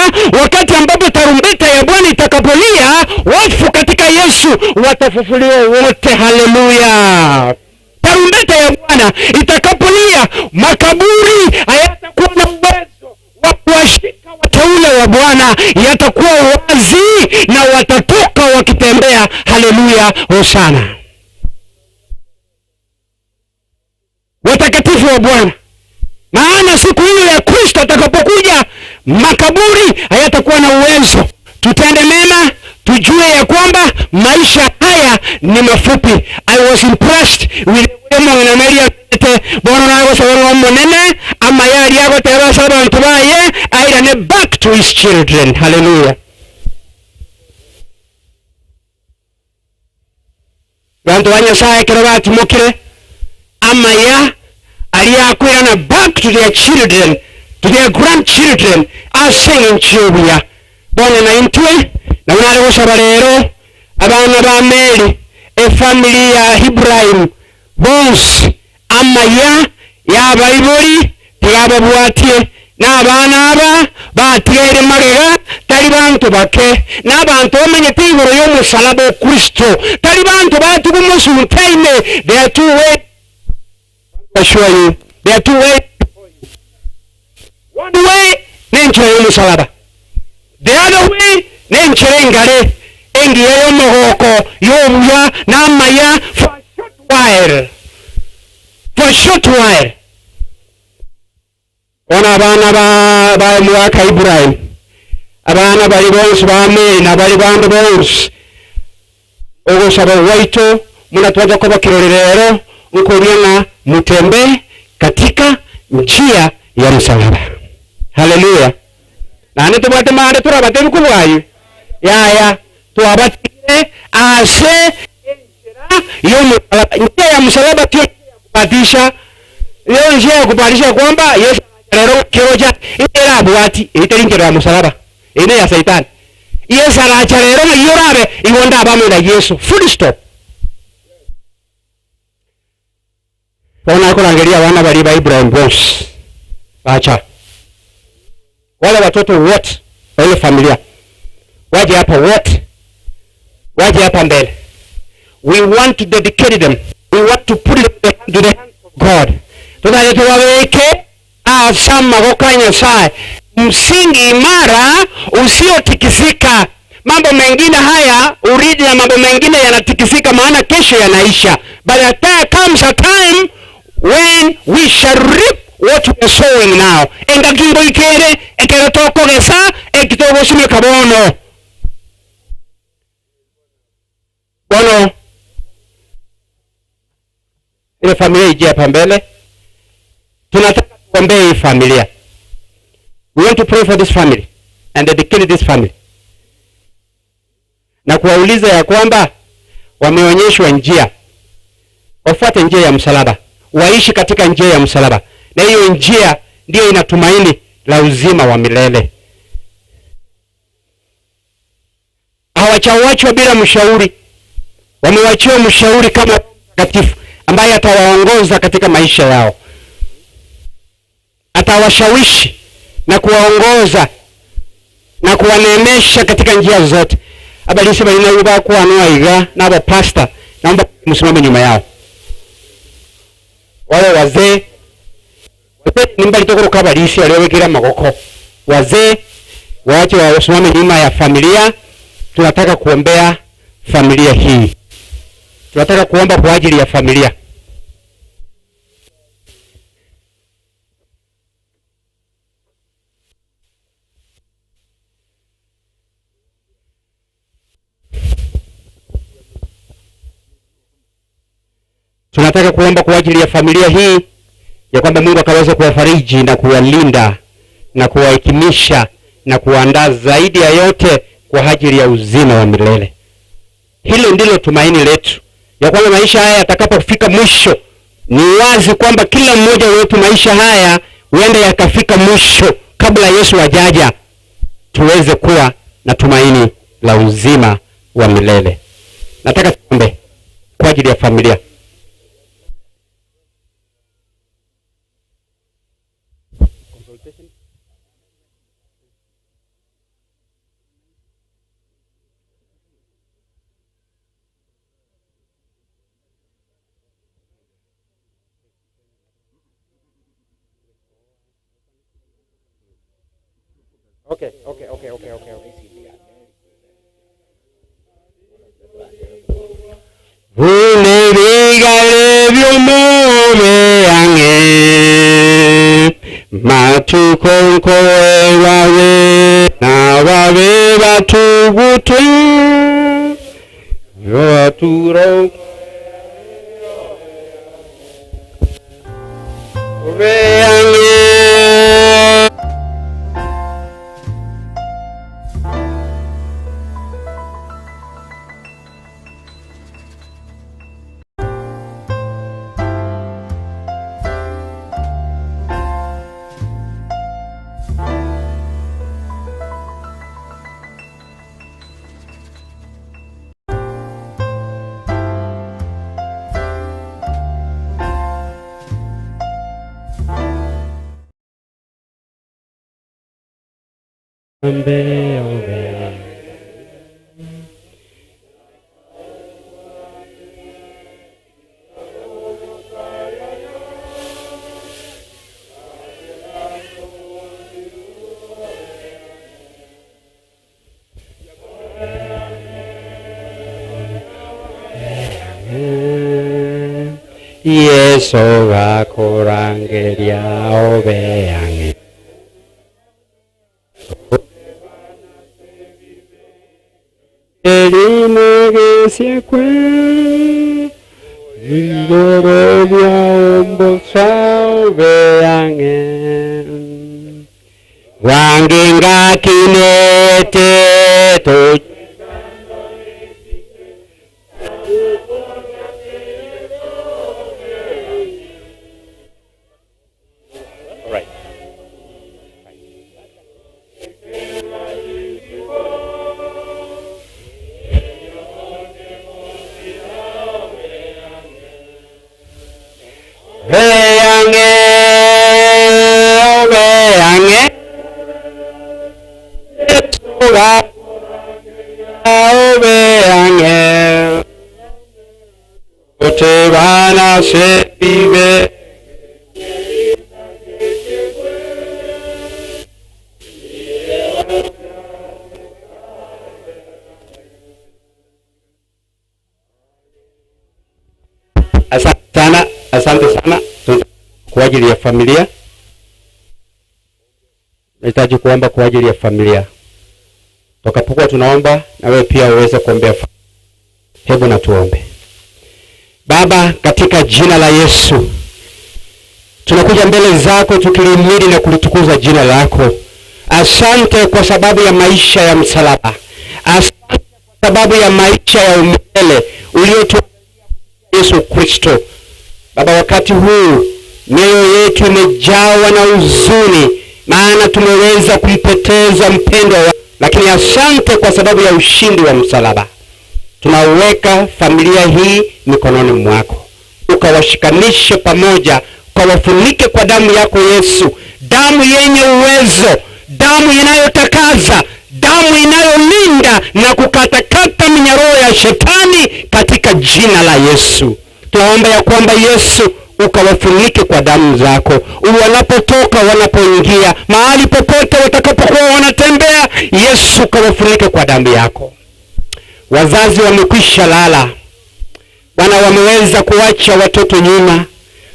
wakati ambapo tarumbeta ya Bwana itakapolia, wafu katika Yesu watafufuliwa wote. Haleluya. Tarumbeta ya Bwana itakapolia, makaburi hayatakuwa na uwezo wa kuwashika wateule wa Bwana, yatakuwa wazi na watatoka wakitembea. Haleluya, hosana. Watakatifu wa Bwana, maana siku hiyo ya Kristo atakapokuja, makaburi hayatakuwa na uwezo. Tutende mema, tujue ya kwamba maisha haya ni mafupi. I was impressed with Mong'ina Meria bono nago sawo monene ama yari yago tera saba ntubaye airane back to his children. Hallelujah. Bantu banyasaye kero batumukire ama ya aliyakwirana back to their children, to their grandchildren, asinging children. Bono na intwe na unale gusaba rero abana ba Mary family ya Ibrahim bons amaya ya Bible tigababwatie n'abana aba batigere magega tali bantu bake n'abantu bamenye tigoro yo musalabo Kristo tali bantu batugumusuntaine. They are two ways. I assure you, there are two ways. One way nenchera yo musalaba, the other way nenchera engale engiye yo mogoko yobuya n'amaya for a short while. For a short while. Ona abana ba mwaka Ibrahim, abana bali bonse ba Mary na bali bandu bonse ogosaba waito munatwaja kuba kirorero ukoriana mutembe katika njia ya msalaba. Haleluya. Na ane tubate maande turabate bikubwayo ya tuabatire ase njia ya msalaba tio kubatisha leo njia ya kubatisha kwamba Yesu rero kiroja era abwati itari ngero ya msalaba ine ya Satan. Yesu aracha rero yorabe iwonda abame na Yesu full stop. Ona kurangelia wana bali ba Ibrahim boss acha wale watoto wote wale familia waje hapa wote, waje hapa mbele. We want to dedicate them, we want to put it to the hands of God. Tunataka tuwaweke asama gokanya sai msingi imara usiotikisika. Mambo mengine haya uridi na mambo mengine yanatikisika, maana kesho yanaisha. But there comes a time when we shall reap what we are sowing now. Engakimbo ikere, ekero toko gesa, ekitogo sime kabono. Bono, ile familia ije hapa mbele. Tunataka tuombee hii familia. We want to pray for this family and dedicate this family. Na kuwauliza ya kwamba wameonyeshwa njia, wafuate njia ya msalaba, waishi katika njia ya msalaba, na hiyo njia ndiyo inatumaini la uzima wa milele. Hawachawachwa bila mshauri, wamewachiwa mshauri kama mtakatifu ambaye atawaongoza katika maisha yao, atawashawishi na kuwaongoza na kuwanemesha katika njia zote. Abalisi balina yuba kuanua iga na aba pastor, naomba msimame nyuma yao. Wale wazee nimba litokoro kabalisi waliowekera magoko. Wazee waache wasimame nyuma ya familia. Tunataka kuombea familia hii. Tunataka kuomba kwa ajili ya familia. Tunataka kuomba kwa ajili ya familia hii, ya kwamba Mungu akaweze kuwafariji na kuwalinda na kuwahekimisha na kuandaa zaidi ya yote kwa ajili ya uzima wa milele. Hilo ndilo tumaini letu, ya kwamba maisha haya yatakapofika mwisho, ni wazi kwamba kila mmoja wetu maisha haya huenda yakafika mwisho kabla Yesu ajaja, tuweze kuwa na tumaini la uzima wa milele. Nataka tuombe kwa ajili ya familia. Okay. Vulevigale vyomove ange matukonko ewawe na wawe batugute yoaturo ove ange. Yeso gakorangeria obeange Elinege kwe Indorobia ombosa obeange Wanginga kinete to se vive Asante sana kwa ajili ya familia. Nahitaji kuomba kwa ajili ya familia. Tukapokuwa tunaomba na wewe pia uweze kuombea. Hebu na tuombe. Baba, katika jina la Yesu tunakuja mbele zako tukilimidi na kulitukuza jina lako. Asante kwa sababu ya maisha ya msalaba. Asante kwa sababu ya maisha ya umilele uliotupatia Yesu Kristo. Baba, wakati huu mioyo yetu imejawa na huzuni, maana tumeweza kumpoteza mpendwa wako. Lakini asante kwa sababu ya ushindi wa msalaba. Tunaweka familia hii mikononi mwako. Ukawashikanishe pamoja, ukawafunike kwa damu yako Yesu. Damu yenye uwezo, damu inayotakaza, damu inayolinda na kukatakata minyororo ya shetani katika jina la Yesu. Tunaomba ya kwamba Yesu ukawafunike kwa damu zako. Wanapotoka, wanapoingia, mahali popote watakapokuwa wanatembea, Yesu ukawafunike kwa damu yako. Wazazi wamekwisha lala. Bwana, wameweza kuacha watoto nyuma.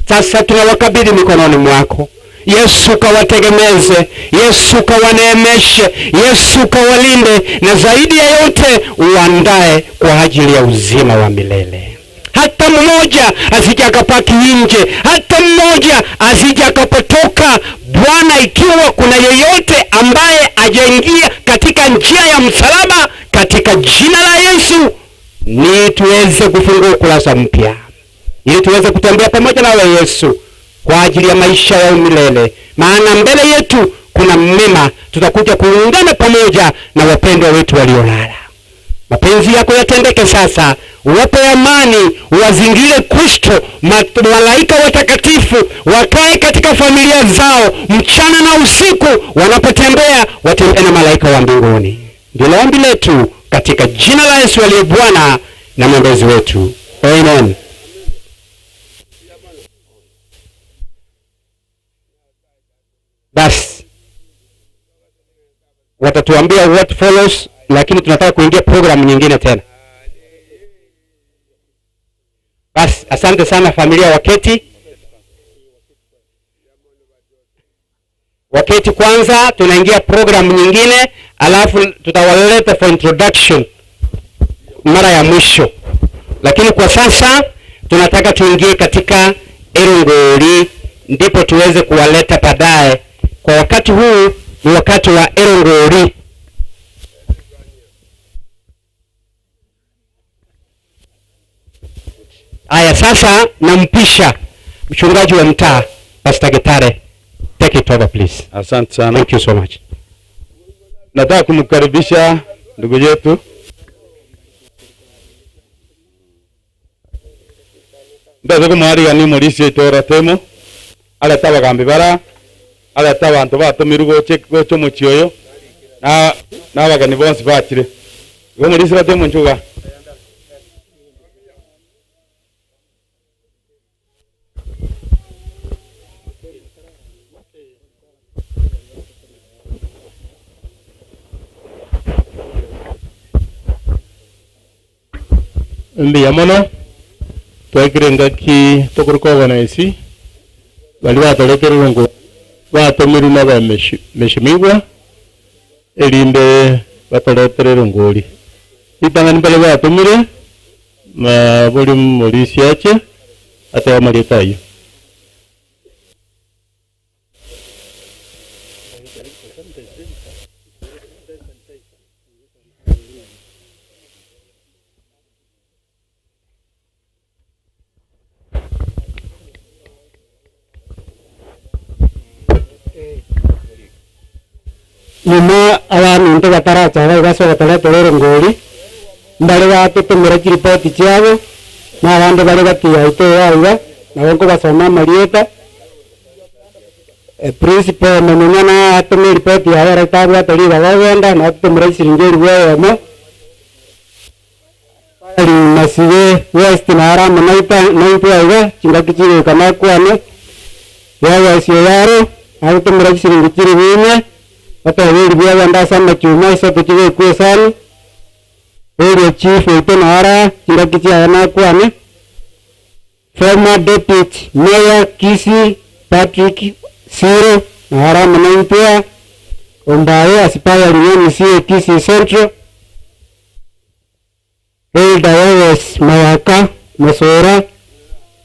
Sasa tunawakabidhi mikononi mwako. Yesu kawategemeze, Yesu kawaneemeshe, Yesu kawalinde, na zaidi ya yote uandae kwa ajili ya uzima wa milele. Hata mmoja asije akapaki nje, hata mmoja asije akapotoka. Bwana, ikiwa kuna yeyote ambaye hajaingia katika njia ya msalaba, katika jina la Yesu ni tuweze kufungua ukurasa mpya, ili tuweze kutembea pamoja nawe Yesu kwa ajili ya maisha ya umilele. Maana mbele yetu kuna mema, tutakuja kuungana pamoja na wapendwa wetu waliolala. Mapenzi yako yatendeke sasa. Uwape amani, uwazingire Kristo, malaika watakatifu wakae katika familia zao mchana na usiku. Wanapotembea watembee na malaika wa mbinguni. Ndilo ombi letu katika jina la Yesu aliye Bwana na mwombezi wetu. Amen. Basi watatuambia what follows, lakini tunataka kuingia program nyingine tena. Basi asante sana familia. Waketi kwanza, tunaingia program nyingine, alafu tutawaleta for introduction mara ya mwisho. Lakini kwa sasa tunataka tuingie katika erongori, ndipo tuweze kuwaleta baadaye. Kwa wakati huu ni wakati wa erongori. Aya, sasa nampisha mchungaji wa mtaa Pastor Gitare. Take it over please. Asante sana. Thank you so much. Nataka kumkaribisha ndugu yetu ndaza kumwariga ni Mauricio itora temo ala tabagambi bara ala tabantu batumirwa gocho muchioyo na bagani bonse bakire go Mauricio temo nchuga. Mbiya mono twekire ki tokurukogana isi bali batolekera rungu batomiru na bameshimigwa elinde batoletere runguri itangani bale batomire ma boli Mauricio yache ata amalitayo. Nyuma abantu nto bataracha baso bataletere ngori mbale batutumira report cyabo n'abandi bari batiya ito yawe nabo basoma marieta principal Mong'ina na atumira report yawe ratabu atari bagenda na atumira siringeri wemo ali masiwe west na arama naita yawe kingakichire kana kwane yawe sio yaro atumira siringeri weme hata wewe bia wanda sana chuma isa tukiwe kwesani wewe chief ito nara kinga kichi ana kwani former deputy mayor Kisii Patrick Siro na Harama Nampia ambaye aspiring MCA Kisii Central, Hilda Wewes Mayaka Masora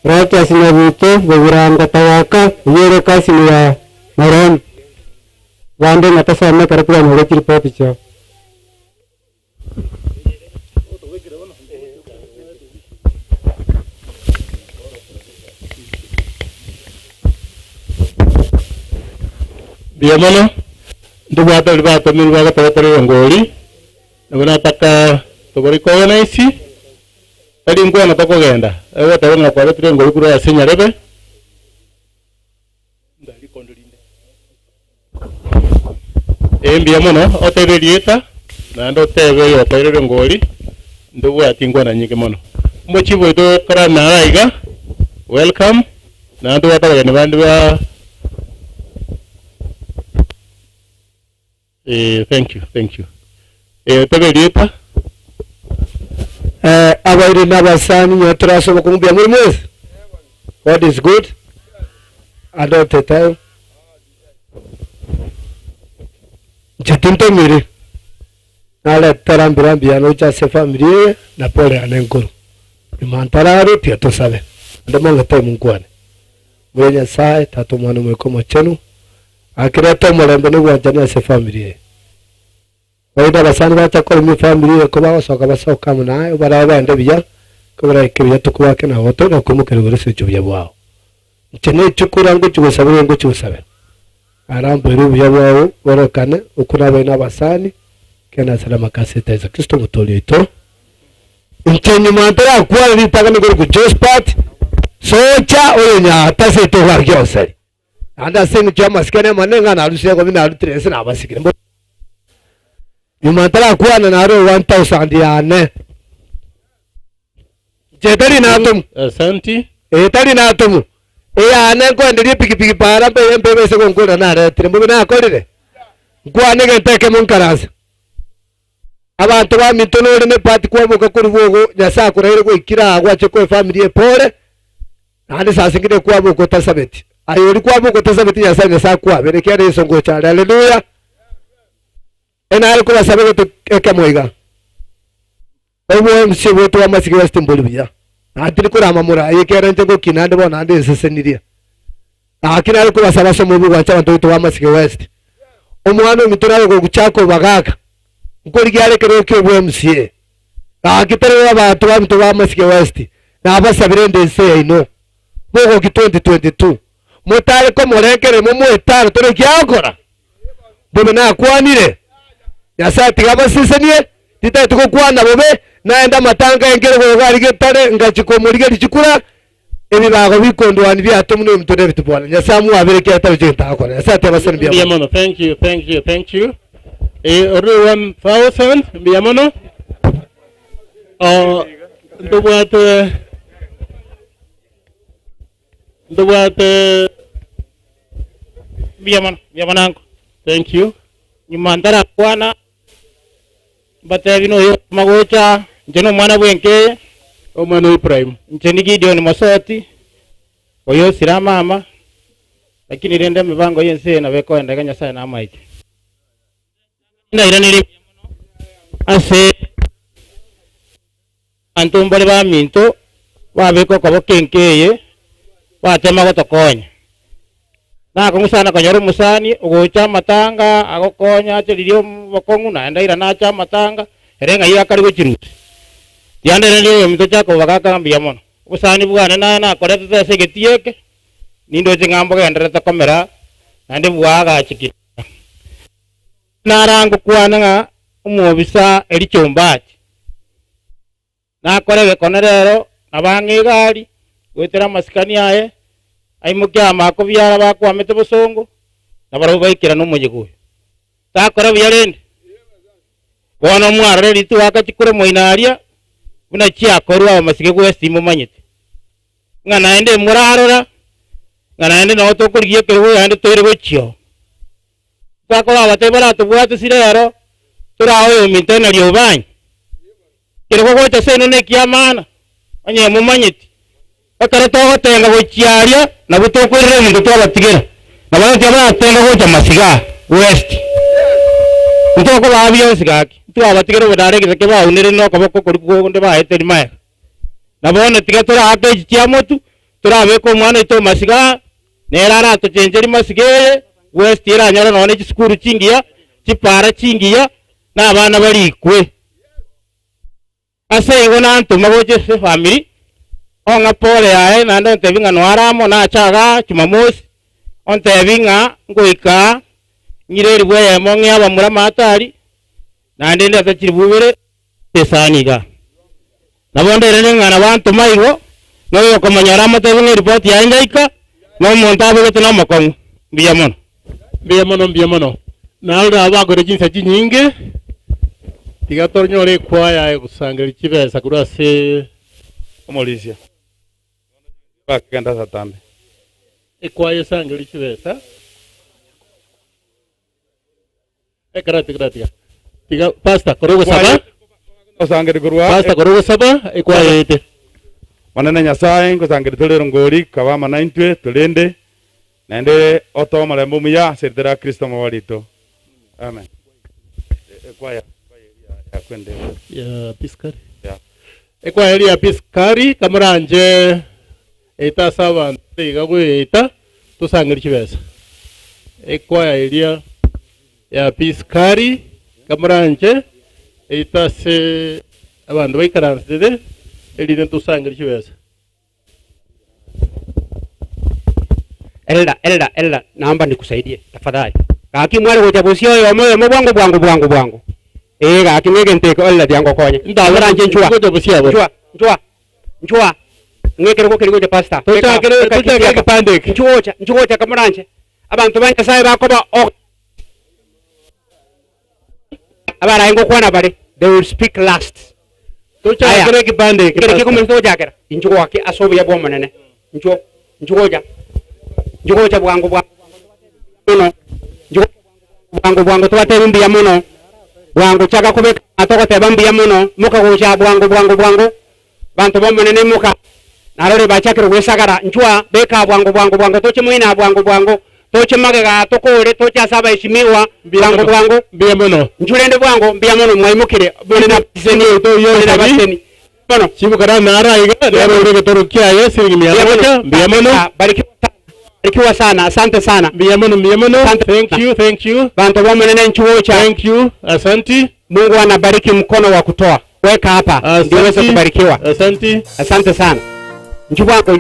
Rachas Nabuto Buguranga Tawaka Yere Kasini ya Maran Wande Natasama Karapura Mwechi ripoti chao. Biamana ndugu hata libata mimi waka tawatari ngoli na nataka tugori ko na isi ali ngwa na tako genda ewe tawona kwa letre ngoli kuro ya senya rebe ndali kondolinde biamana otebelieta na ndo tebe yo tayire ngoli ndugu atingwa na nyike mono mochibo ito kara na aiga welcome na ndo hata gani bandu ba thank you. Tabelita. Abairi nabasani nyotraso bakumbia muri mwezi. What is good? Adote time. Jatinto miri. Nale tarambirambia no cha family na pole anenkuru. Imantararu pia to sabe. Ndemo ngate mungwane. Mwenya sai tatu mwana mwekomo chenu. Akireta mulembe ni wanjania se family. Waida basani bacha ko mi family ko basoka basoka munayo barabende biya ko barakibiya tukwake na hoto no kumukere urese cyo byabwao. Chene chukura ngo cyusabe ngo cyusabe. Aramberu byabwao borokane ukuna bena basani kena salama kaseta za Kristo mutoli ito. Nchenye mantara kwa litaka ni ko just part. Socha onya tase to wa gyosari. Anda sing chama skene manenga na alusia ko bina alutrese na basikire. Yumantara kwa na naro 1000 yane. Jetari na atom. Asante. Tari na atom. Ane ko ndiri piki para pe mpebe se konkora na re trembo na akorire. Kwa nege teke munkarasa. Abantu ba mitonore ne pati kwa muka kurugo nyasa kurere ko ikira agwa che ko family pole. Ande sasingire kwa muko tasabeti. Ayori kwa muko tasabeti nyasa kwa berekere isongo chale. Haleluya. Ena alikuwa basabe ko ekemoiga. Obo MC wetu wa masiki wa stimboli bya. Atiri ko ramamura yekere nte ko kinande bona ande seseniria. Akina alikuwa basaba so mubu wa cha bantu wa masiki west. Omwana mitora ko guchako bagaka. Ngori gyale kero ke bo MC. Akitare abantu ba mtu wa masiki west. Na abasabire ndese ino. Bogo ki 2022. Mutare ko morekere mu etaro tore kyakora. Bobe na kwanire. Yasa tigaba sisenie tita tuko kwana bobe naenda matanga engere ko gari getare ngachiko murige dikura ebi bago bikondwani bya tumwe mutore bitubona nyasamu abereke atabigenta akora yasa tabasani bya Biamono. Thank you. 1000 Biamono. Ndobwate Biamono. Thank you. Nyumandara kwana batavino yo magocha njeno mwana bwenke omwana Ibrahim ncheni Gideon Masoti oyo sira mama lakini rende mivango yense na beko endaganya sana na maiki nda iraniri ase antombole ba minto ba beko ko kenkeye ba tema gotokonya na kumusana kanyoro musani ugocha matanga agokonya chiririo bokongu na ndaira na cha matanga erenga yakari gochiruti yande ndio mito chako bakaka Biamono usani bwana na korete segetieke nindo chingambo gendera kamera ande bwaga chiki narango kwana umubisa eri chombachi na korege konerero nabangi gari gwetera masikani aye aimukia mako byara bakwamete busongo nabaro baikira no mujiguye takora byarende wana mwara ritu wakachikure moinaria una chiakorwa amasige gwestimu manyite ngana ende murarora ngana ende no tokuriye kerwo yande toire gochio takora batebara tubwate sirero turaho mintena ryobanyi kerwo gocha seno ne kiamana anye mumanyite Okare to tenga gochiaria na butokwirire muntu twabatigera. Na bana tenga gocha masiga west. Ntoko babyo sigaki. Twabatigera bodare gike ba unire no kaboko kuri nde ba eteri mae. Na bona tiga tora ake chia motu tora beko mwana ito masiga nerara to chenjeri masigeye west ira nyara none chiskuru chingiya chipara chingiya na abana bari kwe ase igona ntuma goche se family onga pole yae na ndo tebinga noaramo na chaga chumamosi on tebinga ngoika nyireri bwe mongi aba murama atari na ndende atachiribubere tesaniga nabondere ngana bantu maigo no komanyara motebinga report ya ngaika no montabe gote na makongu mbiyamono naura abagore jinsa jinyinge tigatornyore kwaya gusangera kibesa kurase omolisia bakenda satambe ekwaya sangera kibesa ekarati tiga pasta korogo saba osangera kurwa pasta korogo saba ekwaya ite manene nyasaye ngosangera tolero ngori kabama 90 tolende nende oto malembo muya sertera Kristo mawalito amen ekwaya ya kwende ya piskari ya ekwaya ya piskari kamuranje eta saba tiga gwita tusangera kibesa ekwaya ilia ya piskari kamuranje eta se abandu baikaranzide elinde tusangera kibesa Elda, naomba nikusaidie tafadhali. Kaki mwale gocha bosio yo moyo bwangu. Kaki ngeke nteko Elda diango konye. Ndabara nje nchua. Gocha bosio. Nchua. Ngeke roko kiri gocha pasta. Tocha kiri kapande. Nchuocha kamuranje. Abantu banje sai bakoba abara ingo kwana bare. They will speak last. Tocha kiri kapande. Kiri kumento jakera. Nchuo ki asobo ya boma nene. Nchuocha. Njugocha bwangu muno bwangu twate mbia muno bwangu chaka kubeka atoko te bambia muno muka gocha bwangu bantu bomonene muka narore bachakiro gwesagara njua beka bwangu toche muina bwangu toche magega tokore toche asaba heshimiwa bwangu mbia muno njulende bwangu mbia muno mwaimukire bone na piseni to yo na baseni bono chibukara nara iga lero urege torukia yesiringi mbia muno Barikiwa sana, asante sana. Mbiyamono. Thank you. Bantu bomonene nchuocha. Thank you. Asante. Mungu anabariki mkono wa kutoa. Weka hapa ndio uweze kubarikiwa. Asante sana. Nchuwangu.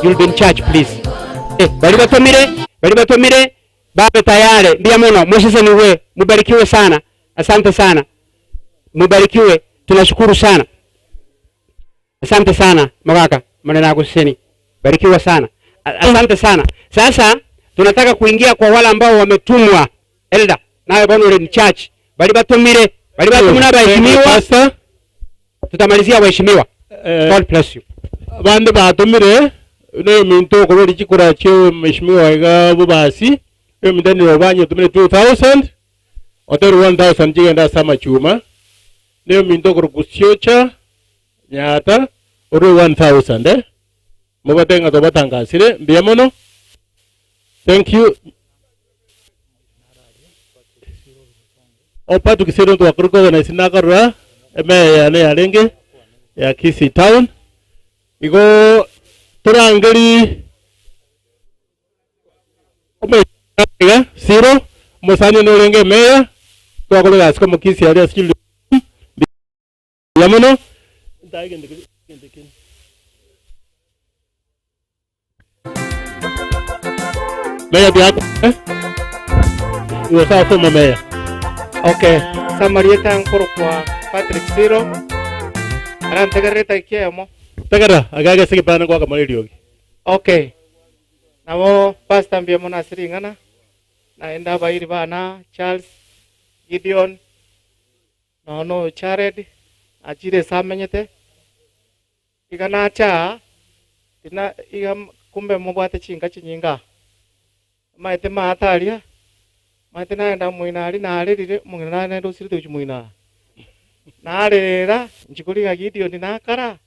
You'll be in charge, please. Bari batomire Baba tayari ndia muno mweshese niwe mubarikiwe sana. Asante sana. Mubarikiwe, tunashukuru sana. Asante sana Magaka, maneno yako seni. Barikiwa sana. Asante sana. Sasa tunataka kuingia kwa wale ambao wametumwa. Elda, nawe bwana ni church. Bali batumire, bali batumuna baheshimiwa. Tutamalizia waheshimiwa. God bless you. Bande batumire ne minto ko bari chikura che mheshimiwa ga bubasi. Yo mindani wabanye tumire 2000. Oteru 1000 jigenda sama chuma. Ne minto ko kusyocha nyata uru 1000 mubatenga to batangasire mbiyamono. Thank you. Opa tukisero to akruko na sinakarwa eme yale alenge ya Kisii town. Igo turangeli omega zero musani no lenge meya to akolega asko mukisi ali askili yamono meya biako usa fomo meya. Okay, Samarieta ankoro kwa Patrick Zero. Aran tegareta ikiemo. Tegara agaga sigi pana kwa kamalio. Okay. Namo pastor mbia mona siringana. Naenda bairi bana Charles Gideon. No Jared ajire samenyete. Igana cha tina igam kumbe mubate chinga chinyinga. Maite matalia. Maite naenda muinari narire Mong'ina nendo sirite chumuina. Narera nchikuliga Gideon nakara.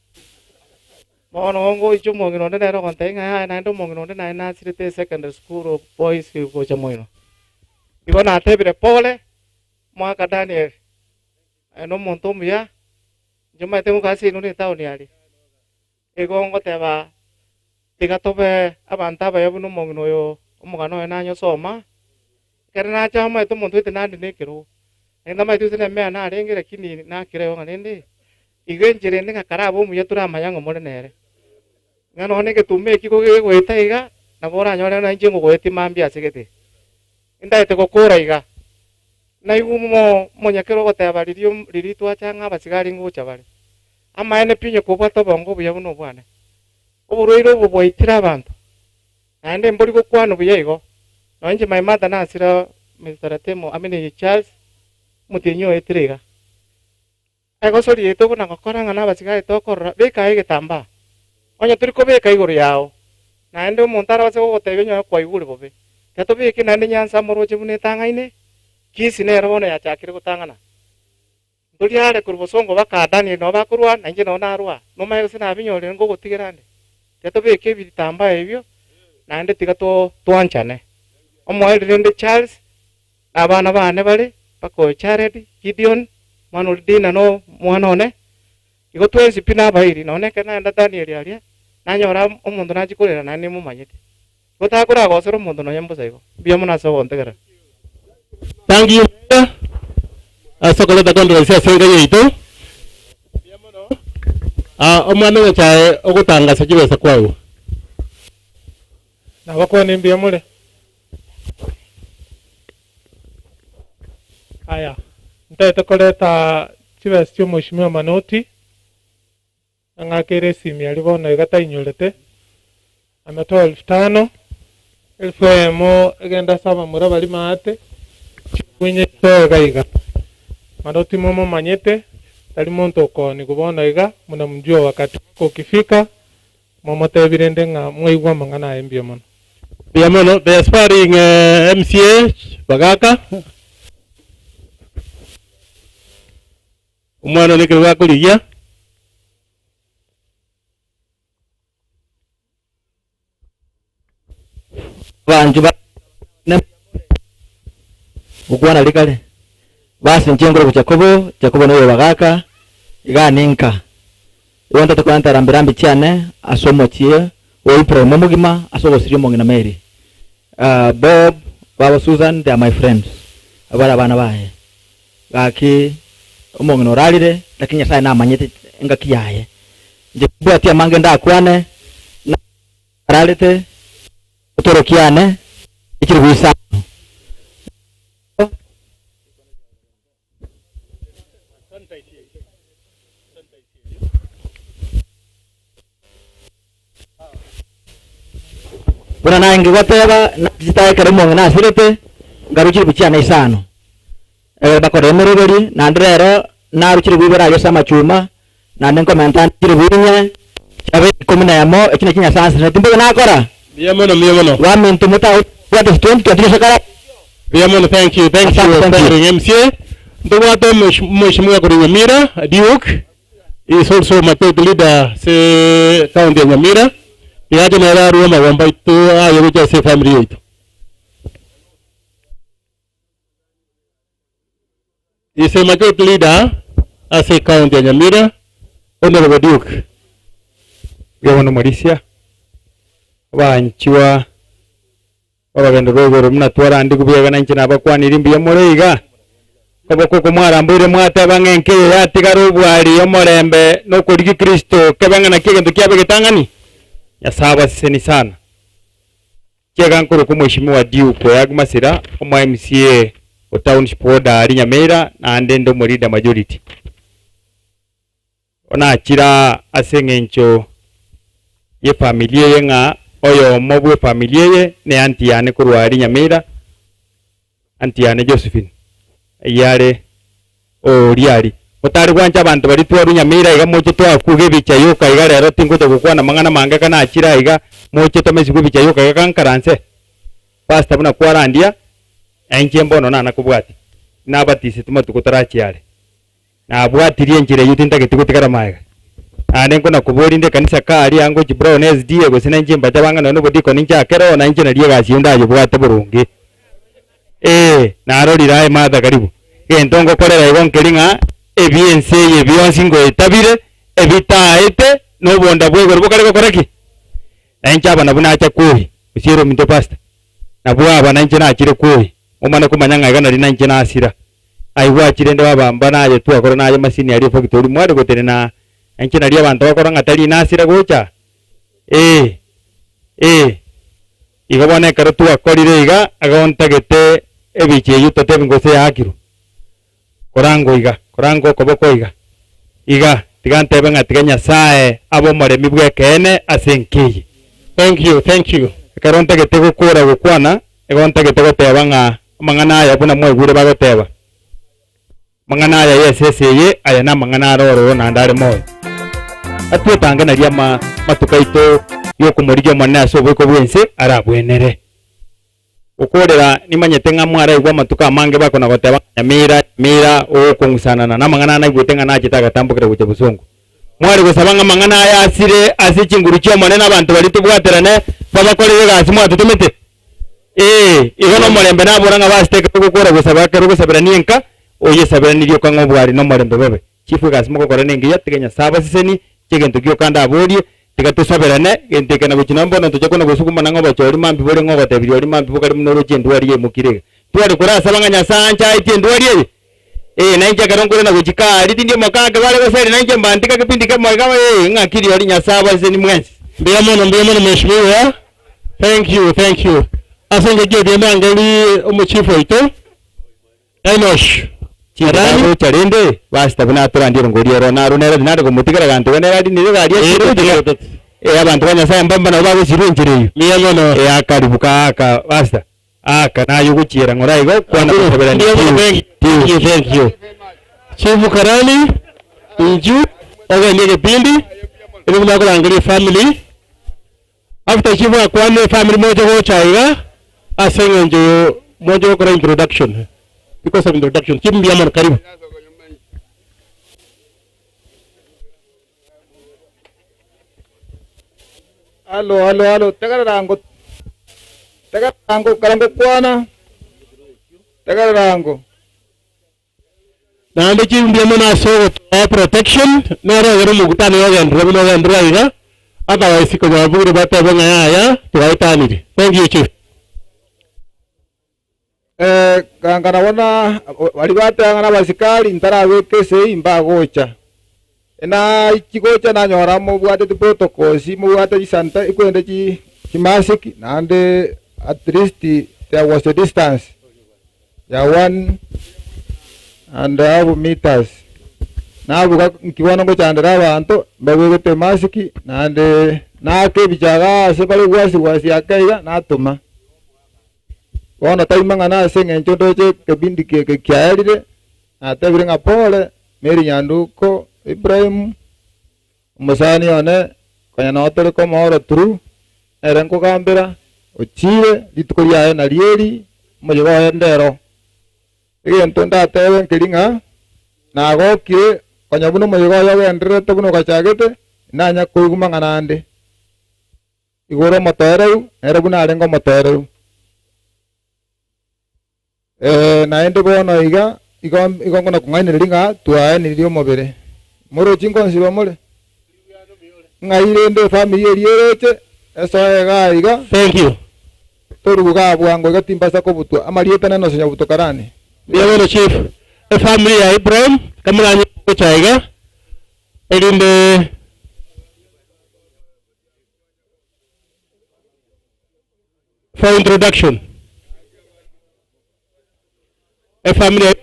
Mono ngo icho Mong'ina ndero kontenga naendo Mong'ina na sirite secondary school of boys ko chamoino. Igo na tebire pole mwaka Daniel. Eno montomu ya joma temu kasi nuni tauni ali. Ego ngo teba tigatobe abanta ba yabuno Mong'ina yo omugano na nyo soma. Karena chama itu muntu itinandi nekero. Enda mai tusene me na rengere kini na kireo ngalende. Igenjire ndinga karabo mu yatura mayango morenere. Ngano ne ke tume kiko ge gweta iga na bora nyore na njengo gweti mambia segete. Inda ite kokora iga. Na igumo monyakero goteba riritu achanga basigari ngucha bari. Ama ene pinye kubata bongo buya buno bwana. Oburoiro bubwaitira abantu. Ande mbori gokwano buya igo. Nanje my mother na sira Mr. Temo amene Charles mutinyo etriga. Ego sori eto kuna ngakora ngana basigari to korra beka ige tamba. Onya turiko beka iguru yao. Na ende montara base gotebe nyo kwa iguru bobe. Tato beke nande nyansa moroje bune tangaine. Kisi ne robona ya chakire gutangana. Nduri hare kurubosongo bakadani no bakurwa nanje no narwa. No mayo sina binyore ngo gutigirande. Tato beke bitamba ebyo. Na ende tigato twanchane. Omoelinde Charles abana bane bale bako Jared Gideon Manurdina no mwanone igo twensi pina bairi none kana nda Daniel alia nanyora omundu najikorera nani mumanyite gotakora gosoro mundu no yembuza igo bia muna so ontegera. Thank you. Asokole da kondo sia Senge yito. Omwana wechae ogutanga sekibesa kwawo. Na wako ni mbia mule. Aya, ntaita koleta chibesi chio mheshimiwa Manoti angakere simu yalibona igata inyolete ametoa 5,000 elfu egenda saba murabali maate kwenye toga iga Manoti momo manyete tali monto koni kubona iga muna mjua wakati wako ukifika momo tebirende nga mwaigwa mangana embia mono biamono the aspiring MCA Bagaka umwana ni kirwa kuliya banju ba ukwana likale basi nchengoro kuchakobo Jacobo no Bagaka igana INKA iwonta tukwanta rambirambi cyane asomokiye o Ibrahim mugima asogosiri Mong'ina Mary Bob baba Susan they are my friends abara bana bahe gaki Mong'ina oralire lakini Nyasaye namanyete ngakiyaye nje bwati amange ndakwane aralite utorokiane ikiri gwisa Buna na ingi goteba na jitaye kare Mong'ina asirete ngaruchiri buchiana isano. Bakore meroberi na ndrero na ruchiri bibera yo sama chuma na ndenko mentan chiri bunye chabe komina yamo ekina kinya sansi na timbe na akora. Miyamono. Wa mintu muta what is 20 sakara. Miyamono, thank you MCA. Ndowato mheshimiwa kwa Nyamira Duke is also my party leader se county ya Nyamira. Yaje na raru ma wamba itu ayo kuja se family yetu. Is a majority leader as a county ya Nyamira. Honorable Duke. Gavana Marisia. Wanchua. Wabagenda rogoro mna twara ndi kubiyaga nanchi nabakwani rimbi ya moreiga. Koko mwarambure mwateba ng'enke yatigara Bwari omorembe nokurigi Kristo kebang'ana kigento kiabe gitang'ani yasaba siseni sana kega nkuru ku mheshimiwa Duke yagmasira omo MCA o township order Nyamira na ndendo morida majority ona akira aseng'encho ye familia yenga oyo mobwe familia ye ne anti yane kurwari Nyamira anti yane Josephine yare riari mutari kwancha abantu bari twaru Nyamira iga moche twa kuge bicha yoka iga rero tingote gukwana mangana manga kana akira iga moche to mezi bicha yoka iga kankaranse pastor buna kwarandia enje mbono na kubwati nabatise tuma tukutarachi yare na bwatirie njire yutinda gitigutikara maiga ane nkona kubori nde kanisa kari yango Brown SD ego sina nje mbaja banga no bodiko ninja kero na nje na rie gasi unda yo bwate burungi na arorira matha karibu ntongo korera igo nkeringa ebiense ebionsi ngo etabire ebitaete no bonda bwego bukare gokoreki encha bana buna acha kuhi usiro minto pasta na bwa bana nje na akire kuhi omana kumanyanga igana rina nje na asira aigwa akire ndo babamba naye tu akora naye masini ari factory mwari gotere na enche na ria abantu bakora ngatari na asira gocha igabone karo tu akorire iga agontagete ebiche yuto tebingose yakiru korango koboko iga tigante benga tiganya sae abo moremi bwekene asenkiyi thank you karonta getego kora gukwana egonta getego tebanga mangana ya buna mwegure bagoteba mangana ya yeseseye aya na mangana roro na ndare moyo atwetanga na ria matukaito yokumurijo mwana so bweko bwense arabwenere ukorera nimanyete nga mwara igwa matuka mange bako na goteba Nyamira okungusana na mangana na igwetenga na chitaga tambukira guche busongo mwari gusabanga mangana ya asire asicinguru cyo monena abantu bari tubwaterane babakorere gasi mwatutumete igono morembe na buranga basteka gukora gusaba kero gusabira ninka oye sabira niryo kango Bwari no morembe bebe chifu gasi mukokora ningi yatiganya saba siseni chigento kyo kanda aborie tigatusabirane genteka na bukinambo na tujako gusukuma nango bachori mambi bore ngo batebiri ori mambi bukari munoro chendwari ye mukirega twari kurasa banganya sanja itendwari ye na inja karongo na gukikari tindi makaga bale basere na inja mbandika kipindi kama kama ngakiri ori nyasaba zeni mwensi mbiyamono mheshimiwa thank you asenge gede mangali omuchifu ito Enosh Chirani charende basta buna turandiro ngoriyo rona runera dinare kumutikira kantu wenera dinire gari abantu banya saya mbamba na babo sirunjire miyamono akaribuka aka basta aka na yuguchira ngoraigo kwana kusabira ni thank you chifu karani inju oge ndege pindi ili kumako angalia family after chifu akwane family moja go chaiga asenge njo moja go introduction because of introduction chifu miyamono karibu Halo, tegara rango karambe kwana, tegara rango. Nande chifu miyamono asogo protection, nara gero mugutani ogendra iga, otherwise ko jabugure bata benga ya, tuwaitanire. Thank you chief. Kangana wana wali batanga nabasikali ntarabekese imbagocha. Na ikigocha na nyora mu bwate tu protocols mu bwate isanta ikwende kimasiki nande at least there was a distance ya 1.5 meters na buga kiwana ngo chandara abantu babegete masiki nande na ke bijaga se bale wasi akaiga na tuma wana taimanga na Senge nchondo che kebindi ke kyaerire na tebire ngapole Meri Nyanduko Ibrahim musani one kanya na otore ko moro tru erenko kambira ochire litukoria na lieri moyo endero egento ndatebe nkiringa na gokire kanya buno moyo yogendrete buno gachagete nanya kuiguma nande igoro motoreu era buno arengo motoreu naende bono iga igongona kungainiringa tuae nirio mobere moro chingo nsiba mole ngaire ndo family eriereche esoega iga. Thank you. Toruga bwango gatimbasa ko butu amarieta nano senya butu karani biago chief a family ya Ibrahim kamala ko chaiga elinde for introduction a family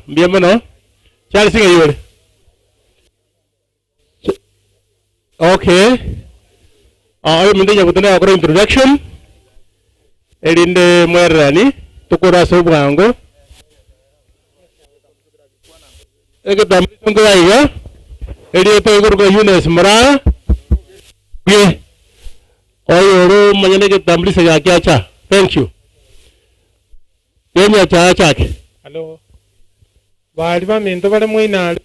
bienvenido Charles Senge yore. Okay. Ayo minta nyabutane akora introduction. Elinde mwerani tukura sobwango. Eke tambitungo aiga. Elide to igurgo Yunes mara. Ye. Oyo ro manyane ke tambli se yakiacha. Thank you. Yenya cha chake. Hello. Bwari baminto bale Mong'ina.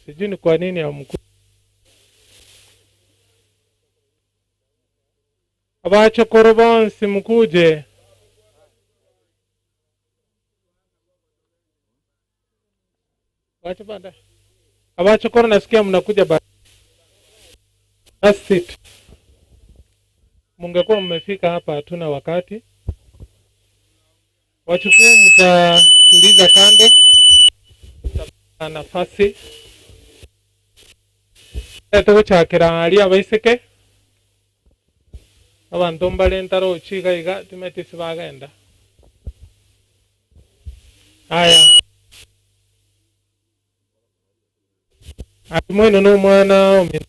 Sijui ni kwa nini hamku. Omochokoro bonsi mkuje. Wacha banda. Omochokoro nasikia mnakuja baada. That's it. Mungekuwa mmefika hapa hatuna wakati. Wachukua mtatuliza kando. Mtapata nafasi. Eto chakira ali abaiseke. Abantu mbalentaro chiga iga timeti sibagenda. Aya. Atumwino no mwana omi.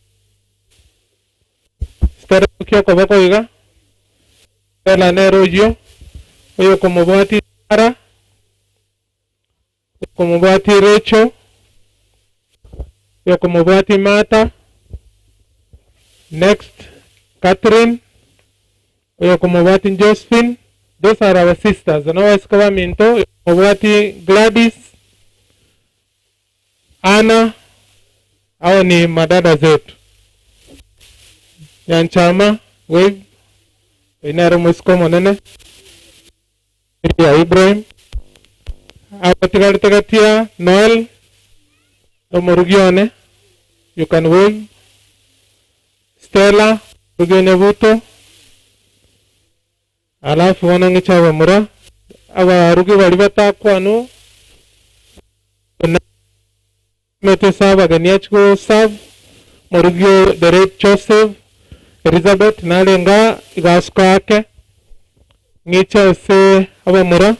Stara kyoko bako iga. Ela nerojo. Oyo komobati ara. Komobati recho. Oyo komobati mata. Next, Catherine. Oyo komobati Josephine. Those are our sisters. Otherwise, kama minto. Komobati Gladys. Anna. Hao ni madada zetu. Nyanchama. Wave. Inaro mwisikomo nene. Ya Ibrahim. Apatikalitagatia Noel. Omorugione. You can wave. Stella. Rugene Vuto. Alafu wanangicha wamura. Awa rugi walibata kwanu. Mete saba ganiachko sab. Morugio Derek Joseph. Elizabeth nalenga igasko ake. Ngicha use wamura.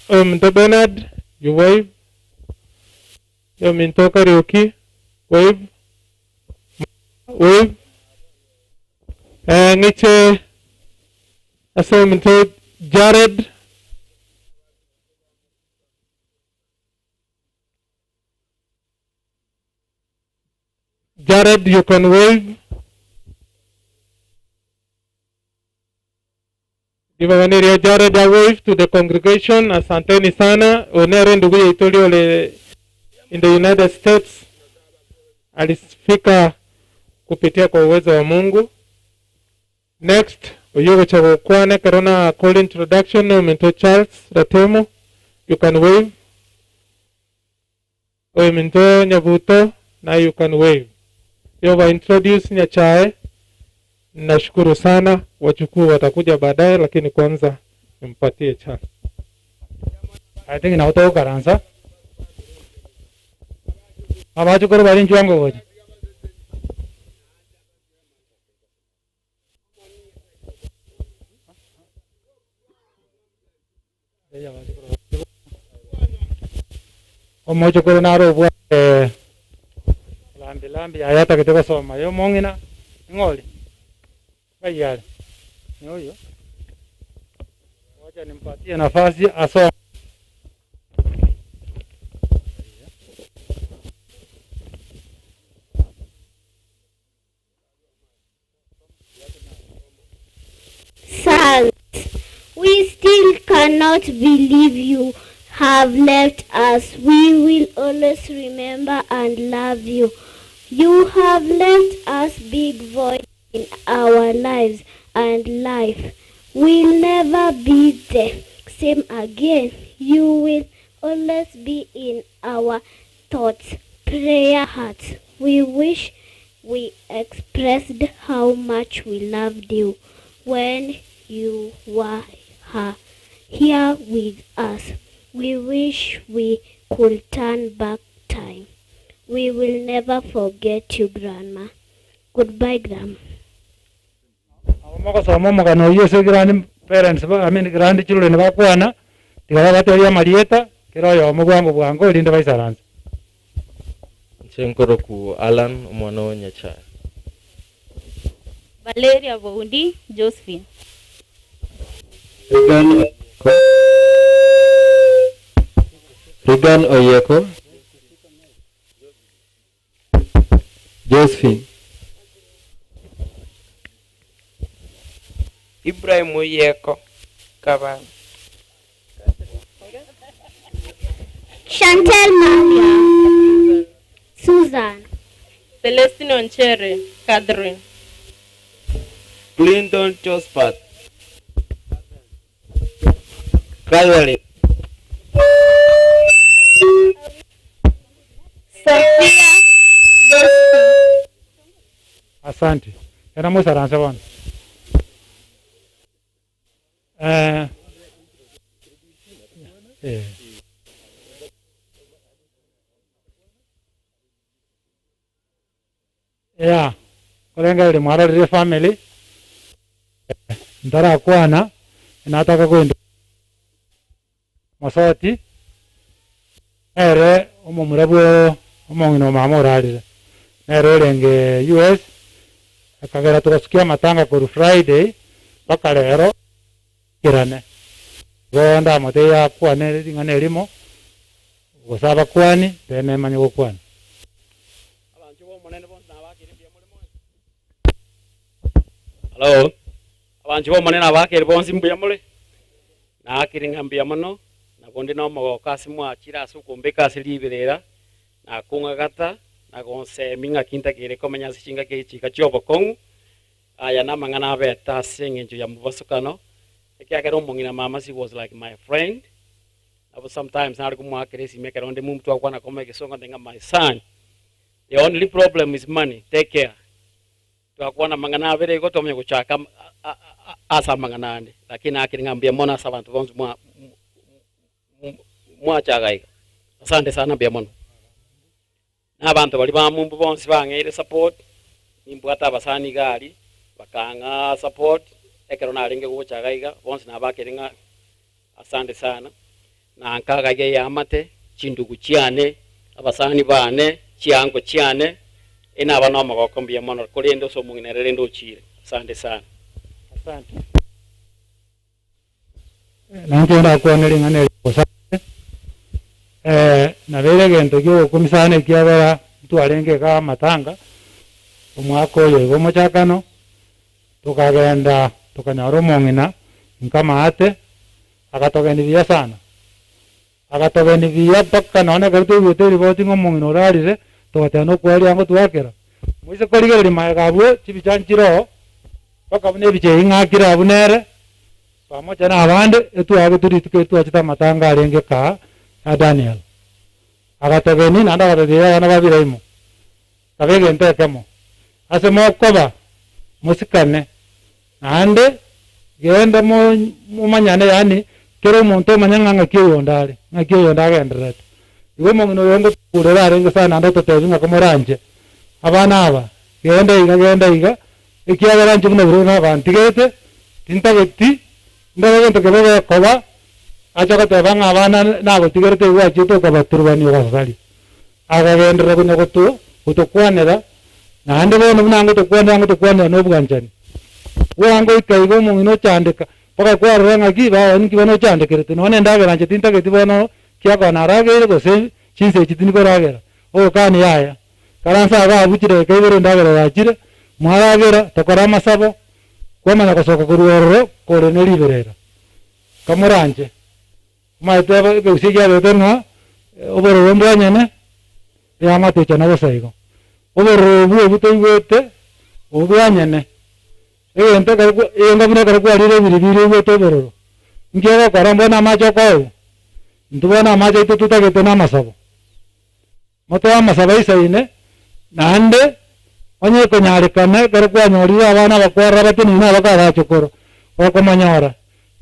Minto Bernard. You wave. Yo minto karaoke. Wave. Wave. Ngiche ase minto Jared. Jared, you can wave. Divaniria Jared a wave to the congregation. Asanteni sana. Onere ndugu ya Itoli ole in the United States. Alifika kupitia kwa uwezo wa Mungu. Next, uyogo cha kwane karona call introduction no minto Charles Ratemo. You can wave. Oyo minto Nyabuto na you can wave. Yoba introduce Nyachae. Nashukuru sana. Wachukuu watakuja baadaye lakini kwanza nimpatie Charles. I think na uto karanza. Abachokoro bali nchwango goje. Omochokoro naro bwa lambi ayata kitoko soma yo Mong'ina ngoli bayale ni huyo. Wacha nimpatie nafasi asome. Sons, we still cannot believe you have left us. We will always remember and love you. You have left us big void in our lives and life will never be the same again. You will always be in our thoughts, prayer hearts. We wish we expressed how much we loved you when you were here with us. We wish we could turn back time. We will never forget you, Grandma. Goodbye, Grandma. Mokano yeso parents, grandchildren bakwana, tigala bateria Marieta, kero mugwango bwango linda baisaranza. Nchenkoro ku Alan omwana w'Onyakyala. Valeria Boundi, Josephine. Regan Oyeko, Josephine. Ibrahim Oyeko, Kaban. Chantel Maria, Susan. Celestine Onchere, Catherine. Clinton Josephat. Caroline. Sophia Desti. Asante. Era musaranza bwana. Yeah. Kolenga ile mwara ile family. Ndara kwana inataka kwenda masoti ere omumurabwo omong'ina Mamioro alire nero lenge US akagera tukasikia matanga kuri Friday paka lero kirane gonda mote ya kwane ngane limo gusaba kwani tene manyi gukwana Hello. Abantu bomone nabakere bonsi mbuya mule. Nakiri ngambia mono na bondi no mogoka simu akira asukumbeka asiliberera na kungagata na gonse minga kinta kire komenya sichinga ke chika chobo kong aya na mangana beta Senge nju ya mubasukano ekagero Mong'ina mama she was like my friend. I was sometimes na kumwakere simeka ronde mumtu akwana komeke songa ndenga my son. The only problem is money. Take care. Tuakwana mangana vere go tomye kuchaka asa manganane lakini akingambia mona sabantu bonzi mwa chagaika. Asante sana bia mono. Na abantu bali bamumbu bonzi bangere support nimbu ata basani gali bakanga support ekero nalinge go chagaika bonzi nabakerenga. Asante sana na ankaga ge yamate chindugu chiane abasani bane chiango chiane ina abana amagokombia mono kolendo so Mong'ina rendo chire. Asante sana. Asante. Nankenda kuonera ngane osate. Na vile gento kyo kumisane kyabara twalenge ka matanga. Omwako yo Omochokoro tukagenda tukanyaro Mong'ina nkama ate akatogenivia sana. Akatogenivia paka naona gato yote riboti Mong'ina orarire tugatano kwari ango twakera. Mwise koligeri maegabwe chibichanchiro paka bune biche ingakira abunere pamoja na abande etu aguturi tuketu achita matanga arenge ka Daniel agatogeni nanda gatedia na babiraimo kabege ntekemo ase mokoba musikane ande genda mumanyane yani kero muntu manyanga ngakyo yondage ndret iwe Mong'ina yongo kurera arenge sana ando totezinga komoranje abana aba genda iga ikiagera njuno buruna bantigete tintageti ndabagento kebebe koba acha gotebanga abana nagotigerete gwachito kabaturubani gwasari agagendera kunya gutokwanera nande bono nango tokwanera no bwanjani wango ikaigo mungino chandika paka kwarora ngaki ba niki bono chandekerete none ndagera nje tintageti bono kiako naragere gose chinse chitini koragera o kani yaya karansa ba buchire kaibere ndagera wachire mwaragera tokora masabo kwamanya kosoka kuruororo kore neliberera kamuranje maiteba gusija betenga oboro mbanyene ya matecha na bosaigo oboro butoigwete obwanyene ente kare yenga bune kare kwalire biribiri bwete oboro ngero karamba na macho kwao ndubona macho tutagete na masabo moto ya masabo isaine nande onye konyarekane kare kwanyorira abana bakwara batini na bakara chokoro bakomanyora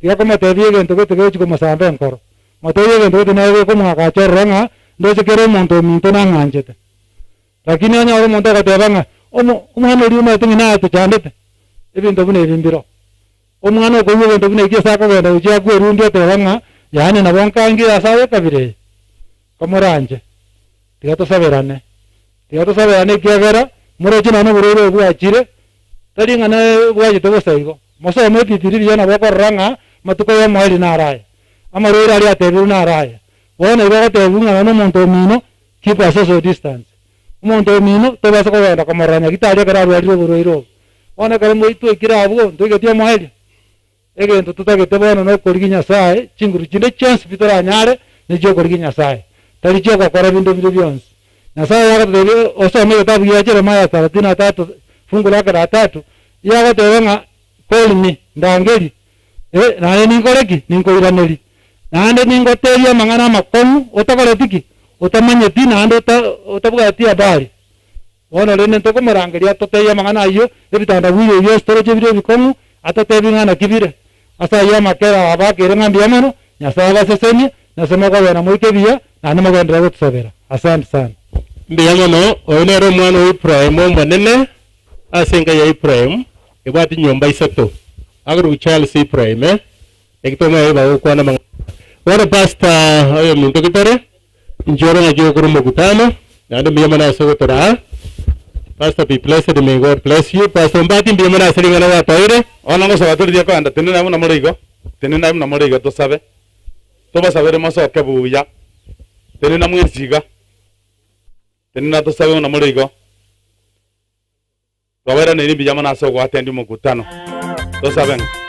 yakoma tebie gento gete chiko masambe nkoro motoye gento nawe ko mwaka choranga ndo sekere monto minto na nganjete lakini anya oro monto gatebanga umwana uri umato ngina tuchandete ebinto bune bimbiro umwana ko yego bune kisa ko genda uja gweru ndio tebanga yani na bonkangi asawe kabire kamuranje tigato saberane kiagera muro china no burero bwachire taringa na bwachite bosaigo moso metitiri byana bakoranga matuko ya mwali na araya amarora ali atebiru na araya wona iba atebunga no muntu mino keep a social distance umuntu mino tobasa ko wenda kamaranya gitari kara ali burero wona kare moitu ikirabo ndogetia mwali egento tutagete bono no koriginya sae chinguru chinde chance bitora nyare ne jo koriginya sae tari jo ko kora bindo byonse na sae yakatebe osome kitabu ya Jeremiah 33 fungu lake la 3 yakatebe call me ndangeli nane ninkoreki ninkoiraneri nande ningoteria mangana makomu otakoretiki otamanyeti nande otabugati abari wona lene ntoko murangeria toteya mangana ayo ebitanda wiyo yo storage biro bikomu atatebi na kibire asa ya makera abakere ngambia mono nyasaba seseni nasema kwa na moikebia na namagendera gutsabera asante sana mbiya mono oyinero mwana wa Ibrahim monene asenga ya Ibrahim ebati nyomba isato agru Charles Ibrahim ekitoma eba ukwana mang wana pasta oyo muntu kitare njoro na jogoro mugutano nando mbiya mana sogotora pastor be blessed, may God bless you. Pastor mbati mbiya mana siringa na watoire ona ngo sabato dia kwanda tenena na murigo to sabe to basabere maso kebuya tenena mwesiga tenena to sabe na murigo Gawera ni mbiya mana so gwatendi mugutano to sabe